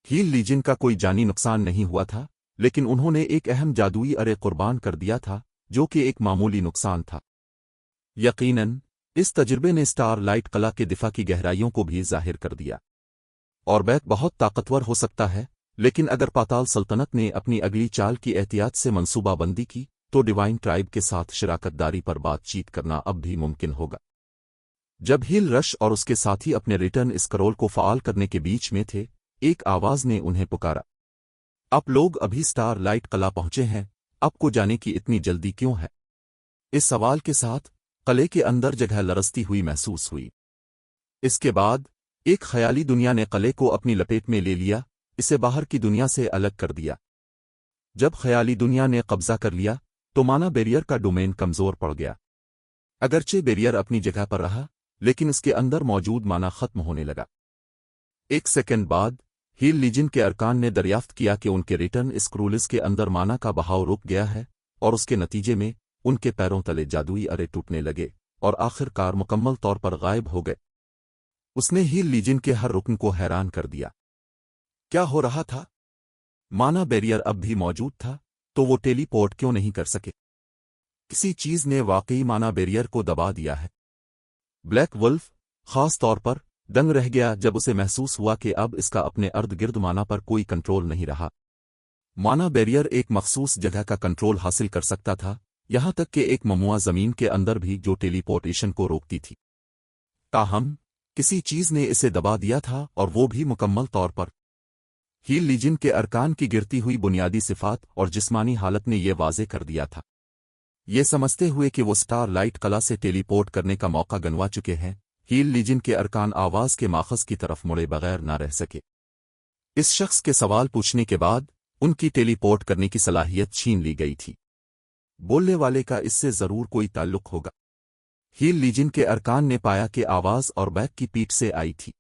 हील लीजन का कोई जानी नुकसान नहीं हुआ था, लेकिन उन्होंने एक अहम जादुई अरे कुर्बान कर दिया था, जो कि एक मामूली नुकसान था। यकीनन इस तजुर्बे ने स्टार लाइट कला के दिफा की गहराइयों को भी जाहिर कर दिया। और बैक बहुत ताकतवर हो सकता है, लेकिन अगर पाताल सल्तनत ने अपनी अगली चाल की एहतियात से मंसूबाबंदी की तो डिवाइन ट्राइब के साथ शराकतदारी पर बातचीत करना अब भी मुमकिन होगा। जब हील रश और उसके साथी अपने रिटर्न स्क्रॉल को फाल करने के बीच में थे, एक आवाज ने उन्हें पुकारा, आप लोग अभी स्टार लाइट कला पहुंचे हैं, आपको जाने की इतनी जल्दी क्यों है? इस सवाल के साथ कले के अंदर जगह लरसती हुई महसूस हुई। इसके बाद एक ख्याली दुनिया ने कले को अपनी लपेट में ले लिया, इसे बाहर की दुनिया से अलग कर दिया। जब ख्याली दुनिया ने कब्जा कर लिया तो माना बेरियर का डोमेन कमजोर पड़ गया। अगरचे बेरियर अपनी जगह पर रहा, लेकिन इसके अंदर मौजूद माना खत्म होने लगा। एक सेकंड बाद हील लीजन के अरकान ने दरियाफ्त किया कि उनके रिटर्न स्क्रूल्स के अंदर माना का बहाव रुक गया है, और उसके नतीजे में उनके पैरों तले जादुई अरे टूटने लगे और आखिरकार मुकम्मल तौर पर गायब हो गए। उसने हील लीजन के हर रुकन को हैरान कर दिया। क्या हो रहा था? माना बेरियर अब भी मौजूद था, तो वो टेलीपोर्ट क्यों नहीं कर सके? किसी चीज ने वाकई माना बेरियर को दबा दिया है। ब्लैक वुल्फ खास तौर पर दंग रह गया जब उसे महसूस हुआ कि अब इसका अपने अर्द गिर्द माना पर कोई कंट्रोल नहीं रहा। माना बेरियर एक मखसूस जगह का कंट्रोल हासिल कर सकता था, यहां तक कि एक ममुआ जमीन के अंदर भी जो टेलीपोर्टेशन को रोकती थी। ताहम किसी चीज ने इसे दबा दिया था, और वो भी मुकम्मल तौर पर। हील लीजन के अरकान की गिरती हुई बुनियादी सिफात और जिस्मानी हालत ने यह वाजे कर दिया था। ये समझते हुए कि वो स्टार लाइट कला से टेलीपोर्ट करने का मौका गंवा चुके हैं, हील लीजन के अरकान आवाज के माखज की तरफ मुड़े बगैर न रह सके। इस शख्स के सवाल पूछने के बाद उनकी टेलीपोर्ट करने की सलाहियत छीन ली गई थी। बोलने वाले का इससे जरूर कोई ताल्लुक होगा। हील लीजन के अरकान ने पाया कि आवाज और बैक की पीठ से आई थी।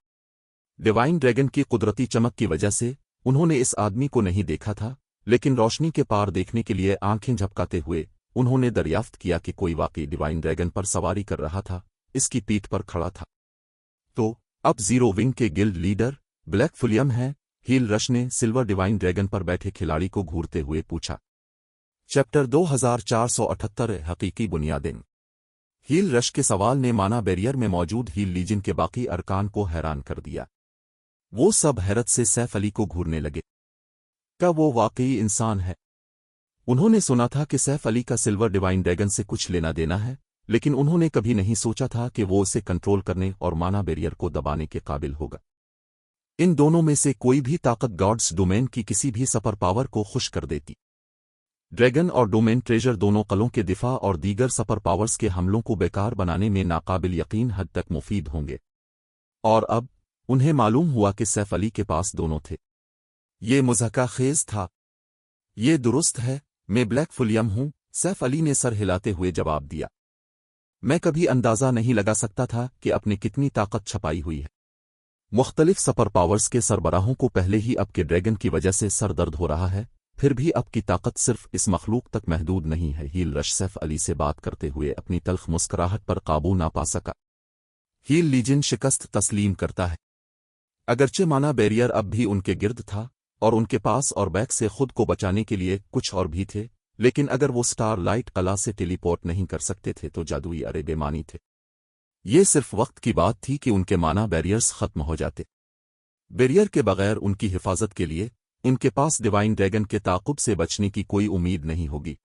डिवाइन ड्रैगन की कुदरती चमक की वजह से उन्होंने इस आदमी को नहीं देखा था, लेकिन रोशनी के पार देखने के लिए आंखें झपकाते हुए उन्होंने दरियाफ्त किया कि कोई वाकई डिवाइन ड्रैगन पर सवारी कर रहा था, इसकी पीठ पर खड़ा था। तो अब जीरो विंग के गिल्ड लीडर ब्लैक फुलियम हैं? हील रश ने सिल्वर डिवाइन ड्रैगन पर बैठे खिलाड़ी को घूरते हुए पूछा। चैप्टर 2478 हकीकी बुनियादें। हील रश के सवाल ने माना बैरियर में मौजूद हील लीजन के बाकी अरकान को हैरान कर दिया। वो सब हैरत से सैफ अली को घूरने लगे। क्या वो वाकई इंसान है? उन्होंने सुना था कि सैफ अली का सिल्वर डिवाइन ड्रैगन से कुछ लेना देना है, लेकिन उन्होंने कभी नहीं सोचा था कि वो उसे कंट्रोल करने और माना बैरियर को दबाने के काबिल होगा। इन दोनों में से कोई भी ताकत गॉड्स डोमेन की किसी भी सुपर पावर को खुश कर देती। ड्रैगन और डोमेन ट्रेजर दोनों कलों के दिफा और दीगर सुपर पावर्स के हमलों को बेकार बनाने में नाकाबिल यकीन हद तक मुफीद होंगे। और अब उन्हें मालूम हुआ कि सैफ अली के पास दोनों थे। ये मुज़हका खेज था। ये दुरुस्त है, मैं ब्लैक फुलियम हूं, सैफ अली ने सर हिलाते हुए जवाब दिया। मैं कभी अंदाजा नहीं लगा सकता था कि अपने कितनी ताकत छपाई हुई है। मुख्तलिफ सुपर पावर्स के सरबराहों को पहले ही अब के ड्रैगन की वजह से सर दर्द हो रहा है, फिर भी अब की ताकत सिर्फ इस मखलूक तक महदूद नहीं है। हील रश सैफ अली से बात करते हुए अपनी तल्ख मुस्कुराहट पर काबू ना पा सका। हील लीजन शिकस्त तस्लीम करता है। अगरचे माना बैरियर अब भी उनके गिर्द था और उनके पास और बैक से खुद को बचाने के लिए कुछ और भी थे, लेकिन अगर वो स्टार लाइट कला से टेलीपोर्ट नहीं कर सकते थे तो जादुई अरे बेमानी थे। ये सिर्फ वक्त की बात थी कि उनके माना बैरियर्स खत्म हो जाते। बैरियर के बगैर उनकी हिफाजत के लिए इनके पास डिवाइन ड्रैगन के ताक़ुब से बचने की कोई उम्मीद नहीं होगी।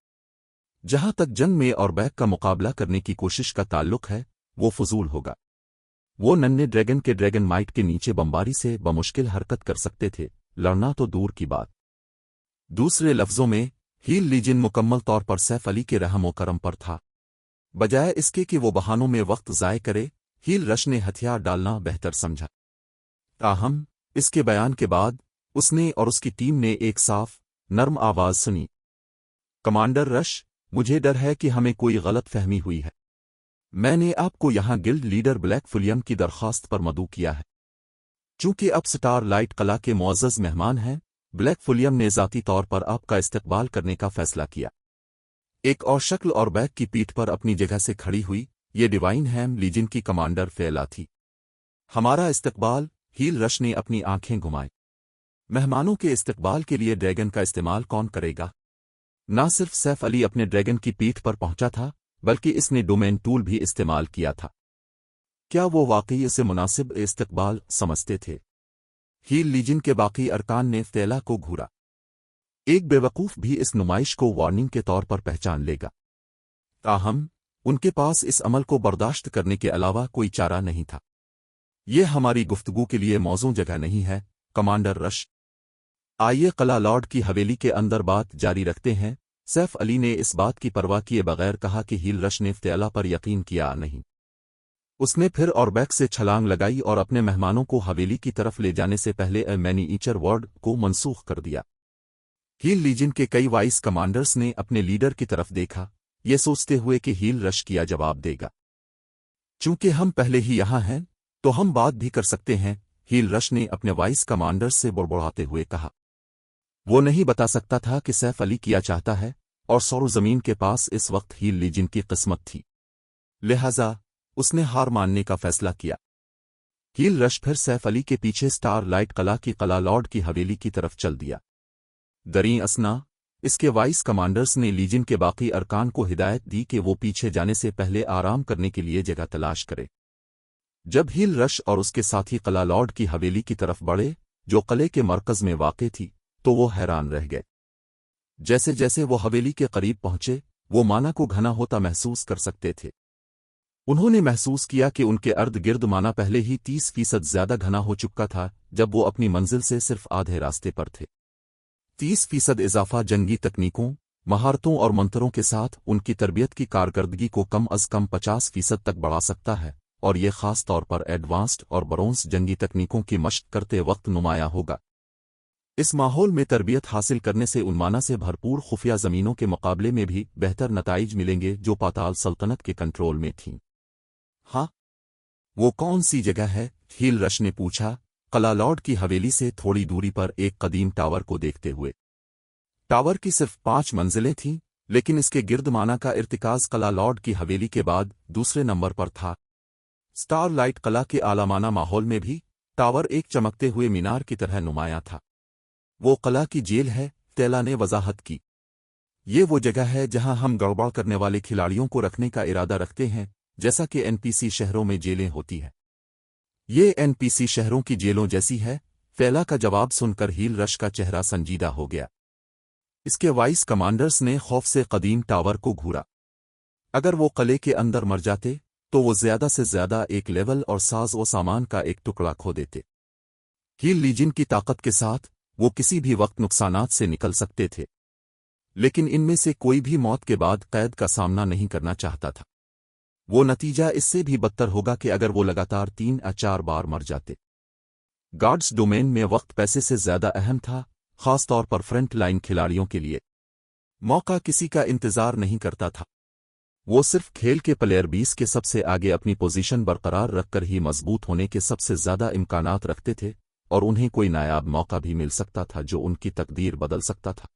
जहां तक जंग में और बैक का मुकाबला करने की कोशिश का ताल्लुक है, वो फजूल होगा। वो नन्हे ड्रैगन के ड्रैगन माइट के नीचे बमबारी से बमुश्किल हरकत कर सकते थे, लड़ना तो दूर की बात। दूसरे लफ्जों में, हील लीजन मुकम्मल तौर पर सैफ अली के रहम व करम पर था। बजाय इसके कि वो बहानों में वक्त ज़ाय करे, हील रश ने हथियार डालना बेहतर समझा। ताहम, इसके बयान के बाद उसने और उसकी टीम ने एक साफ, नर्म आवाज़ सुनी। कमांडर रश, मुझे डर है कि हमें कोई गलत फहमी हुई है। मैंने आपको यहां गिल्ड लीडर ब्लैक फुलियम की दरख्वास्त पर मदऊ किया है। चूंकि अब स्टार लाइट कला के मुअज़्ज़ज़ मेहमान हैं, ब्लैक फुलियम ने ज़ाती तौर पर आपका इस्तकबाल करने का फैसला किया। एक और शक्ल और बैक की पीठ पर अपनी जगह से खड़ी हुई, ये डिवाइन हैम लीजन की कमांडर फेला थी। हमारा इस्तकबाल, हील रश ने अपनी आंखें घुमाई। मेहमानों के इस्तकबाल के लिए ड्रैगन का इस्तेमाल कौन करेगा? ना सिर्फ सैफ अली अपने ड्रैगन की पीठ पर पहुंचा था, बल्कि इसने डोमेन टूल भी इस्तेमाल किया था। क्या वो वाकई इसे मुनासिब इस्तकबाल समझते थे? हील लीजन के बाकी अरकान ने फेला को घूरा। एक बेवकूफ़ भी इस नुमाइश को वार्निंग के तौर पर पहचान लेगा। ताहम, उनके पास इस अमल को बर्दाश्त करने के अलावा कोई चारा नहीं था। ये हमारी गुफ्तगू के लिए मौजूद जगह नहीं है, कमांडर रश। आइए कला लॉर्ड की हवेली के अंदर बात जारी रखते हैं। सैफ अली ने इस बात की परवाह किए बगैर कहा कि हील रश ने फेला पर यकीन किया नहीं। उसने फिर और बैक से छलांग लगाई और अपने मेहमानों को हवेली की तरफ ले जाने से पहले मैनीचर वर्ड को मनसूख कर दिया। हील लीजन के कई वाइस कमांडर्स ने अपने लीडर की तरफ देखा, ये सोचते हुए कि हील रश किया जवाब देगा। चूंकि हम पहले ही यहां हैं, तो हम बात भी कर सकते हैं, हील रश ने अपने वाइस कमांडर्स से बुड़बुड़ाते हुए कहा। वो नहीं बता सकता था कि सैफ अली किया चाहता है, और सौर ज़मीन के पास इस वक्त हील लीजन की किस्मत थी। लिहाजा उसने हार मानने का फैसला किया। हील रश फिर सैफ अली के पीछे स्टार लाइट कला की कला लॉर्ड की हवेली की तरफ चल दिया। दरी असना, इसके वाइस कमांडर्स ने लीजन के बाकी अरकान को हिदायत दी कि वो पीछे जाने से पहले आराम करने के लिए जगह तलाश करे। जब हील रश और उसके साथी कला लॉर्ड की हवेली की तरफ बढ़े, जो किले के मरकज में वाक़ थी, तो वो हैरान रह गए। जैसे जैसे वो हवेली के करीब पहुंचे, वो माना को घना होता महसूस कर सकते थे। उन्होंने महसूस किया कि उनके अर्द गिर्द माना पहले ही 30% ज्यादा घना हो चुका था, जब वो अपनी मंजिल से सिर्फ आधे रास्ते पर थे। 30% इजाफा जंगी तकनीकों, महारतों और मंत्रों के साथ उनकी तरबियत की कारकर्दगी को कम अज कम 50% तक बढ़ा सकता है, और ये खास तौर पर एडवांस्ड और ब्रोंज जंगी तकनीकों की मशक करते वक्त नुमाया होगा। इस माहौल में तरबियत हासिल करने से उन्माना से भरपूर खुफिया ज़मीनों के मुकाबले में भी बेहतर नताइज मिलेंगे जो पाताल सल्तनत के कंट्रोल में थीं। हाँ, वो कौन सी जगह है? हील रश ने पूछा, कला लॉर्ड की हवेली से थोड़ी दूरी पर एक कदीम टावर को देखते हुए। टावर की सिर्फ 5 मंजिलें थीं, लेकिन इसके गिर्द माना का इर्तिकाज कला लॉर्ड की हवेली के बाद दूसरे नंबर पर था। स्टार लाइट कला के आलामाना माहौल में भी टावर एक चमकते हुए मीनार की तरह नुमाया था। वो कला की जेल है, तेला ने वजाहत की। ये वो जगह है जहां हम गड़बड़ करने वाले खिलाड़ियों को रखने का इरादा रखते हैं, जैसा कि एनपीसी शहरों में जेलें होती हैं। ये एनपीसी शहरों की जेलों जैसी है। फेला का जवाब सुनकर हील रश का चेहरा संजीदा हो गया। इसके वाइस कमांडर्स ने खौफ से कदीम टावर को घूरा। अगर वो किले के अंदर मर जाते, तो वो ज्यादा से ज्यादा एक लेवल और साज व सामान का एक टुकड़ा खो देते। हील लीजन की ताकत के साथ वो किसी भी वक्त नुकसानात से निकल सकते थे, लेकिन इनमें से कोई भी मौत के बाद कैद का सामना नहीं करना चाहता था। वो नतीजा इससे भी बदतर होगा कि अगर वो लगातार 3 या 4 बार मर जाते। गार्ड्स डोमेन में वक्त पैसे से ज्यादा अहम था, खास तौर पर फ्रंट लाइन खिलाड़ियों के लिए। मौका किसी का इंतजार नहीं करता था। वो सिर्फ खेल के प्लेयर 20 के सबसे आगे अपनी पोजीशन बरकरार रखकर ही मजबूत होने के सबसे ज्यादा इम्कानात रखते थे, और उन्हें कोई नायाब मौका भी मिल सकता था जो उनकी तकदीर बदल सकता था।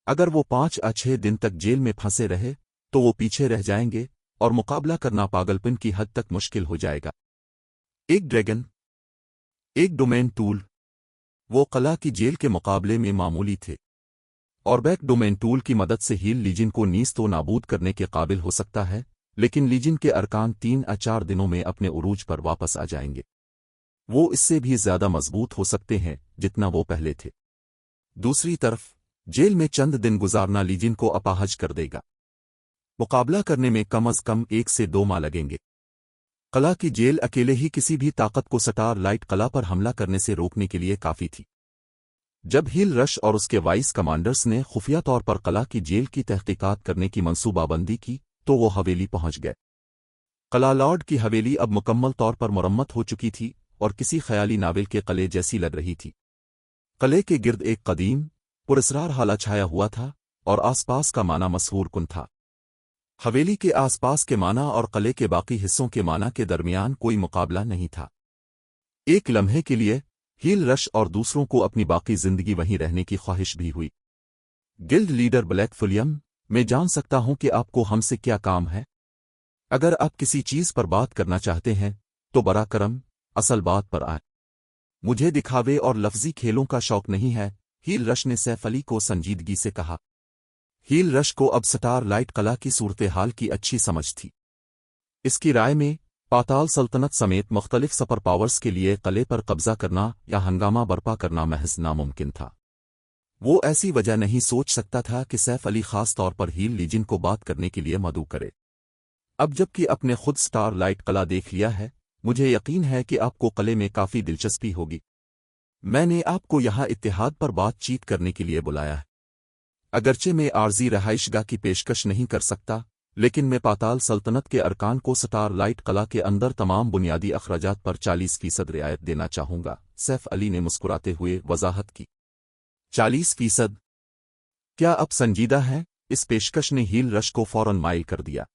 अगर वो 5 या 6 दिन तक जेल में फंसे रहे, तो वो पीछे रह जाएंगे और मुकाबला करना पागलपन की हद तक मुश्किल हो जाएगा। एक ड्रैगन, एक डोमेन टूल, वो कला की जेल के मुकाबले में मामूली थे, और बैक डोमेन टूल की मदद से हील लीजन को नीस्तो नाबूद करने के काबिल हो सकता है, लेकिन लीजन के अरकान 3 या 4 दिनों में अपने उरूज पर वापस आ जाएंगे। वो इससे भी ज्यादा मजबूत हो सकते हैं जितना वो पहले थे। दूसरी तरफ जेल में चंद दिन गुजारना लीजिन को अपाहज कर देगा। मुकाबला करने में कम अज कम 1 से 2 माह लगेंगे। कला की जेल अकेले ही किसी भी ताकत को स्टार लाइट कला पर हमला करने से रोकने के लिए काफी थी। जब हील रश और उसके वाइस कमांडर्स ने खुफिया तौर पर कला की जेल की तहकीकात करने की मंसूबाबंदी की तो वो हवेली पहुंच गए। कला लॉर्ड की हवेली अब मुकम्मल तौर पर मुरम्मत हो चुकी थी और किसी ख्याली नावल के किले जैसी लग रही थी। किले के गिर्द एक कदीम पुरस्रार हाला छाया हुआ था और आसपास का माना मशहूर कुन था। हवेली के आसपास के माना और किले के बाकी हिस्सों के माना के दरमियान कोई मुकाबला नहीं था। एक लम्हे के लिए हील रश और दूसरों को अपनी बाकी जिंदगी वहीं रहने की ख्वाहिश भी हुई। गिल्ड लीडर ब्लैक फुलियम, मैं जान सकता हूं कि आपको हमसे क्या काम है? अगर आप किसी चीज पर बात करना चाहते हैं तो बरा करम असल बात पर आए। मुझे दिखावे और लफ्जी खेलों का शौक नहीं है, हील रश ने सैफ अली को संजीदगी से कहा। हील रश को अब स्टार लाइट कला की सूरत हाल की अच्छी समझ थी। इसकी राय में पाताल सल्तनत समेत मुख्तलिफ सुपर पावर्स के लिए किले पर कब्जा करना या हंगामा बर्पा करना महज नामुमकिन था। वो ऐसी वजह नहीं सोच सकता था कि सैफ अली खास तौर पर हील लीजिन को बात करने के लिए मदऊ करे। अब जबकि अपने खुद स्टार लाइट कला देख लिया है, मुझे यकीन है कि आपको किले में काफी दिलचस्पी होगी। मैंने आपको यहाँ इत्तेहाद पर बातचीत करने के लिए बुलाया है। अगरचे मैं आर्जी रहाइशगाह की पेशकश नहीं कर सकता, लेकिन मैं पाताल सल्तनत के अरकान को स्टार लाइट कला के अंदर तमाम बुनियादी अखराजात पर 40% रियायत देना चाहूंगा, सैफ अली ने मुस्कुराते हुए वजाहत की। 40%? क्या अब संजीदा है? इस पेशकश ने हील रश को फौरन माइल कर दिया।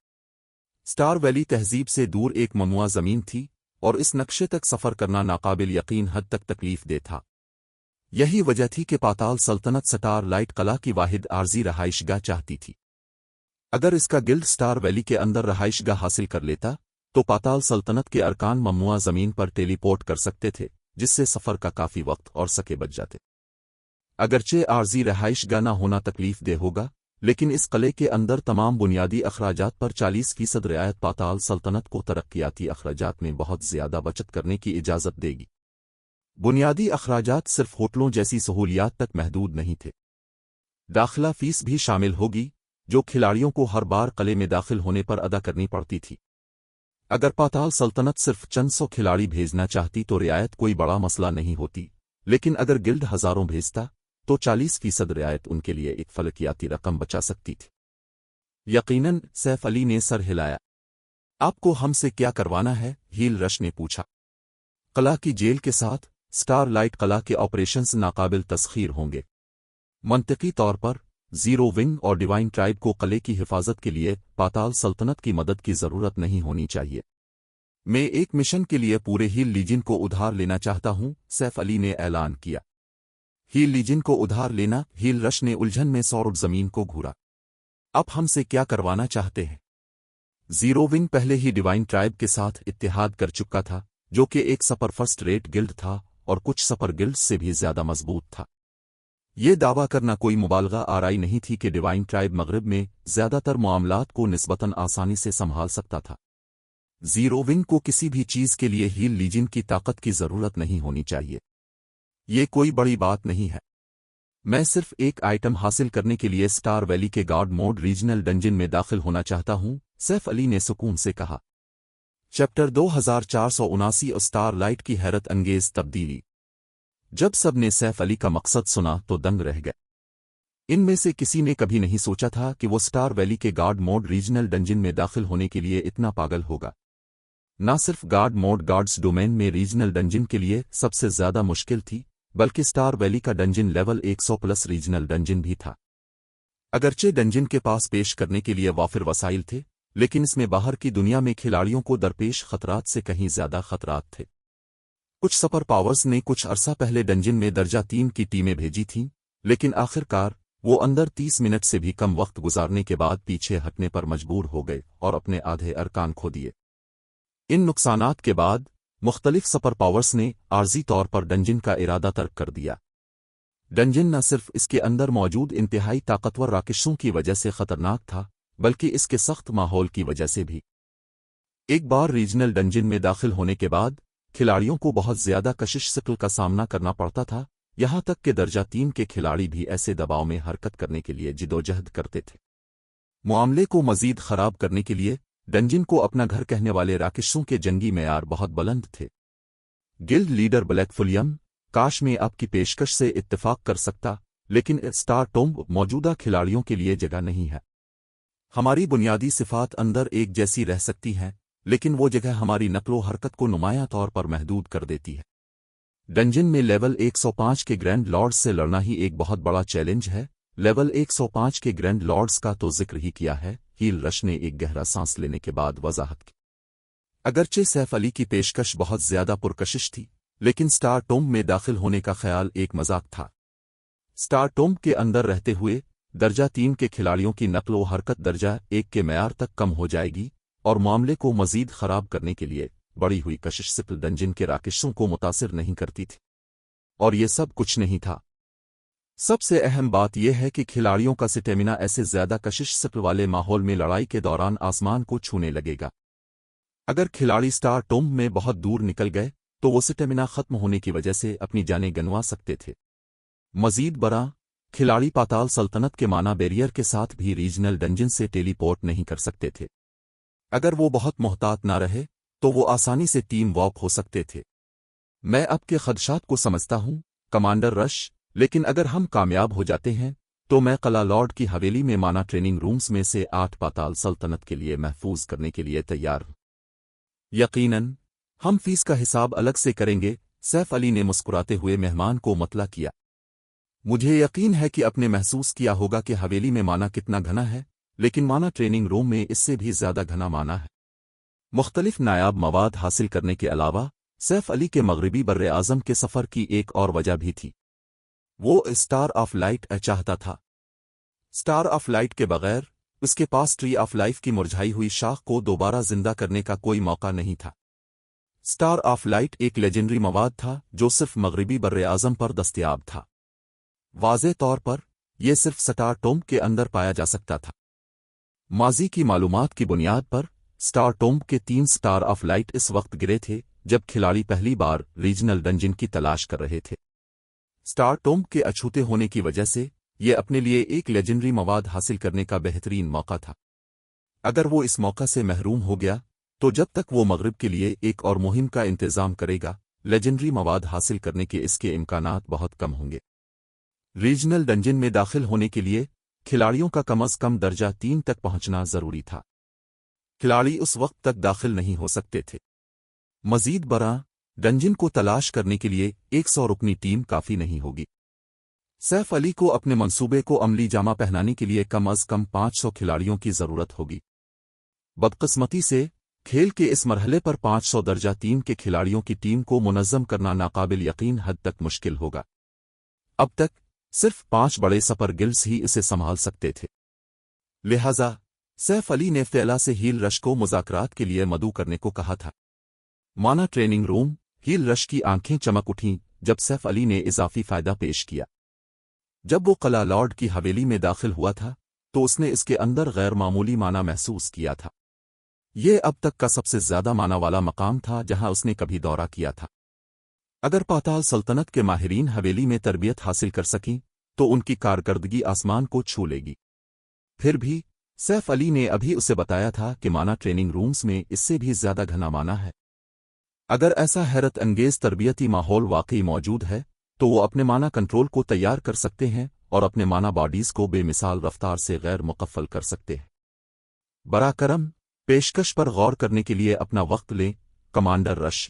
स्टार वैली तहजीब से दूर एक ममुआ जमीन थी और इस नक्शे तक सफर करना नाकाबिल यकीन हद तक तकलीफ दे था। यही वजह थी कि पाताल सल्तनत स्टार लाइट कला की वाहिद आर्जी रहाइशगाह चाहती थी। अगर इसका गिल्ड स्टार वैली के अंदर रहाइशगाह हासिल कर लेता तो पाताल सल्तनत के अरकान ममुआ जमीन पर टेलीपोर्ट कर सकते थे, जिससे सफर का काफी वक्त और सके बच जाते। अगरचे आर्जी रहाइशगाह न होना तकलीफ दे होगा, लेकिन इस किले के अंदर तमाम बुनियादी अखराजात पर 40% रियायत पाताल सल्तनत को तरक्याती अखराजात में बहुत ज्यादा बचत करने की इजाजत देगी। बुनियादी अखराजात सिर्फ होटलों जैसी सहूलियात तक महदूद नहीं थे। दाखिला फीस भी शामिल होगी, जो खिलाड़ियों को हर बार किले में दाखिल होने पर अदा करनी पड़ती थी। अगर पाताल सल्तनत सिर्फ चंद 100 खिलाड़ी भेजना चाहती तो रियायत कोई बड़ा मसला नहीं होती, लेकिन अगर गिल्ड हजारों भेजता तो 40% रियायत उनके लिए एक फलकियाती रकम बचा सकती थी। यकीनन, सैफ अली ने सर हिलाया। आपको हमसे क्या करवाना है? हील रश ने पूछा। किला की जेल के साथ स्टार लाइट किला के ऑपरेशंस नाकाबिल तस्खीर होंगे। मंतकी तौर पर जीरो विंग और डिवाइन ट्राइब को किले की हिफाजत के लिए पाताल सल्तनत की मदद की जरूरत नहीं होनी चाहिए। मैं एक मिशन के लिए पूरे हील लीजिन को उधार लेना चाहता हूं, सैफ अली ने ऐलान किया। हील लीजिन को उधार लेना? हील रश ने उलझन में सौरभ जमीन को घूरा। आप हमसे क्या करवाना चाहते हैं? जीरो विंग पहले ही डिवाइन ट्राइब के साथ इत्तेहाद कर चुका था, जो कि एक सुपर फर्स्ट रेट गिल्ड था और कुछ सुपर गिल्ड से भी ज्यादा मजबूत था। ये दावा करना कोई मुबालगा आराई नहीं थी कि डिवाइन ट्राइब मगरिब में ज्यादातर मामलात को निस्बतन आसानी से संभाल सकता था। जीरो विंग को किसी भी चीज के लिए हील लीजिन की ताकत की जरूरत नहीं होनी चाहिए। ये कोई बड़ी बात नहीं है। मैं सिर्फ एक आइटम हासिल करने के लिए स्टार वैली के गार्ड मोड रीजनल डंजन में दाखिल होना चाहता हूं, सैफ अली ने सुकून से कहा। चैप्टर 2479 स्टार लाइट की हैरत अंगेज तब्दीली। जब सब ने सैफ अली का मकसद सुना तो दंग रह गए। इनमें से किसी ने कभी नहीं सोचा था कि वो स्टार वैली के गार्ड मोड रीजनल डंजन में दाखिल होने के लिए इतना पागल होगा। न सिर्फ गार्ड मोड गार्ड्स डोमेन में रीजनल डंजन के लिए सबसे ज्यादा मुश्किल थी, बल्कि स्टार वैली का डंजन लेवल 100+ रीजनल डंजन भी था। अगरचे डंजन के पास पेश करने के लिए वाफिर वसाइल थे, लेकिन इसमें बाहर की दुनिया में खिलाड़ियों को दरपेश खतरात से कहीं ज्यादा खतरात थे। कुछ सुपर पावर्स ने कुछ अरसा पहले डंजन में दर्जा 3 की टीमें भेजी थीं, लेकिन आखिरकार वो अंदर 30 मिनट से भी कम वक्त गुजारने के बाद पीछे हटने पर मजबूर हो गए और अपने आधे अरकान खो दिए। इन नुकसानात के बाद मुख्तलिफ सुपर पावर्स ने आर्जी तौर पर डंजन का इरादा तर्क कर दिया। डंजन न सिर्फ इसके अंदर मौजूद इंतहाई ताकतवर राकेशों की वजह से खतरनाक था, बल्कि इसके सख्त माहौल की वजह से भी। एक बार रीजनल डंजन में दाखिल होने के बाद खिलाड़ियों को बहुत ज्यादा कशिश शिकल का सामना करना पड़ता था, یہاں تک کہ درجہ 3 کے کھلاڑی بھی ایسے دباؤ میں حرکت کرنے کے لیے جدوجہد کرتے تھے۔ معاملے کو مزید خراب کرنے کے لیے ڈنجن کو اپنا گھر کہنے والے راکشسوں کے جنگی معیار بہت بلند تھے۔ گلڈ لیڈر بلیک فلیم کاش میں آپ کی پیشکش سے اتفاق کر سکتا، لیکن اسٹار ٹومب موجودہ کھلاڑیوں کے لیے جگہ نہیں ہے۔ ہماری بنیادی صفات اندر ایک جیسی رہ سکتی ہیں، لیکن وہ جگہ ہماری نقل و حرکت کو نمایاں طور پر محدود کر دیتی ہے۔ ڈنجن میں لیول 105 کے گرینڈ لارڈز سے لڑنا ہی ایک بہت بڑا چیلنج ہے۔ لیول 105 کے گرینڈ لارڈز کا تو ذکر ہی کیا ہے، ہیل رش نے ایک گہرا سانس لینے کے بعد وضاحت کی۔ اگرچہ سیف علی کی پیشکش بہت زیادہ پرکشش تھی، لیکن سٹار ٹومب میں داخل ہونے کا خیال ایک مذاق تھا۔ سٹار ٹومب کے اندر رہتے ہوئے درجہ 3 کے کھلاڑیوں کی نقل و حرکت درجہ 1 کے معیار تک کم ہو جائے گی، اور معاملے کو مزید خراب کرنے کے لیے بڑی ہوئی کشش سپل ڈنجن کے راکشوں کو متاثر نہیں کرتی تھی۔ اور یہ سب کچھ نہیں تھا۔ سب سے اہم بات یہ ہے کہ کھلاڑیوں کا سٹیمنا ایسے زیادہ کشش سپل والے ماحول میں لڑائی کے دوران آسمان کو چھونے لگے گا۔ اگر کھلاڑی سٹار ٹومب میں بہت دور نکل گئے تو وہ سٹیمنا ختم ہونے کی وجہ سے اپنی جانیں گنوا سکتے تھے۔ مزید برآں، کھلاڑی پاتال سلطنت کے مانا بیریئر کے ساتھ بھی ریجنل ڈنجن سے ٹیلی پورٹ نہیں کر سکتے تھے۔ اگر وہ بہت محتاط نہ رہے تو وہ آسانی سے ٹیم واک ہو سکتے تھے۔ میں آپ کے خدشات کو سمجھتا ہوں، کمانڈر رش، لیکن اگر ہم کامیاب ہو جاتے ہیں تو میں قلعہ لارڈ کی حویلی میں مانا ٹریننگ رومز میں سے 8 پاتال سلطنت کے لیے محفوظ کرنے کے لیے تیار ہوں۔ یقیناً ہم فیس کا حساب الگ سے کریں گے، سیف علی نے مسکراتے ہوئے مہمان کو مطلع کیا۔ مجھے یقین ہے کہ آپ نے محسوس کیا ہوگا کہ حویلی میں مانا کتنا گھنا ہے، لیکن مانا ٹریننگ روم میں اس سے بھی زیادہ گھنا مانا ہے۔ مختلف نایاب مواد حاصل کرنے کے علاوہ سیف علی کے مغربی بر اعظم کے سفر کی ایک اور وجہ بھی تھی۔ وہ اسٹار آف لائٹ چاہتا تھا۔ اسٹار آف لائٹ کے بغیر اس کے پاس ٹری آف لائف کی مرجھائی ہوئی شاخ کو دوبارہ زندہ کرنے کا کوئی موقع نہیں تھا۔ اسٹار آف لائٹ ایک لیجنڈری مواد تھا جو صرف مغربی بر اعظم پر دستیاب تھا۔ واضح طور پر یہ صرف سٹار ٹومب کے اندر پایا جا سکتا تھا۔ ماضی کی معلومات کی بنیاد پر سٹار ٹومب کے 3 سٹار آف لائٹ اس وقت گرے تھے جب کھلاڑی پہلی بار ریجنل ڈنجن کی تلاش کر رہے تھے۔ سٹار ٹومب کے اچھوتے ہونے کی وجہ سے یہ اپنے لیے ایک لیجنڈری مواد حاصل کرنے کا بہترین موقع تھا۔ اگر وہ اس موقع سے محروم ہو گیا تو جب تک وہ مغرب کے لیے ایک اور مہم کا انتظام کرے گا، لیجنڈری مواد حاصل کرنے کے اس کے امکانات بہت کم ہوں گے۔ ریجنل ڈنجن میں داخل ہونے کے لیے کھلاڑیوں کا کم از کم درجہ 3 تک پہنچنا ضروری تھا۔ کھلاڑی اس وقت تک داخل نہیں ہو سکتے تھے۔ مزید برآں، ڈنجن کو تلاش کرنے کے لیے 100 رکنی ٹیم کافی نہیں ہوگی۔ سیف علی کو اپنے منصوبے کو عملی جامہ پہنانے کے لیے کم از کم 500 کھلاڑیوں کی ضرورت ہوگی۔ بدقسمتی سے کھیل کے اس مرحلے پر 500 درجہ 3 کے کھلاڑیوں کی ٹیم کو منظم کرنا ناقابل یقین حد تک مشکل ہوگا۔ اب تک صرف 5 بڑے سپر گلڈز ہی اسے سنبھال سکتے تھے۔ لہذا سیف علی نے فعلا سے ہیل رش کو مذاکرات کے لیے مدعو کرنے کو کہا تھا۔ مانا ٹریننگ روم، ہیل رش کی آنکھیں چمک اٹھیں جب سیف علی نے اضافی فائدہ پیش کیا۔ جب وہ قلعہ لارڈ کی حویلی میں داخل ہوا تھا تو اس نے اس کے اندر غیر معمولی مانا محسوس کیا تھا۔ یہ اب تک کا سب سے زیادہ مانا والا مقام تھا جہاں اس نے کبھی دورہ کیا تھا۔ اگر پاتال سلطنت کے ماہرین حویلی میں تربیت حاصل کر سکیں تو ان کی کارکردگی آسمان کو چھو لے گی۔ پھر بھی سیف علی نے ابھی اسے بتایا تھا کہ مانا ٹریننگ رومز میں اس سے بھی زیادہ گھنا مانا ہے۔ اگر ایسا حیرت انگیز تربیتی ماحول واقعی موجود ہے تو وہ اپنے مانا کنٹرول کو تیار کر سکتے ہیں اور اپنے مانا باڈیز کو بے مثال رفتار سے غیر مقفل کر سکتے ہیں۔ براہ کرم پیشکش پر غور کرنے کے لیے اپنا وقت لیں، کمانڈر رش۔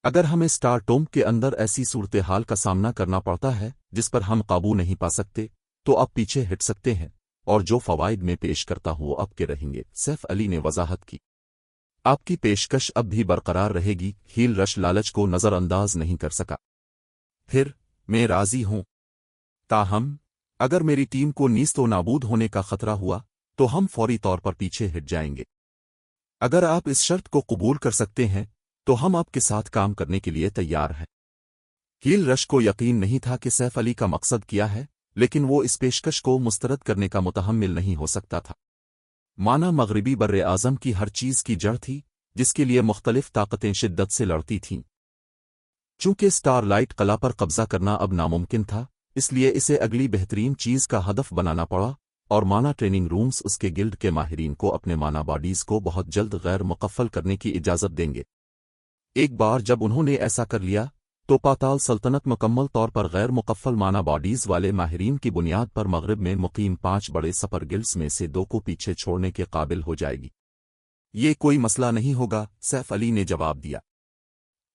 اگر ہمیں سٹار ٹومب کے اندر ایسی صورتحال کا سامنا کرنا پڑتا ہے جس پر ہم قابو نہیں پا سکتے تو آپ پیچھے ہٹ سکتے ہیں، اور جو فوائد میں پیش کرتا ہوں وہ آپ کے رہیں گے، سیف علی نے وضاحت کی۔ آپ کی پیشکش اب بھی برقرار رہے گی۔ ہیل رش لالچ کو نظر انداز نہیں کر سکا۔ پھر میں راضی ہوں، تاہم اگر میری ٹیم کو نیست و نابود ہونے کا خطرہ ہوا تو ہم فوری طور پر پیچھے ہٹ جائیں گے۔ اگر آپ اس شرط کو قبول کر سکتے ہیں تو ہم آپ کے ساتھ کام کرنے کے لیے تیار ہیں۔ ہیل رش کو یقین نہیں تھا کہ سیف علی کا مقصد کیا ہے، لیکن وہ اس پیشکش کو مسترد کرنے کا متحمل نہیں ہو سکتا تھا۔ مانا مغربی بر اعظم کی ہر چیز کی جڑ تھی جس کے لیے مختلف طاقتیں شدت سے لڑتی تھیں۔ چونکہ سٹار لائٹ قلعہ پر قبضہ کرنا اب ناممکن تھا، اس لیے اسے اگلی بہترین چیز کا ہدف بنانا پڑا، اور مانا ٹریننگ رومز اس کے گلڈ کے ماہرین کو اپنے مانا باڈیز کو بہت جلد غیر مقفل کرنے کی اجازت دیں گے۔ ایک بار جب انہوں نے ایسا کر لیا تو پاتال سلطنت مکمل طور پر غیر مقفل مانا باڈیز والے ماہرین کی بنیاد پر مغرب میں مقیم 5 بڑے سپر گلڈز میں سے 2 کو پیچھے چھوڑنے کے قابل ہو جائے گی۔ یہ کوئی مسئلہ نہیں ہوگا، سیف علی نے جواب دیا۔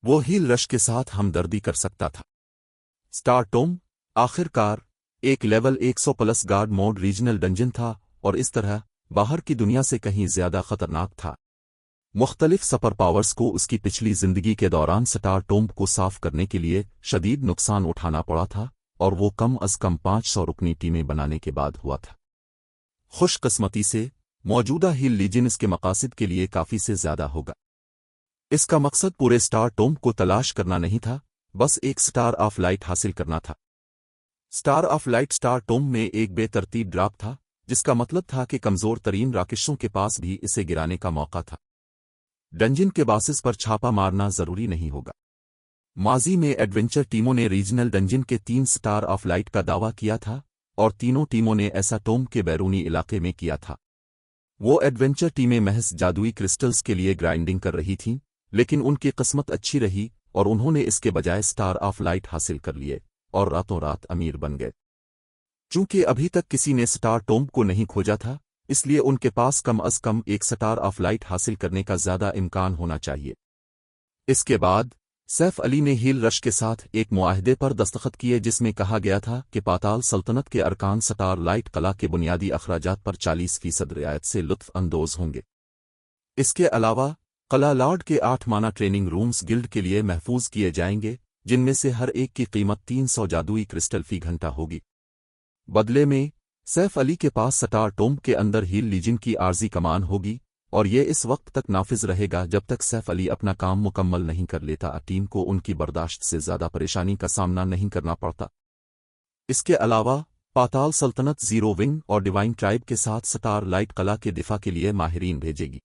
وہ ہیل رش کے ساتھ ہمدردی کر سکتا تھا۔ سٹار ٹوم آخر کار ایک لیول 100+ گارڈ موڈ ریجنل ڈنجن تھا، اور اس طرح باہر کی دنیا سے کہیں زیادہ خطرناک تھا۔ مختلف سپر پاورز کو اس کی پچھلی زندگی کے دوران سٹار ٹوم کو صاف کرنے کے لیے شدید نقصان اٹھانا پڑا تھا، اور وہ کم از کم 500 رکنی ٹیمیں بنانے کے بعد ہوا تھا۔ خوش قسمتی سے موجودہ ہیل لیجن اس کے مقاصد کے لیے کافی سے زیادہ ہوگا۔ اس کا مقصد پورے سٹار ٹوم کو تلاش کرنا نہیں تھا، بس ایک سٹار آف لائٹ حاصل کرنا تھا۔ Star of light star Tom میں ایک بے ترتیب ڈراپ تھا، جس کا مطلب تھا کہ کمزور ترین راکشوں کے پاس بھی اسے گرانے کا موقع تھا۔ ڈنجن کے باسس پر چھاپا مارنا ضروری نہیں ہوگا۔ ماضی میں ایڈونچر ٹیموں نے ریجنل ڈنجن کے 3 سٹار آف لائٹ کا دعویٰ کیا تھا، اور تینوں ٹیموں نے ایسا ٹوم کے بیرونی علاقے میں کیا تھا۔ وہ ایڈونچر ٹیمیں محض جادوئی کرسٹلز کے لیے گرائنڈنگ کر رہی تھیں، لیکن ان کی قسمت اچھی رہی اور انہوں نے اس کے بجائے سٹار آف لائٹ حاصل کر لیے اور راتوں رات امیر بن گئے۔ چونکہ ابھی تک کسی نے سٹار ٹوم کو نہیں کھوجا تھا، اس لیے ان کے پاس کم از کم ایک سٹار آف لائٹ حاصل کرنے کا زیادہ امکان ہونا چاہیے۔ اس کے بعد سیف علی نے ہیل رش کے ساتھ ایک معاہدے پر دستخط کیے جس میں کہا گیا تھا کہ پاتال سلطنت کے ارکان سٹار لائٹ قلعہ کے بنیادی اخراجات پر 40% رعایت سے لطف اندوز ہوں گے۔ اس کے علاوہ قلعہ لارڈ کے 8 مانا ٹریننگ رومز گلڈ کے لیے محفوظ کیے جائیں گے، جن میں سے ہر ایک کی قیمت 300 جادوئی کرسٹل فی گھنٹہ ہوگی۔ بدلے میں سیف علی کے پاس سٹار ٹوم کے اندر ہیل لیجن کی عارضی کمان ہوگی، اور یہ اس وقت تک نافذ رہے گا جب تک سیف علی اپنا کام مکمل نہیں کر لیتا، ٹیم کو ان کی برداشت سے زیادہ پریشانی کا سامنا نہیں کرنا پڑتا۔ اس کے علاوہ پاتال سلطنت زیرو ونگ اور ڈیوائن ٹرائب کے ساتھ سٹار لائٹ قلعہ کے دفاع کے لیے ماہرین بھیجے گی۔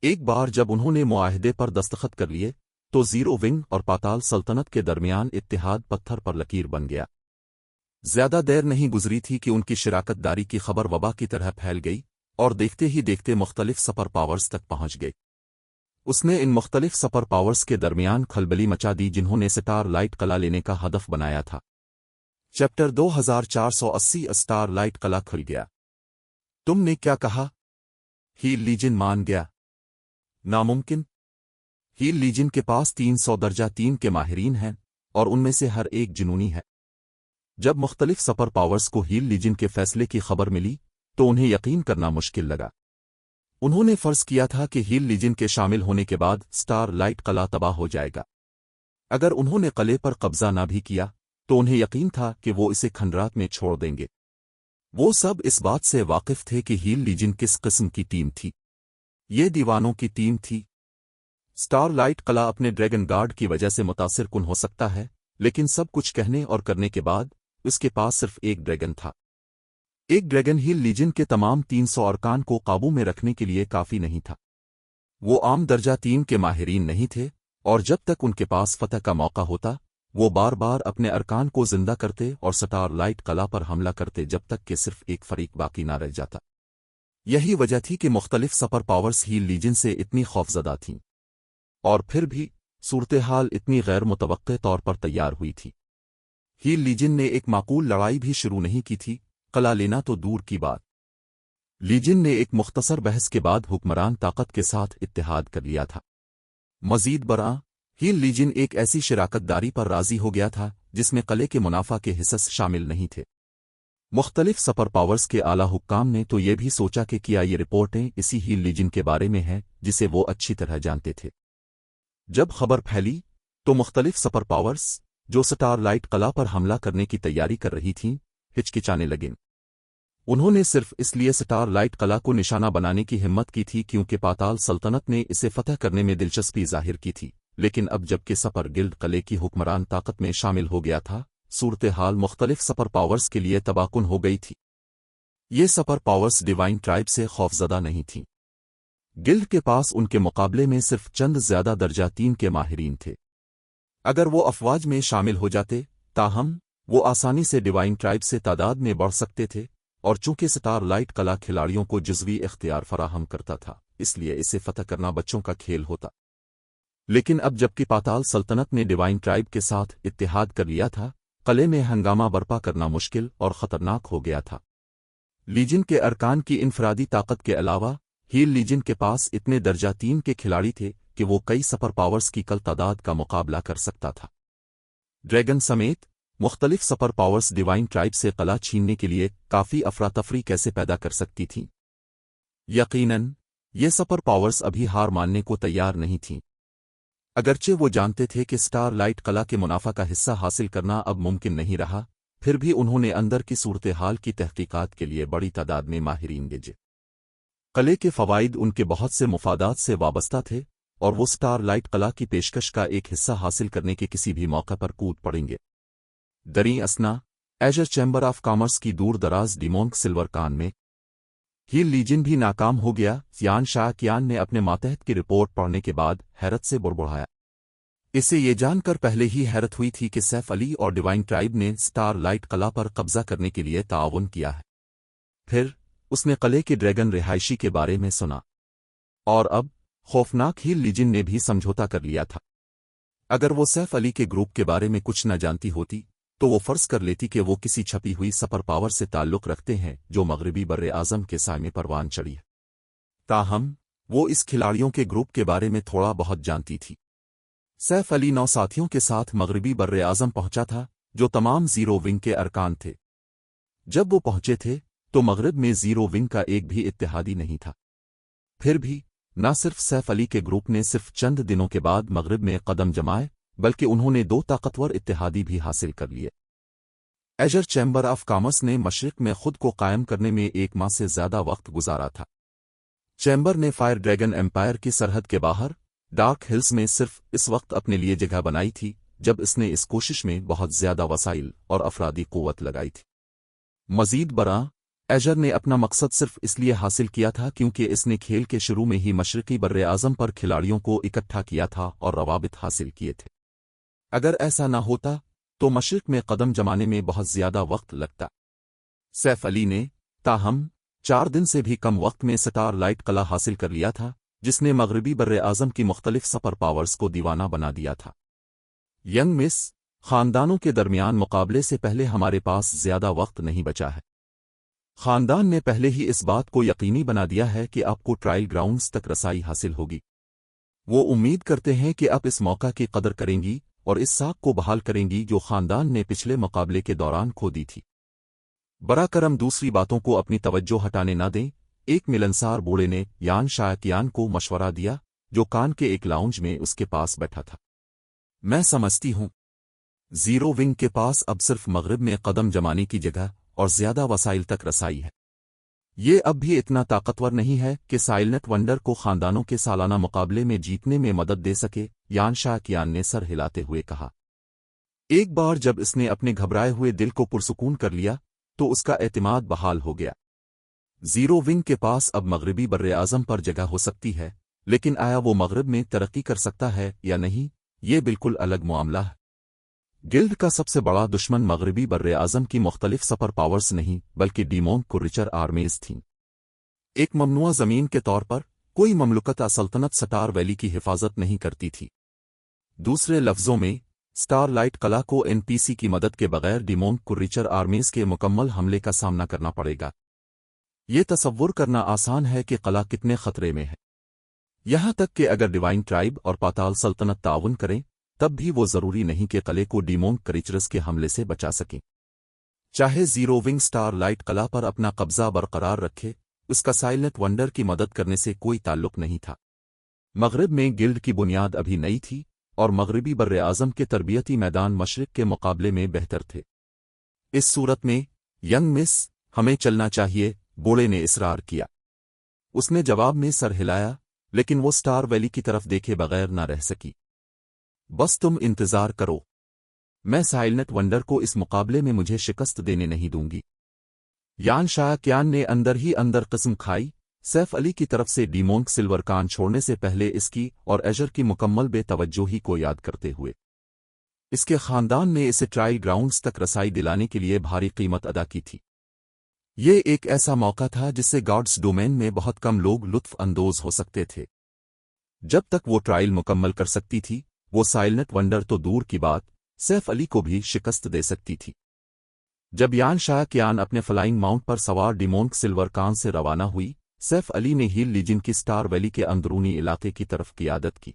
ایک بار جب انہوں نے معاہدے پر دستخط کر لیے تو زیرو ونگ اور پاتال سلطنت کے درمیان اتحاد پتھر پر لکیر بن گیا۔ زیادہ دیر نہیں گزری تھی کہ ان کی شراکت داری کی خبر وبا کی طرح پھیل گئی، اور دیکھتے ہی دیکھتے مختلف سپر پاورز تک پہنچ گئی۔ اس نے ان مختلف سپر پاورز کے درمیان کھلبلی مچا دی جنہوں نے سٹار لائٹ قلعہ لینے کا ہدف بنایا تھا۔ چیپٹر 2480 سٹار لائٹ قلعہ کھل گیا۔ تم نے کیا کہا؟ ہیل لیجن مان گیا۔ ناممکن۔ ہیل لیجن کے پاس 300 درجہ 3 کے ماہرین ہیں، اور ان میں سے ہر ایک جنونی ہے۔ جب مختلف سپر پاورز کو ہیل لیجن کے فیصلے کی خبر ملی تو انہیں یقین کرنا مشکل لگا۔ انہوں نے فرض کیا تھا کہ ہیل لیجن کے شامل ہونے کے بعد سٹار لائٹ قلعہ تباہ ہو جائے گا۔ اگر انہوں نے قلعے پر قبضہ نہ بھی کیا تو انہیں یقین تھا کہ وہ اسے کھنڈرات میں چھوڑ دیں گے۔ وہ سب اس بات سے واقف تھے کہ ہیل لیجن کس قسم کی ٹیم تھی۔ یہ دیوانوں کی ٹیم تھی۔ سٹار لائٹ قلعہ اپنے ڈریگن گارڈ کی وجہ سے متاثر کن ہو سکتا ہے، لیکن سب کچھ کہنے اور کرنے کے بعد اس کے پاس صرف ایک ڈریگن تھا۔ ایک ڈریگن ہیل لیجن کے تمام 300 ارکان کو قابو میں رکھنے کے لیے کافی نہیں تھا۔ وہ عام درجہ 3 کے ماہرین نہیں تھے، اور جب تک ان کے پاس فتح کا موقع ہوتا وہ بار بار اپنے ارکان کو زندہ کرتے اور سٹار لائٹ قلعہ پر حملہ کرتے جب تک کہ صرف ایک فریق باقی نہ رہ جاتا۔ یہی وجہ تھی کہ مختلف سپر پاورز ہیل لیجن سے اتنی خوفزدہ تھیں، اور پھر بھی صورتحال اتنی غیر متوقع طور پر تیار ہوئی تھی۔ ہیل لیجن نے ایک معقول لڑائی بھی شروع نہیں کی تھی، قلعہ لینا تو دور کی بات۔ لیجن نے ایک مختصر بحث کے بعد حکمران طاقت کے ساتھ اتحاد کر لیا تھا۔ مزید برآں ہیل لیجن ایک ایسی شراکت داری پر راضی ہو گیا تھا جس میں قلعے کے منافع کے حصص شامل نہیں تھے۔ مختلف سپر پاورز کے اعلیٰ حکام نے تو یہ بھی سوچا کہ کیا یہ رپورٹیں اسی ہیل لیجن کے بارے میں ہیں جسے وہ اچھی طرح جانتے تھے۔ جب خبر پھیلی تو مختلف سپر پاورز جو سٹار لائٹ قلعہ پر حملہ کرنے کی تیاری کر رہی تھیں ہچکچانے لگیں۔ انہوں نے صرف اس لیے سٹار لائٹ قلعہ کو نشانہ بنانے کی ہمت کی تھی کیونکہ پاتال سلطنت نے اسے فتح کرنے میں دلچسپی ظاہر کی تھی، لیکن اب جب کہ سپر گلڈ قلعے کی حکمران طاقت میں شامل ہو گیا تھا، صورتحال مختلف سپر پاورز کے لیے تباکن ہو گئی تھی۔ یہ سپر پاورز ڈیوائن ٹرائب سے خوفزدہ نہیں تھیں۔ گلڈ کے پاس ان کے مقابلے میں صرف چند زیادہ درجہ 3 کے ماہرین تھے۔ اگر وہ افواج میں شامل ہو جاتے، تاہم وہ آسانی سے ڈیوائن ٹرائب سے تعداد میں بڑھ سکتے تھے، اور چونکہ سٹار لائٹ قلعہ کھلاڑیوں کو جزوی اختیار فراہم کرتا تھا، اس لیے اسے فتح کرنا بچوں کا کھیل ہوتا۔ لیکن اب جبکہ پاتال سلطنت نے ڈیوائن ٹرائب کے ساتھ اتحاد کر لیا تھا، قلعے میں ہنگامہ برپا کرنا مشکل اور خطرناک ہو گیا تھا۔ لیجن کے ارکان کی انفرادی طاقت کے علاوہ، ہیل لیجن کے پاس اتنے درجہ 3 کے کھلاڑی تھے کہ وہ کئی سپر پاورز کی کل تعداد کا مقابلہ کر سکتا تھا۔ ڈریگن سمیت مختلف سپر پاورز ڈیوائن ٹرائب سے قلعہ چھیننے کے لیے کافی افراتفری کیسے پیدا کر سکتی تھیں؟ یقیناً یہ سپر پاورز ابھی ہار ماننے کو تیار نہیں تھیں۔ اگرچہ وہ جانتے تھے کہ سٹار لائٹ قلعہ کے منافع کا حصہ حاصل کرنا اب ممکن نہیں رہا، پھر بھی انہوں نے اندر کی صورتحال کی تحقیقات کے لیے بڑی تعداد میں ماہرین بھیجے۔ قلعے کے فوائد ان کے بہت سے مفادات سے وابستہ تھے، اور وہ سٹار لائٹ قلعہ کی پیشکش کا ایک حصہ حاصل کرنے کے کسی بھی موقع پر کود پڑیں گے۔ دریں اسنا ایجر چیمبر آف کامرس کی دور دراز ڈیمونک سلور کان میں ہیل لیجن بھی ناکام ہو گیا۔ یان شاہ کیان نے اپنے ماتحت کی رپورٹ پڑھنے کے بعد حیرت سے بڑبڑایا۔ اسے یہ جان کر پہلے ہی حیرت ہوئی تھی کہ سیف علی اور ڈیوائن ٹرائب نے سٹار لائٹ قلعہ پر قبضہ کرنے کے لیے تعاون کیا ہے۔ پھر اس نے قلعے کے ڈریگن رہائشی کے بارے میں سنا، اور اب خوفناک ہیل لیجن نے بھی سمجھوتا کر لیا تھا۔ اگر وہ سیف علی کے گروپ کے بارے میں کچھ نہ جانتی ہوتی تو وہ فرض کر لیتی کہ وہ کسی چھپی ہوئی سپر پاور سے تعلق رکھتے ہیں جو مغربی بر اعظم کے سائے پروان چڑھی ہے۔ تاہم وہ اس کھلاڑیوں کے گروپ کے بارے میں تھوڑا بہت جانتی تھی۔ سیف علی 9 ساتھیوں کے ساتھ مغربی بر اعظم پہنچا تھا، جو تمام زیرو ونگ کے ارکان تھے۔ جب وہ پہنچے تھے تو مغرب میں زیرو ونگ کا ایک بھی اتحادی نہیں تھا۔ پھر بھی نہ صرف سیف علی کے گروپ نے صرف چند دنوں کے بعد مغرب میں قدم جمائے، بلکہ انہوں نے 2 طاقتور اتحادی بھی حاصل کر لیے۔ ایجر چیمبر آف کامرس نے مشرق میں خود کو قائم کرنے میں 1 ماہ سے زیادہ وقت گزارا تھا۔ چیمبر نے فائر ڈریگن ایمپائر کی سرحد کے باہر ڈارک ہلز میں صرف اس وقت اپنے لیے جگہ بنائی تھی جب اس نے اس کوشش میں بہت زیادہ وسائل اور افرادی قوت لگائی تھی۔ مزید برآں، ایجر نے اپنا مقصد صرف اس لیے حاصل کیا تھا کیونکہ اس نے کھیل کے شروع میں ہی مشرقی بر اعظم پر کھلاڑیوں کو اکٹھا کیا تھا اور روابط حاصل کیے تھے۔ اگر ایسا نہ ہوتا تو مشرق میں قدم جمانے میں بہت زیادہ وقت لگتا۔ سیف علی نے تاہم 4 دن سے بھی کم وقت میں سٹار لائٹ قلعہ حاصل کر لیا تھا، جس نے مغربی بر اعظم کی مختلف سپر پاورز کو دیوانہ بنا دیا تھا۔ ینگ مس خاندانوں کے درمیان مقابلے سے پہلے ہمارے پاس زیادہ وقت نہیں بچا ہے۔ خاندان نے پہلے ہی اس بات کو یقینی بنا دیا ہے کہ آپ کو ٹرائل گراؤنڈز تک رسائی حاصل ہوگی۔ وہ امید کرتے ہیں کہ آپ اس موقع کی قدر کریں گی اور اس ساکھ کو بحال کریں گی جو خاندان نے پچھلے مقابلے کے دوران کھو دی تھی۔ برا کرم دوسری باتوں کو اپنی توجہ ہٹانے نہ دیں۔ ایک ملنسار بوڑھے نے یان شاہ کیان کو مشورہ دیا جو کان کے ایک لاؤنج میں اس کے پاس بیٹھا تھا۔ میں سمجھتی ہوں زیرو ونگ کے پاس اب صرف مغرب میں قدم جمانے کی جگہ اور زیادہ وسائل تک رسائی ہے۔ یہ اب بھی اتنا طاقتور نہیں ہے کہ سائلنٹ ونڈر کو خاندانوں کے سالانہ مقابلے میں جیتنے میں مدد دے سکے، یان شاہ کیان نے سر ہلاتے ہوئے کہا۔ ایک بار جب اس نے اپنے گھبرائے ہوئے دل کو پرسکون کر لیا تو اس کا اعتماد بحال ہو گیا۔ زیرو ونگ کے پاس اب مغربی بر اعظم پر جگہ ہو سکتی ہے، لیکن آیا وہ مغرب میں ترقی کر سکتا ہے یا نہیں، یہ بالکل الگ معاملہ ہے۔ گلڈ کا سب سے بڑا دشمن مغربی بر اعظم کی مختلف سپر پاورز نہیں بلکہ ڈیمونک کوریچر آرمیز تھیں۔ ایک ممنوعہ زمین کے طور پر کوئی مملکت سلطنت سٹار ویلی کی حفاظت نہیں کرتی تھی۔ دوسرے لفظوں میں، سٹار لائٹ قلعہ کو این پی سی کی مدد کے بغیر ڈیمونک کوریچر آرمیز کے مکمل حملے کا سامنا کرنا پڑے گا۔ یہ تصور کرنا آسان ہے کہ قلعہ کتنے خطرے میں ہے۔ یہاں تک کہ اگر ڈیوائن ٹرائب اور پاتال سلطنت تعاون کریں تب بھی وہ ضروری نہیں کہ قلعے کو ڈیمونک کریچرز کے حملے سے بچا سکیں۔ چاہے زیرو ونگ سٹار لائٹ قلعہ پر اپنا قبضہ برقرار رکھے، اس کا سائلنٹ ونڈر کی مدد کرنے سے کوئی تعلق نہیں تھا۔ مغرب میں گلڈ کی بنیاد ابھی نئی تھی اور مغربی بر اعظم کے تربیتی میدان مشرق کے مقابلے میں بہتر تھے۔ اس صورت میں ینگ مس ہمیں چلنا چاہیے، بوڑھے نے اصرار کیا۔ اس نے جواب میں سر ہلایا، لیکن وہ سٹار ویلی کی طرف دیکھے بغیر نہ رہ سکی۔ بس تم انتظار کرو، میں سائلنٹ ونڈر کو اس مقابلے میں مجھے شکست دینے نہیں دوں گی۔ یان شاہ کیان نے اندر ہی اندر قسم کھائی، سیف علی کی طرف سے ڈیمونک سلور کان چھوڑنے سے پہلے اس کی اور ایجر کی مکمل بے توجہی کو یاد کرتے ہوئے۔ اس کے خاندان نے اسے ٹرائل گراؤنڈز تک رسائی دلانے کے لیے بھاری قیمت ادا کی تھی۔ یہ ایک ایسا موقع تھا جس سے گاڈز ڈومین میں بہت کم لوگ لطف اندوز ہو سکتے تھے۔ جب تک وہ ٹرائل مکمل کر سکتی تھی، وہ سائلنٹ ونڈر تو دور کی بات، سیف علی کو بھی شکست دے سکتی تھی۔ جب یان شاہ کیان اپنے فلائنگ ماؤنٹ پر سوار ڈیمونک سلور کان سے روانہ ہوئی، سیف علی نے ہیل لیجن کی سٹار ویلی کے اندرونی علاقے کی طرف قیادت کی۔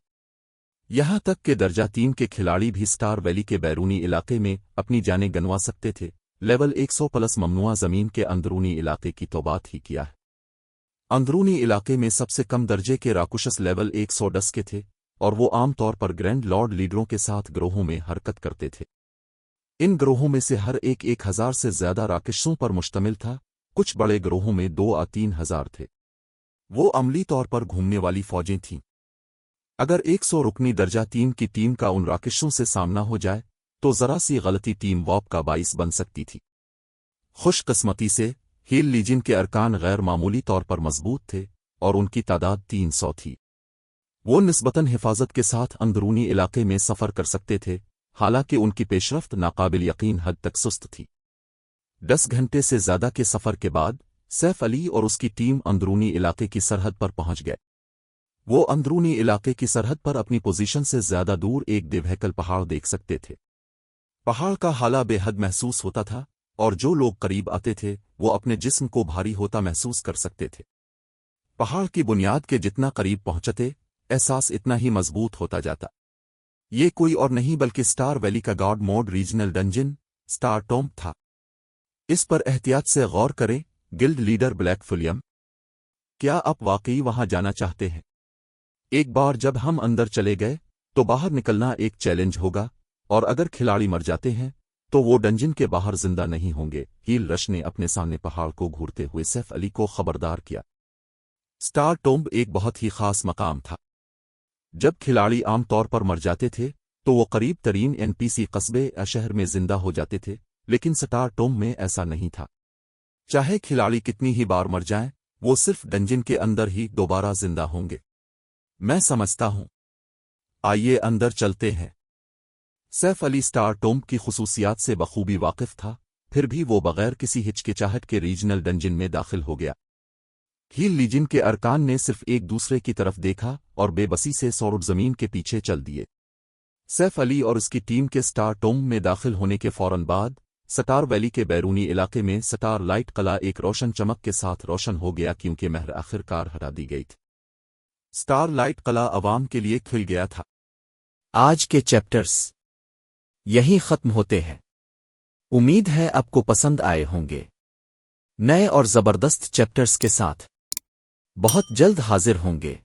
یہاں تک کہ درجہ 3 کے کھلاڑی بھی سٹار ویلی کے بیرونی علاقے میں اپنی جانیں گنوا سکتے تھے۔ لیول 100 پلس ممنوعہ زمین کے اندرونی علاقے کی تو بات ہی کیا ہے۔ اندرونی علاقے میں سب سے کم درجے کے راکشس لیول 110 کے تھے، اور وہ عام طور پر گرینڈ لارڈ لیڈروں کے ساتھ گروہوں میں حرکت کرتے تھے۔ ان گروہوں میں سے ہر ایک 1000 سے زیادہ راکشسوں پر مشتمل تھا، کچھ بڑے گروہوں میں 2 یا 3000 تھے۔ وہ عملی طور پر گھومنے والی فوجیں تھیں۔ اگر 100 رکنی درجہ 3 کی ٹیم کا ان راکشسوں سے سامنا ہو جائے تو ذرا سی غلطی ٹیم واپ کا باعث بن سکتی تھی۔ خوش قسمتی سے ہیل لیجن کے ارکان غیر معمولی طور پر مضبوط تھے اور ان کی تعداد 300 تھی۔ وہ نسبتاً حفاظت کے ساتھ اندرونی علاقے میں سفر کر سکتے تھے، حالانکہ ان کی پیشرفت ناقابل یقین حد تک سست تھی۔ 10 گھنٹے سے زیادہ کے سفر کے بعد سیف علی اور اس کی ٹیم اندرونی علاقے کی سرحد پر پہنچ گئے۔ وہ اندرونی علاقے کی سرحد پر اپنی پوزیشن سے زیادہ دور ایک دیوہیکل پہاڑ دیکھ سکتے تھے۔ پہاڑ کا حالہ بے حد محسوس ہوتا تھا، اور جو لوگ قریب آتے تھے وہ اپنے جسم کو بھاری ہوتا محسوس کر سکتے تھے۔ پہاڑ کی بنیاد کے جتنا قریب پہنچتے، احساس اتنا ہی مضبوط ہوتا جاتا۔ یہ کوئی اور نہیں بلکہ سٹار ویلی کا god mode regional dungeon star tomb تھا۔ اس پر احتیاط سے غور کریں، گلڈ لیڈر بلیک فلیم۔ کیا آپ واقعی وہاں جانا چاہتے ہیں؟ ایک بار جب ہم اندر چلے گئے تو باہر نکلنا ایک چیلنج ہوگا، اور اگر کھلاڑی مر جاتے ہیں تو وہ ڈنجن کے باہر زندہ نہیں ہوں گے۔ ہیل رش نے اپنے سامنے پہاڑ کو گھورتے ہوئے سیف علی کو خبردار کیا۔ سٹار ٹومب ایک بہت ہی خاص مقام تھا۔ جب کھلاڑی عام طور پر مر جاتے تھے تو وہ قریب ترین NPC قصبے یا شہر میں زندہ ہو جاتے تھے، لیکن سٹار ٹومب میں ایسا نہیں تھا۔ چاہے کھلاڑی کتنی ہی بار مر جائیں، وہ صرف ڈنجن کے اندر ہی دوبارہ زندہ ہوں گے۔ میں سمجھتا ہوں، آئیے اندر چلتے ہیں۔ سیف علی سٹار ٹومب کی خصوصیات سے بخوبی واقف تھا، پھر بھی وہ بغیر کسی ہچکچاہٹ کے ریجنل ڈنجن میں داخل ہو گیا۔ ہیل لیجن کے ارکان نے صرف ایک دوسرے کی طرف دیکھا اور بے بسی سے سورب زمین کے پیچھے چل دیے۔ سیف علی اور اس کی ٹیم کے سٹار ٹومب میں داخل ہونے کے فوراً بعد سٹار ویلی کے بیرونی علاقے میں سٹار لائٹ قلعہ ایک روشن چمک کے ساتھ روشن ہو گیا، کیونکہ مہر آخر کار ہٹا دی گئی تھی۔ سٹار لائٹ قلعہ عوام کے لیے کھل گیا تھا۔ آج کے چیپٹرز یہیں ختم ہوتے ہیں۔ امید ہے آپ کو پسند آئے ہوں گے۔ نئے اور زبردست چیپٹرز کے ساتھ بہت جلد حاضر ہوں گے۔